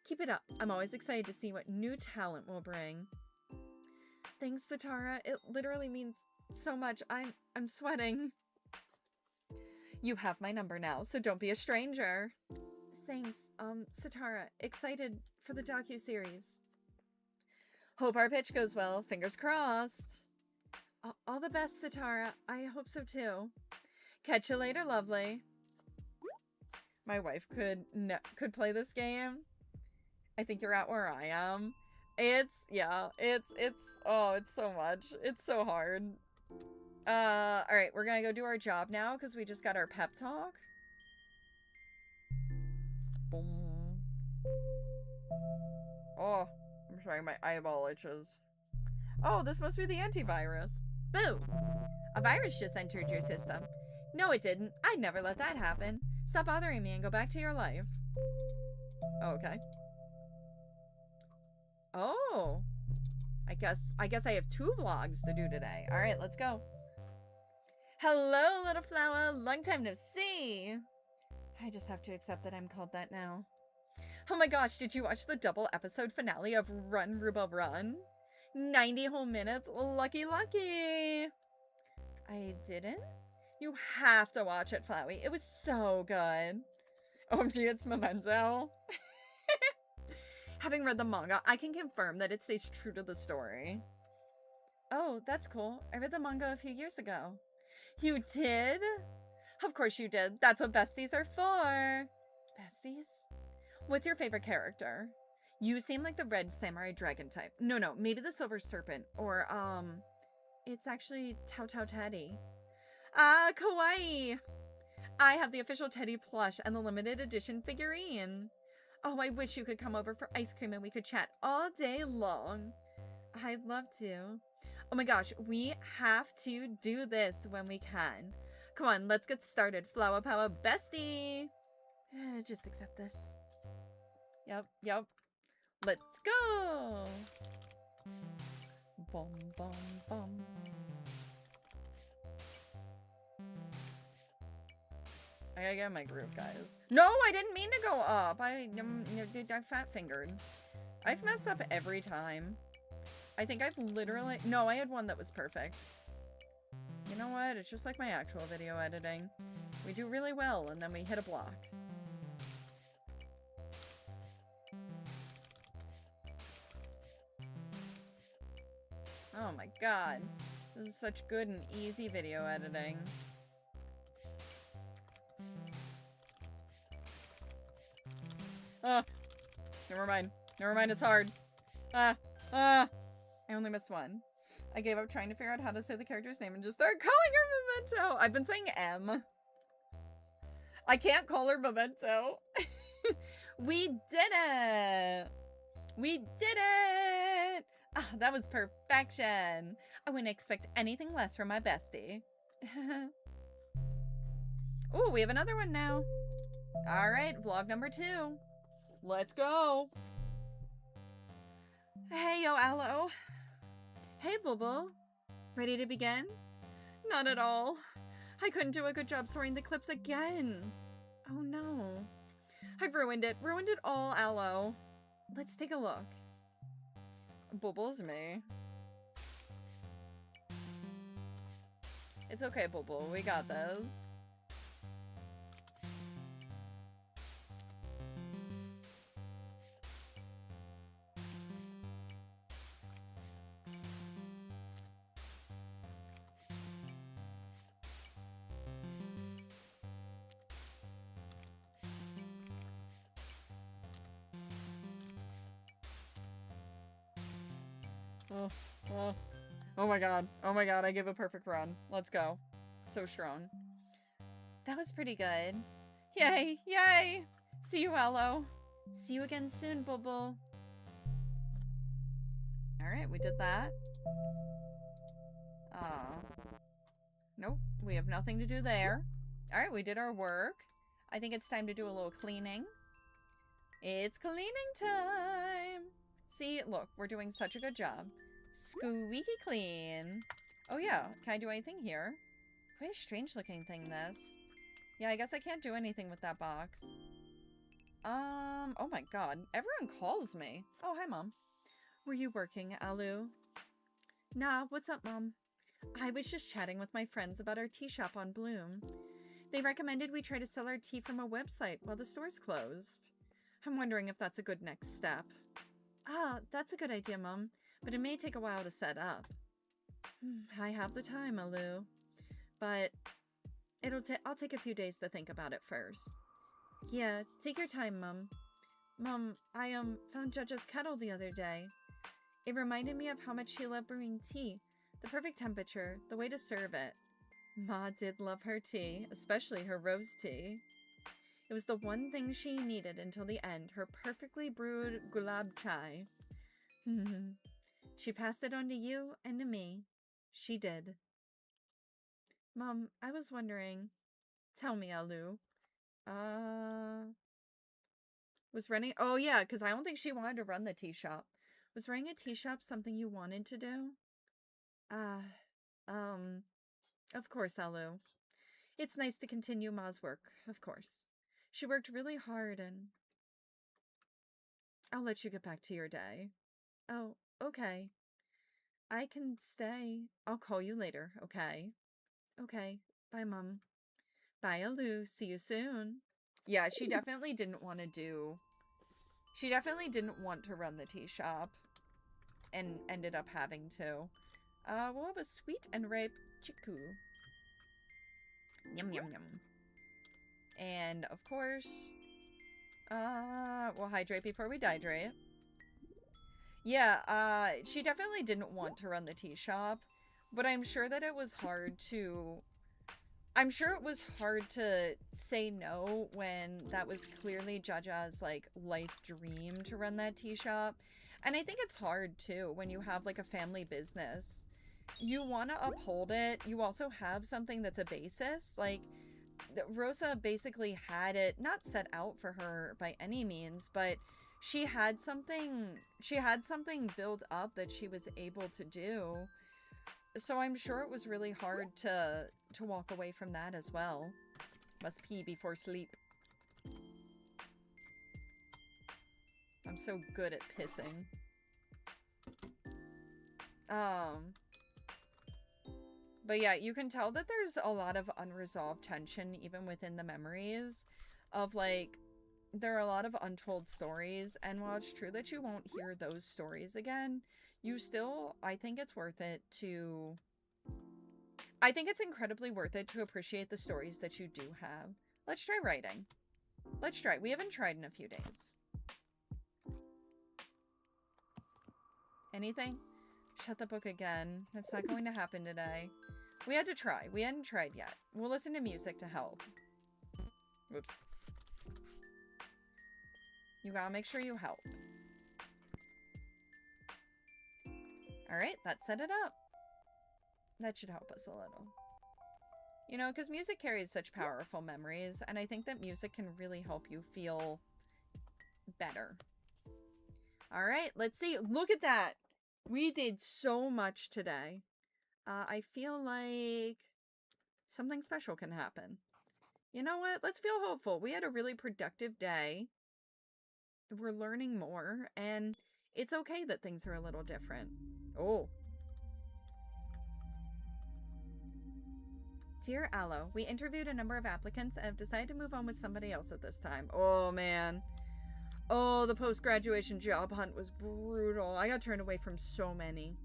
Keep it up. I'm always excited to see what new talent will bring. Thanks, Sitara. It literally means so much. I'm sweating. You have my number now, so don't be a stranger. Thanks, Sitara. Excited for the docuseries. Hope our pitch goes well. Fingers crossed. All the best, Sitara. I hope so too. Catch you later, lovely. My wife could play this game. I think you're at where I am. It's so much. It's so hard. Alright, we're gonna go do our job now because we just got our pep talk. Boom. Oh, I'm sorry, my eyeball itches. Oh, this must be the antivirus. Boo! A virus just entered your system. No, it didn't. I'd never let that happen. Stop bothering me and go back to your life. Oh, okay. Oh. I guess I have 2 vlogs to do today. Alright, let's go. Hello, little flower. Long time no see. I just have to accept that I'm called that now. Oh my gosh, did you watch the double episode finale of Run, Rhubarb, Run? 90 whole minutes? Lucky. I didn't? You have to watch it, Flowey. It was so good. OMG, it's Memento. Having read the manga, I can confirm that it stays true to the story. Oh, that's cool. I read the manga a few years ago. You did? Of course you did. That's what besties are for. Besties? What's your favorite character? You seem like the red samurai dragon type. No, maybe the silver serpent. Or, it's actually Tao Teddy. Ah, kawaii! I have the official Teddy plush and the limited edition figurine. Oh, I wish you could come over for ice cream and we could chat all day long. I'd love to. Oh my gosh, we have to do this when we can. Come on, let's get started. Flower power bestie. Just accept this. Yep. Let's go. Bum. I gotta get in my groove, guys. No, I didn't mean to go up. I fat-fingered. I've messed up every time. I think I've literally... No, I had one that was perfect. You know what? It's just like my actual video editing. We do really well, and then we hit a block. Oh my god. This is such good and easy video editing. Ah! Never mind. Never mind, it's hard. Ah! Ah! I only missed one. I gave up trying to figure out how to say the character's name and just started calling her Memento. I've been saying M. I can't call her Memento. We did it! We did it! Ah, that was perfection. I wouldn't expect anything less from my bestie. Ooh, we have another one now. All right, vlog number 2. Let's go. Hey, yo, Aloe. Hey, Bubble. Ready to begin? Not at all. I couldn't do a good job sorting the clips again. Oh, no. I've ruined it. Ruined it all, Aloe. Let's take a look. Bubble's me. It's okay, Bubble. We got this. Oh my god. Oh my god, I gave a perfect run. Let's go. So strong. That was pretty good. Yay! Yay! See you, Aloe. See you again soon, Bubble. Alright, we did that. Nope, we have nothing to do there. Alright, we did our work. I think it's time to do a little cleaning. It's cleaning time! See, look, we're doing such a good job. Squeaky clean. Oh yeah, can I do anything here? Quite a strange looking thing, this. Yeah, I guess I can't do anything with that box. Oh my god, everyone calls me. Oh, hi, Mom. Were you working, Alu? Nah, what's up, Mom? I was just chatting with my friends about our tea shop on Bloom. They recommended we try to sell our tea from a website while the store's closed. I'm wondering if that's a good next step. Ah, that's a good idea, Mom, but it may take a while to set up. I have the time, Alu, but I'll take a few days to think about it first. Yeah, take your time, Mom. Mom, I found Judge's kettle the other day. It reminded me of how much she loved brewing tea, the perfect temperature, the way to serve it. Ma did love her tea, especially her rose tea. It was the one thing she needed until the end, her perfectly brewed gulab chai. She passed it on to you and to me. She did. Mom, I was wondering. Tell me, Alu. Was running... Oh, yeah, because I don't think she wanted to run the tea shop. Was running a tea shop something you wanted to do? Of course, Alu. It's nice to continue Ma's work, of course. She worked really hard and... I'll let you get back to your day. Oh, okay. I can stay. I'll call you later, okay? Okay. Bye, Mom. Bye, Alu. See you soon. Yeah, she definitely didn't want to do... She definitely didn't want to run the tea shop. And ended up having to. We'll have a sweet and ripe chiku. Yum, yum, yum. And, of course... we'll hydrate before we dehydrate. Yeah, she definitely didn't want to run the tea shop. But I'm sure that it was hard to... I'm sure it was hard to say no when that was clearly Jaja's, like, life dream to run that tea shop. And I think it's hard, too, when you have, like, a family business. You want to uphold it. You also have something that's a basis. Like, Rosa basically had it not set out for her by any means, but she had something built up that she was able to do. So I'm sure it was really hard to walk away from that as well. Must pee before sleep. I'm so good at pissing. But yeah, you can tell that there's a lot of unresolved tension even within the memories of like there are a lot of untold stories, and while it's true that you won't hear those stories again, you still, I think it's worth it to I think it's incredibly worth it to appreciate the stories that you do have. Let's try writing. Let's try. We haven't tried in a few days. Anything? Shut the book again. That's not going to happen today. We had to try. We hadn't tried yet. We'll listen to music to help. Whoops. You gotta make sure you help. Alright, that set it up. That should help us a little. You know, because music carries such powerful memories, and I think that music can really help you feel better. Alright, let's see. Look at that! We did so much today. I feel like something special can happen. You know what? Let's feel hopeful. We had a really productive day. We're learning more, and it's okay that things are a little different. Oh. Dear Aloe, we interviewed a number of applicants and have decided to move on with somebody else at this time. Oh, man. Oh, the post-graduation job hunt was brutal. I got turned away from so many.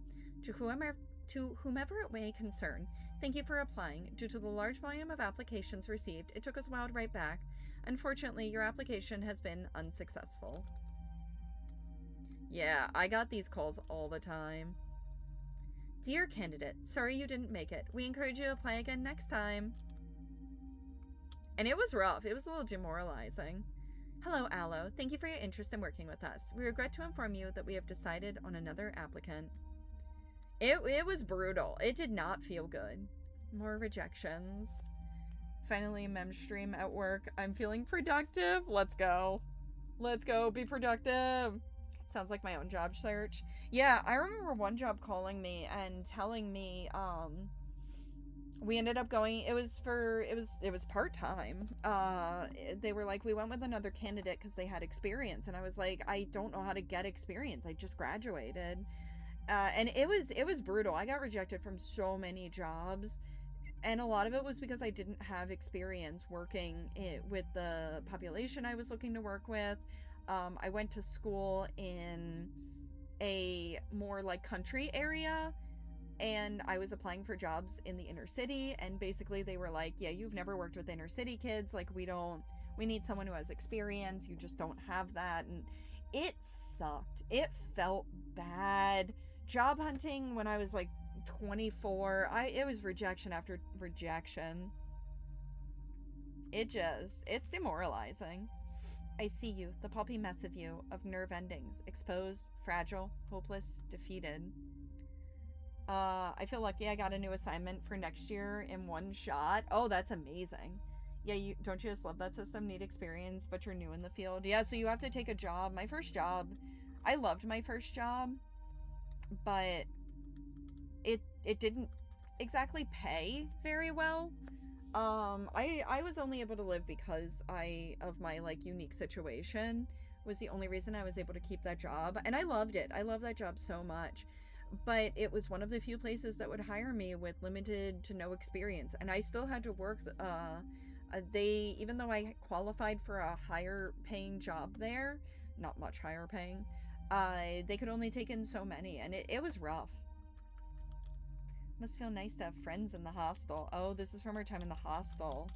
To whomever it may concern, thank you for applying. Due to the large volume of applications received, it took us a while to write back. Unfortunately, your application has been unsuccessful. Yeah, I got these calls all the time. Dear candidate, sorry you didn't make it. We encourage you to apply again next time. And it was rough. It was a little demoralizing. Hello, Aloe. Thank you for your interest in working with us. We regret to inform you that we have decided on another applicant. It was brutal. It did not feel good. More rejections. Finally, mem stream at work. I'm feeling productive. Let's go. Let's go. Be productive. Sounds like my own job search. Yeah, I remember one job calling me and telling me, we ended up going, it was part-time. They were like, we went with another candidate because they had experience. And I was like, I don't know how to get experience. I just graduated. And it was brutal. I got rejected from so many jobs. And a lot of it was because I didn't have experience working with the population I was looking to work with. I went to school in a more like country area, and I was applying for jobs in the inner city, and basically they were like, yeah, you've never worked with inner city kids. Like, we need someone who has experience. You just don't have that. And it sucked. It felt bad. Job hunting when I was like 24, it was rejection after rejection. It's demoralizing. I see you, the pulpy mess of you, of nerve endings, exposed, fragile, hopeless, defeated. I feel lucky I got a new assignment for next year in one shot. Oh, that's amazing. Yeah, don't you just love that system? Need experience, but you're new in the field. Yeah, so you have to take a job. My first job, I loved my first job, but it didn't exactly pay very well. I was only able to live because of my like unique situation was the only reason I was able to keep that job. And I loved it. I love that job so much. But it was one of the few places that would hire me with limited to no experience. And I still had to work, even though I qualified for a higher paying job there, not much higher paying, they could only take in so many, and it was rough. Must feel nice to have friends in the hostel. Oh, this is from her time in the hostel.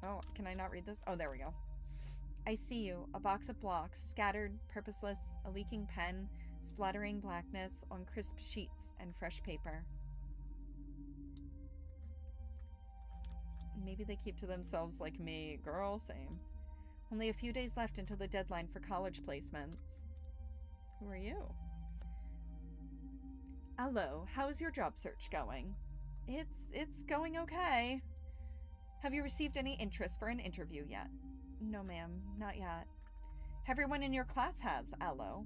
Oh, can I not read this? Oh, there we go. I see you. A box of blocks, scattered, purposeless, a leaking pen, splattering blackness on crisp sheets and fresh paper. Maybe they keep to themselves like me. Girl, same. Only a few days left until the deadline for college placements. Who are you? Hello, how's your job search going? It's going okay. Have you received any interest for an interview yet? No, ma'am, not yet. Everyone in your class has, Aloe.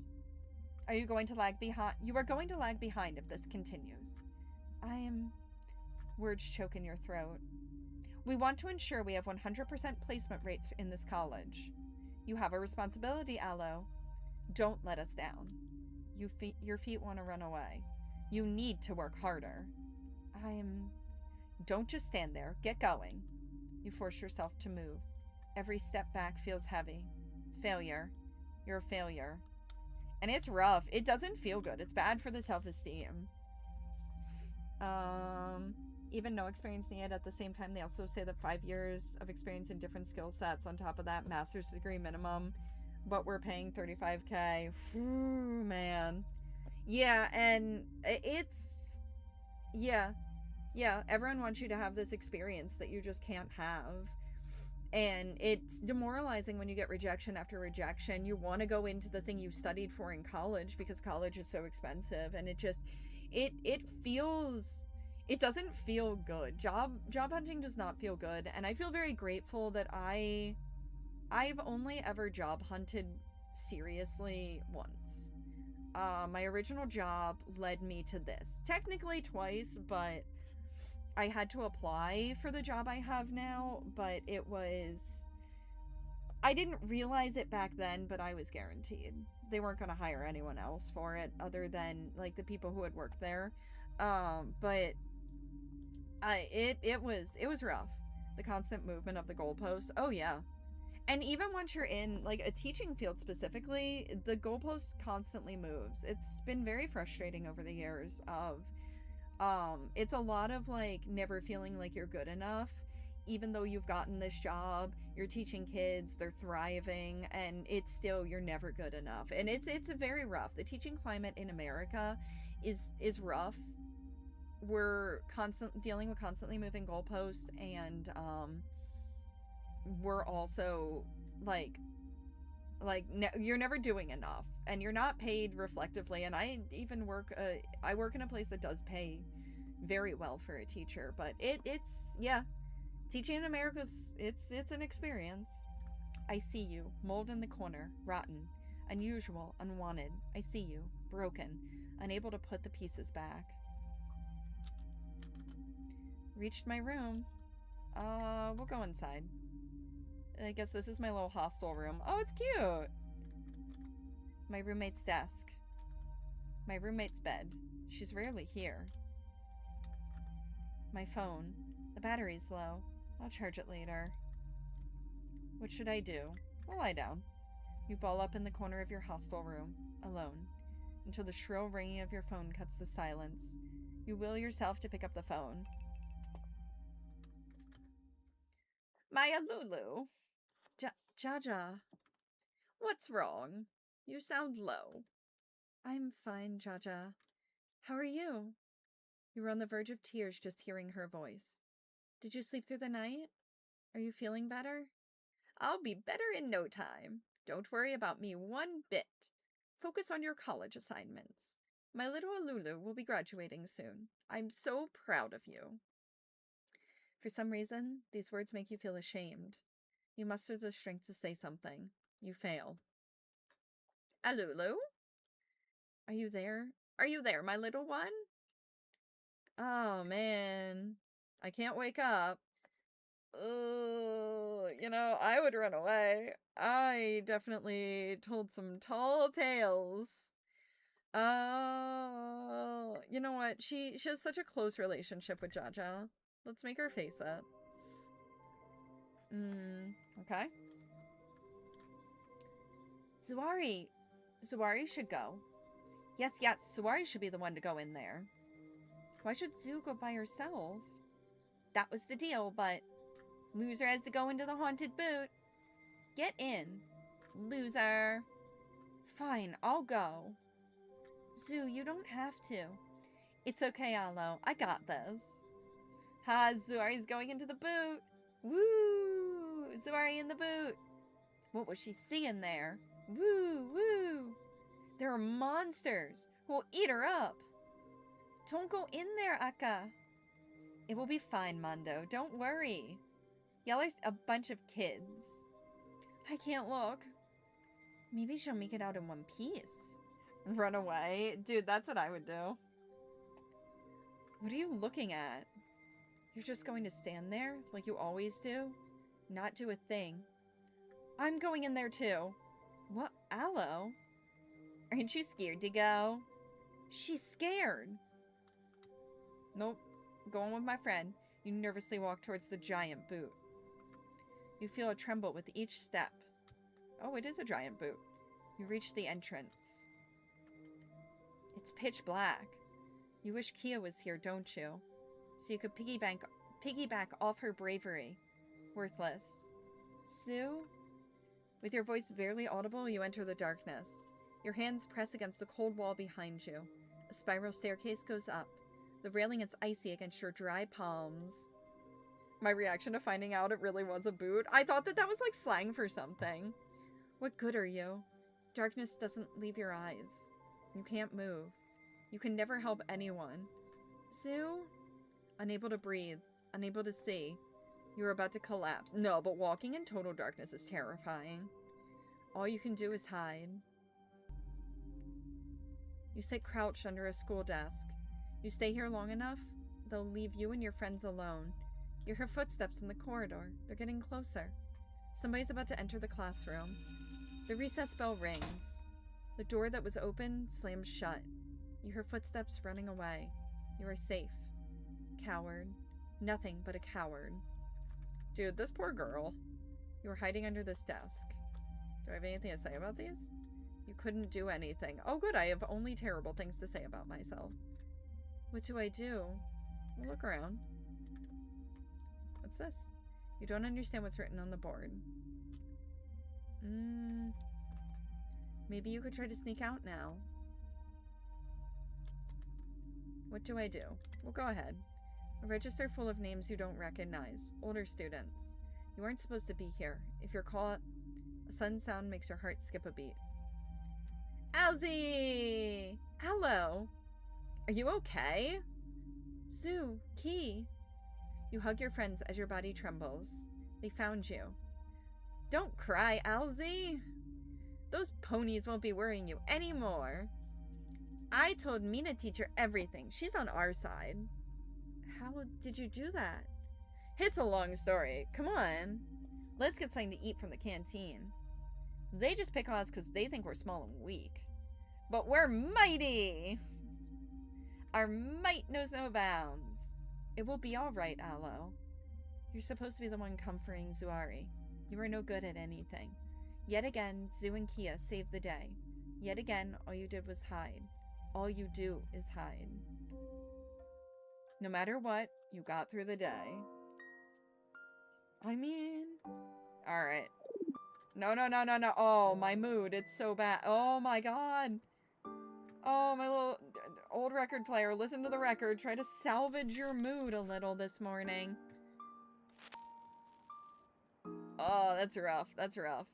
Are you going to lag behind? You are going to lag behind if this continues. Words choke in your throat. We want to ensure we have 100% placement rates in this college. You have a responsibility, Aloe. Don't let us down. Your feet want to run away. You need to work harder. Don't just stand there. Get going. You force yourself to move. Every step back feels heavy. Failure. You're a failure. And it's rough. It doesn't feel good. It's bad for the self-esteem. Even no experience needed. At the same time, they also say that 5 years of experience in different skill sets. On top of that, master's degree minimum. But we're paying $35K. Ooh, man. Yeah, and it's... Yeah. Yeah, everyone wants you to have this experience that you just can't have. And it's demoralizing when you get rejection after rejection. You want to go into the thing you studied for in college because college is so expensive, and it just it feels, it doesn't feel good. Job hunting does not feel good, and I feel very grateful that I've only ever job hunted seriously once. My original job led me to this. Technically twice, but I had to apply for the job I have now, but it was... I didn't realize it back then, but I was guaranteed. They weren't going to hire anyone else for it other than, like, the people who had worked there. But it was rough. The constant movement of the goalposts. Oh, yeah. And even once you're in, like, a teaching field specifically, the goalpost constantly moves. It's been very frustrating over the years of... it's a lot of, like, never feeling like you're good enough, even though you've gotten this job, you're teaching kids, they're thriving, and it's still, you're never good enough. And it's very rough. The teaching climate in America is rough. We're dealing with constantly moving goalposts, and, we're also, you're never doing enough, and you're not paid reflectively. And I even work in a place that does pay very well for a teacher, but it's yeah, teaching in America's it's an experience. I see you, mold in the corner, rotten, unusual, unwanted. I see you, broken, unable to put the pieces back. Reached my room. We'll go inside. I guess this is my little hostel room. Oh, it's cute. My roommate's desk. My roommate's bed. She's rarely here. My phone. The battery's low. I'll charge it later. What should I do? I'll lie down. You ball up in the corner of your hostel room, alone, until the shrill ringing of your phone cuts the silence. You will yourself to pick up the phone. Maya Lulu. Jaja. What's wrong? You sound low. I'm fine, Jaja. How are you? You were on the verge of tears just hearing her voice. Did you sleep through the night? Are you feeling better? I'll be better in no time. Don't worry about me one bit. Focus on your college assignments. My little Alulu will be graduating soon. I'm so proud of you. For some reason, these words make you feel ashamed. You muster the strength to say something. You fail. Alulu? Are you there? Are you there, my little one? Oh, man. I can't wake up. I would run away. I definitely told some tall tales. You know what? She has such a close relationship with Jaja. Let's make her face it. Okay. Zuari should go. Yes, Zuari should be the one to go in there. Why should Zu go by herself? That was the deal, but loser has to go into the haunted boot. Get in, loser. Fine, I'll go. Zu, you don't have to. It's okay, Alo. I got this. Ha, Zuari's going into the boot. Woo! Zuari in the boot. What was she seeing there? Woo, woo. There are monsters who will eat her up. Don't go in there, Akka. It will be fine, Mondo. Don't worry. Y'all are a bunch of kids. I can't look. Maybe she'll make it out in one piece. Run away? Dude, that's what I would do. What are you looking at? You're just going to stand there like you always do? Not do a thing. I'm going in there too. What? Aloe? Aren't you scared to go? She's scared. Nope. going with my friend. You nervously walk towards the giant boot. You feel a tremble with each step. Oh, it is a giant boot. You reach the entrance. It's pitch black. You wish Kia was here, don't you? So you could piggyback off her bravery. Worthless. Sue? With your voice barely audible, you enter the darkness. Your hands press against the cold wall behind you. A spiral staircase goes up. The railing is icy against your dry palms. My reaction to finding out it really was a boot. I thought that was like slang for something. What good are you? Darkness doesn't leave your eyes. You can't move. You can never help anyone. Sue? Unable to breathe. Unable to see. You're about to collapse. No, but walking in total darkness is terrifying. All you can do is hide. You sit crouched under a school desk. You stay here long enough, they'll leave you and your friends alone. You hear footsteps in the corridor. They're getting closer. Somebody's about to enter the classroom. The recess bell rings. The door that was open slams shut. You hear footsteps running away. You are safe. Coward. Nothing but a coward. Dude, this poor girl. You were hiding under this desk. Do I have anything to say about these? You couldn't do anything. Oh good, I have only terrible things to say about myself. What do I do? Well, look around. What's this? You don't understand what's written on the board. Maybe you could try to sneak out now. What do I do? Well, go ahead. A register full of names you don't recognize. Older students. You aren't supposed to be here. If you're caught, a sudden sound makes your heart skip a beat. Elsie! Hello! Are you okay? Sue, Key. You hug your friends as your body trembles. They found you. Don't cry, Elsie. Those ponies won't be worrying you anymore. I told Mina teacher everything. She's on our side. How did you do that? It's a long story. Come on. Let's get something to eat from the canteen. They just pick on us because they think we're small and weak. But we're mighty! Our might knows no bounds. It will be all right, Aloe. You're supposed to be the one comforting Zuari. You are no good at anything. Yet again, Zu and Kia saved the day. Yet again, all you did was hide. All you do is hide. No matter what, you got through the day. I mean... Alright. No. Oh, my mood. It's so bad. Oh my god. Oh, my little old record player. Listen to the record. Try to salvage your mood a little this morning. Oh, that's rough. That's rough.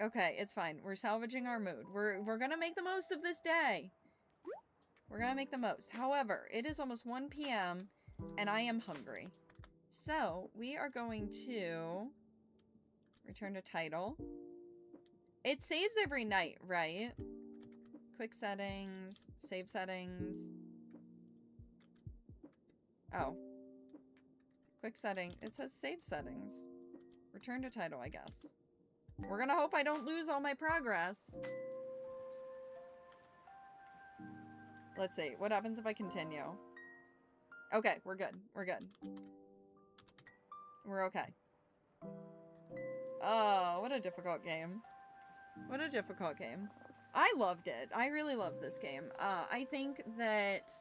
Okay, it's fine. We're salvaging our mood. We're gonna make the most of this day. We're gonna make the most. However, it is almost 1 p.m. and I am hungry. So, we are going to return to title. It saves every night, right? Quick settings, save settings. Oh. Quick setting. It says save settings. Return to title, I guess. We're gonna hope I don't lose all my progress. Let's see. What happens if I continue? Okay, we're good. We're good. We're okay. Oh, what a difficult game. What a difficult game. I loved it. I really loved this game. I think that,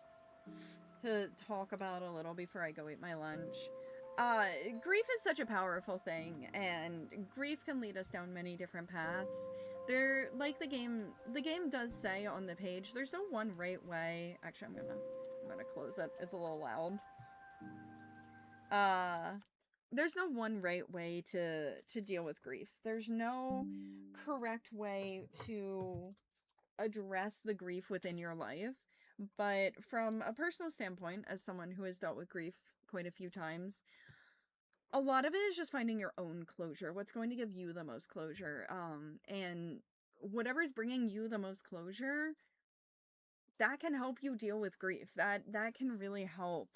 to talk about a little before I go eat my lunch, grief is such a powerful thing, and grief can lead us down many different paths. Like the game does say on the page, there's no one right way. Actually, I'm gonna close it. It's a little loud. There's no one right way to deal with grief. There's no correct way to address the grief within your life. But from a personal standpoint, as someone who has dealt with grief quite a few times, a lot of it is just finding your own closure. What's going to give you the most closure? And whatever's bringing you the most closure, that can help you deal with grief. That can really help.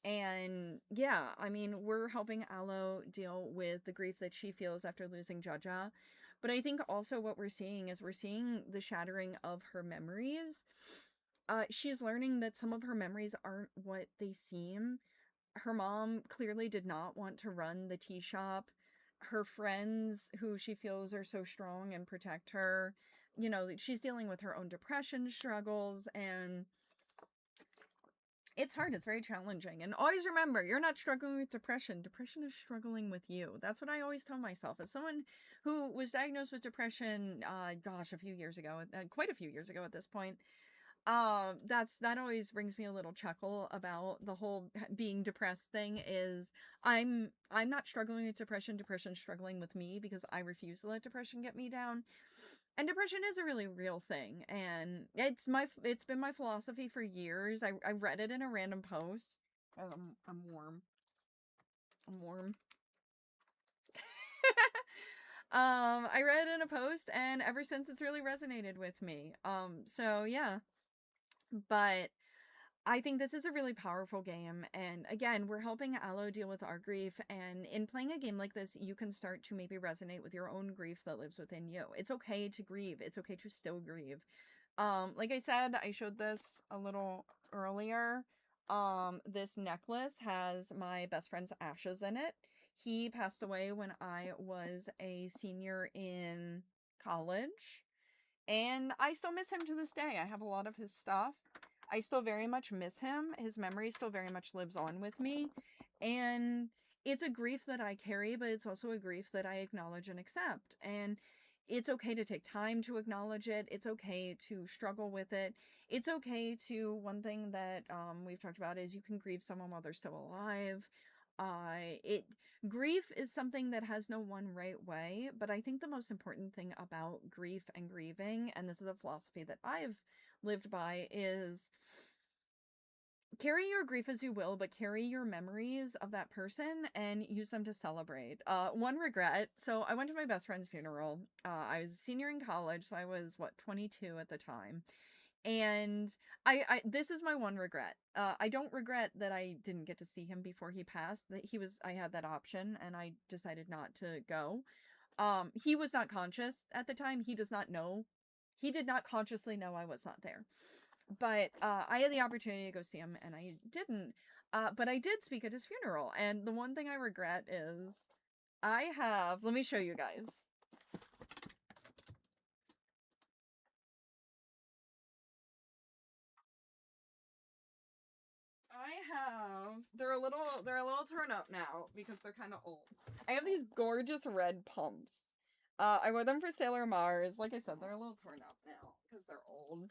And yeah, I mean, we're helping Aloe deal with the grief that she feels after losing Jaja. But I think also what we're seeing is we're seeing the shattering of her memories. she's learning that some of her memories aren't what they seem. Her mom clearly did not want to run the tea shop. Her friends, who she feels are so strong and protect her, you know, she's dealing with her own depression struggles, and it's hard. It's very challenging. And always remember, you're not struggling with depression. Depression is struggling with you. That's what I always tell myself. As someone who was diagnosed with depression, gosh, a few years ago, quite a few years ago at this point, that always brings me a little chuckle about the whole being depressed thing. Is I'm not struggling with depression. Depression's struggling with me because I refuse to let depression get me down. And depression is a really real thing, and it's been my philosophy for years. I read it in a random post. Oh, I'm warm. I'm warm. I read it in a post, and ever since it's really resonated with me. So yeah. But I think this is a really powerful game, and again, we're helping Aloe deal with our grief, and in playing a game like this, you can start to maybe resonate with your own grief that lives within you. It's okay to grieve. It's okay to still grieve. Like I said, I showed this a little earlier. This necklace has my best friend's ashes in it. He passed away when I was a senior in college. And I still miss him to this day. I have a lot of his stuff. I still very much miss him. His memory still very much lives on with me. And it's a grief that I carry, but it's also a grief that I acknowledge and accept. And it's okay to take time to acknowledge it. It's okay to struggle with it. It's okay to, one thing that we've talked about is you can grieve someone while they're still alive. It Grief is something that has no one right way, but I think the most important thing about grief and grieving, and this is a philosophy that I've lived by, is carry your grief as you will, but carry your memories of that person and use them to celebrate. One regret. So I went to my best friend's funeral. I was a senior in college, so I was, 22 at the time. And I this is my one regret. I don't regret that I didn't get to see him before he passed. That I had that option, and I decided not to go. He was not conscious at the time. He does not know. He did not consciously know I was not there. But I had the opportunity to go see him, and I didn't. But I did speak at his funeral, and the one thing I regret is let me show you guys. They're a little torn up now because they're kind of old. I have these gorgeous red pumps. I wore them for Sailor Mars. Like I said, they're a little torn up now because they're old.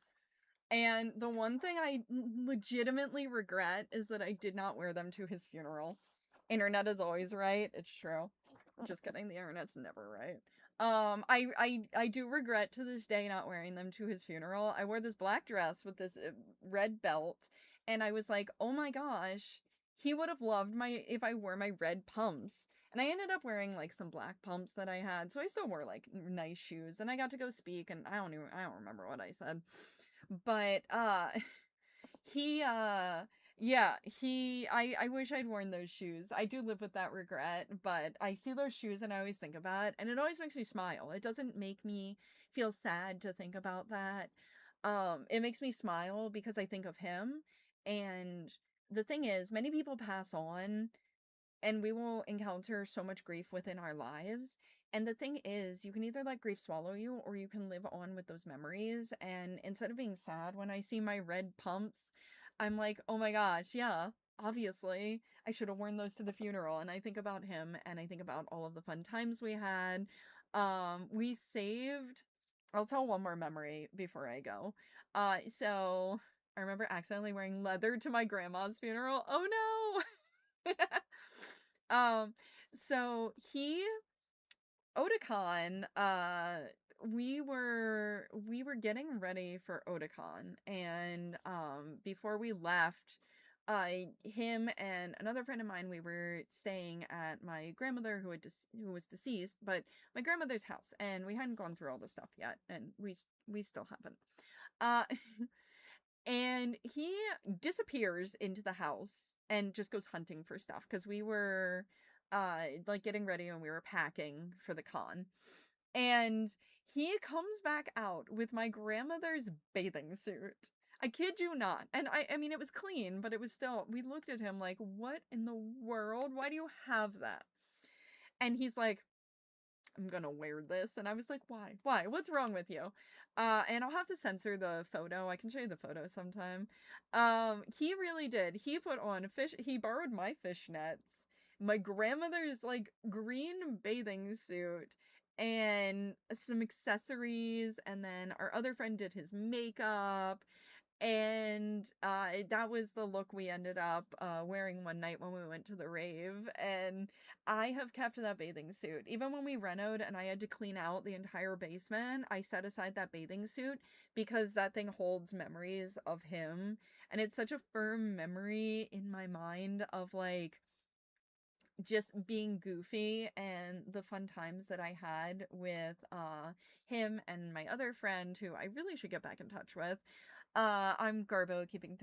And the one thing I legitimately regret is that I did not wear them to his funeral. Internet is always right. It's true. Just kidding. The internet's never right. I do regret to this day not wearing them to his funeral. I wore this black dress with this red belt, and I was like, oh my gosh, he would have loved if I wore my red pumps. And I ended up wearing like some black pumps that I had, so I still wore like nice shoes, and I got to go speak, and I don't remember what I said. But he yeah, I wish I'd worn those shoes. I do live with that regret, but I see those shoes and I always think about it, and it always makes me smile. It doesn't make me feel sad to think about that. It makes me smile because I think of him. And the thing is, many people pass on, and we will encounter so much grief within our lives. And the thing is, you can either let grief swallow you, or you can live on with those memories. And instead of being sad when I see my red pumps, I'm like, oh my gosh, yeah, obviously I should have worn those to the funeral. And I think about him, and I think about all of the fun times we had. We saved, I'll tell one more memory before I go. So I remember accidentally wearing leather to my grandma's funeral. Oh no. um, so Otakon, we were getting ready for Otakon, and before we left, him and another friend of mine, we were staying at my grandmother who was deceased, but my grandmother's house, and we hadn't gone through all the stuff yet, and we still haven't. Uh and he disappears into the house and just goes hunting for stuff, because we were like getting ready and we were packing for the con. And he comes back out with my grandmother's bathing suit. I kid you not. And I mean, it was clean, but it was still, we looked at him like, what in the world? Why do you have that? And he's like, I'm gonna wear this. And I was like, why? Why? What's wrong with you? And I'll have to censor the photo. I can show you the photo sometime. He really did. He put on he borrowed my fishnets, my grandmother's like green bathing suit, and some accessories, and then our other friend did his makeup, and that was the look we ended up wearing one night when we went to the rave. And I have kept that bathing suit. Even when we renoed and I had to clean out the entire basement, I set aside that bathing suit because that thing holds memories of him. And it's such a firm memory in my mind of like just being goofy and the fun times that I had with him and my other friend who I really should get back in touch with. I'm Garbo, keeping in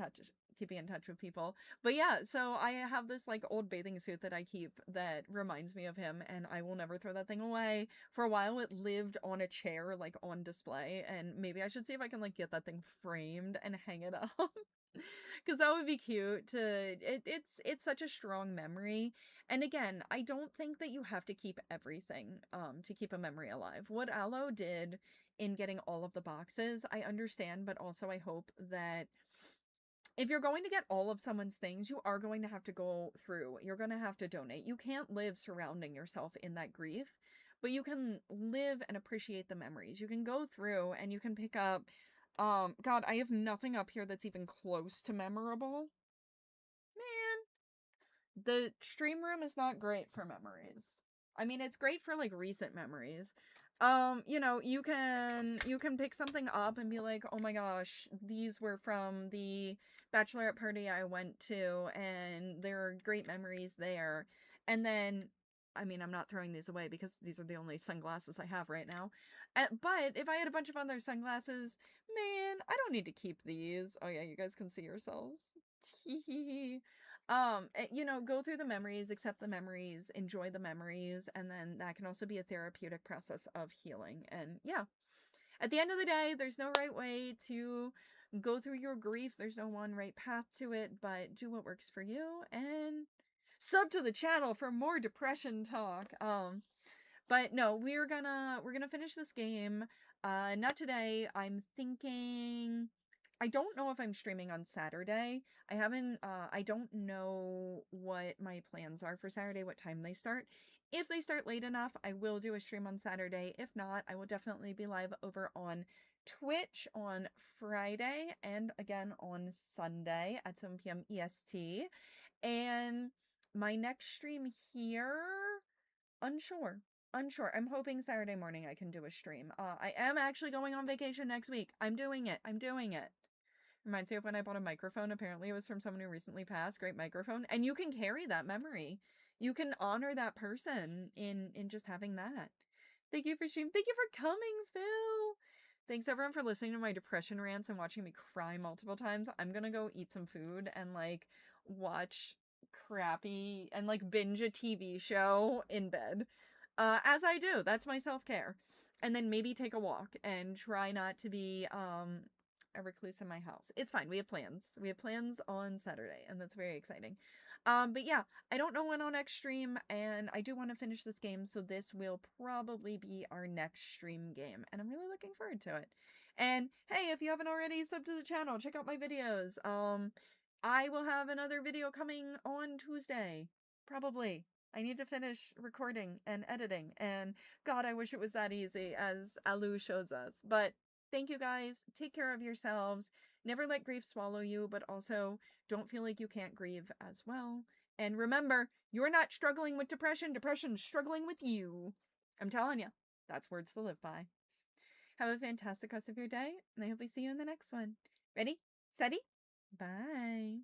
touch with people. But yeah, so I have this like old bathing suit that I keep that reminds me of him, and I will never throw that thing away. For a while it lived on a chair, like on display, and maybe I should see if I can like get that thing framed and hang it up. Because that would be cute to it's such a strong memory. And again, I don't think that you have to keep everything to keep a memory alive. What Aloe did in getting all of the boxes, I understand, but also I hope that if you're going to get all of someone's things, you are going to have to go through. You're going to have to donate. You can't live surrounding yourself in that grief, but you can live and appreciate the memories. You can go through and you can pick up God, I have nothing up here that's even close to memorable. Man, the stream room is not great for memories. I mean, it's great for like recent memories. You know, you can pick something up and be like, "Oh my gosh, these were from the bachelorette party I went to and there are great memories there." And then I mean, I'm not throwing these away because these are the only sunglasses I have right now. But if I had a bunch of other sunglasses, man, I don't need to keep these. Oh yeah, you guys can see yourselves. You know, go through the memories, accept the memories, enjoy the memories, and then that can also be a therapeutic process of healing. And yeah, at the end of the day, there's no right way to go through your grief. There's no one right path to it, but do what works for you and sub to the channel for more depression talk. But no, we're gonna finish this game. Not today. I'm thinking I don't know if I'm streaming on Saturday. I don't know what my plans are for Saturday, what time they start. If they start late enough, I will do a stream on Saturday. If not, I will definitely be live over on Twitch on Friday and again on Sunday at 7 p.m. EST. And my next stream here, unsure. Unsure. I'm hoping Saturday morning I can do a stream. I am actually going on vacation next week. I'm doing it. I'm doing it. Reminds me of when I bought a microphone. Apparently it was from someone who recently passed. Great microphone. And you can carry that memory. You can honor that person in just having that. Thank you for stream. Thank you for coming, Phil. Thanks everyone for listening to my depression rants and watching me cry multiple times. I'm gonna go eat some food and like watch crappy and like binge a TV show in bed. As I do. That's my self-care. And then maybe take a walk and try not to be a recluse in my house. It's fine. We have plans. We have plans on Saturday, and that's very exciting. But yeah, I don't know when I'll next stream, and I do want to finish this game, so this will probably be our next stream game, and I'm really looking forward to it. And hey, if you haven't already subbed to the channel, check out my videos. I will have another video coming on Tuesday, probably. I need to finish recording and editing, and God, I wish it was that easy as Alu shows us. But thank you guys. Take care of yourselves. Never let grief swallow you, but also don't feel like you can't grieve as well. And remember, you're not struggling with depression. Depression's struggling with you. I'm telling you, that's words to live by. Have a fantastic rest of your day, and I hope we see you in the next one. Ready? Steady? Bye.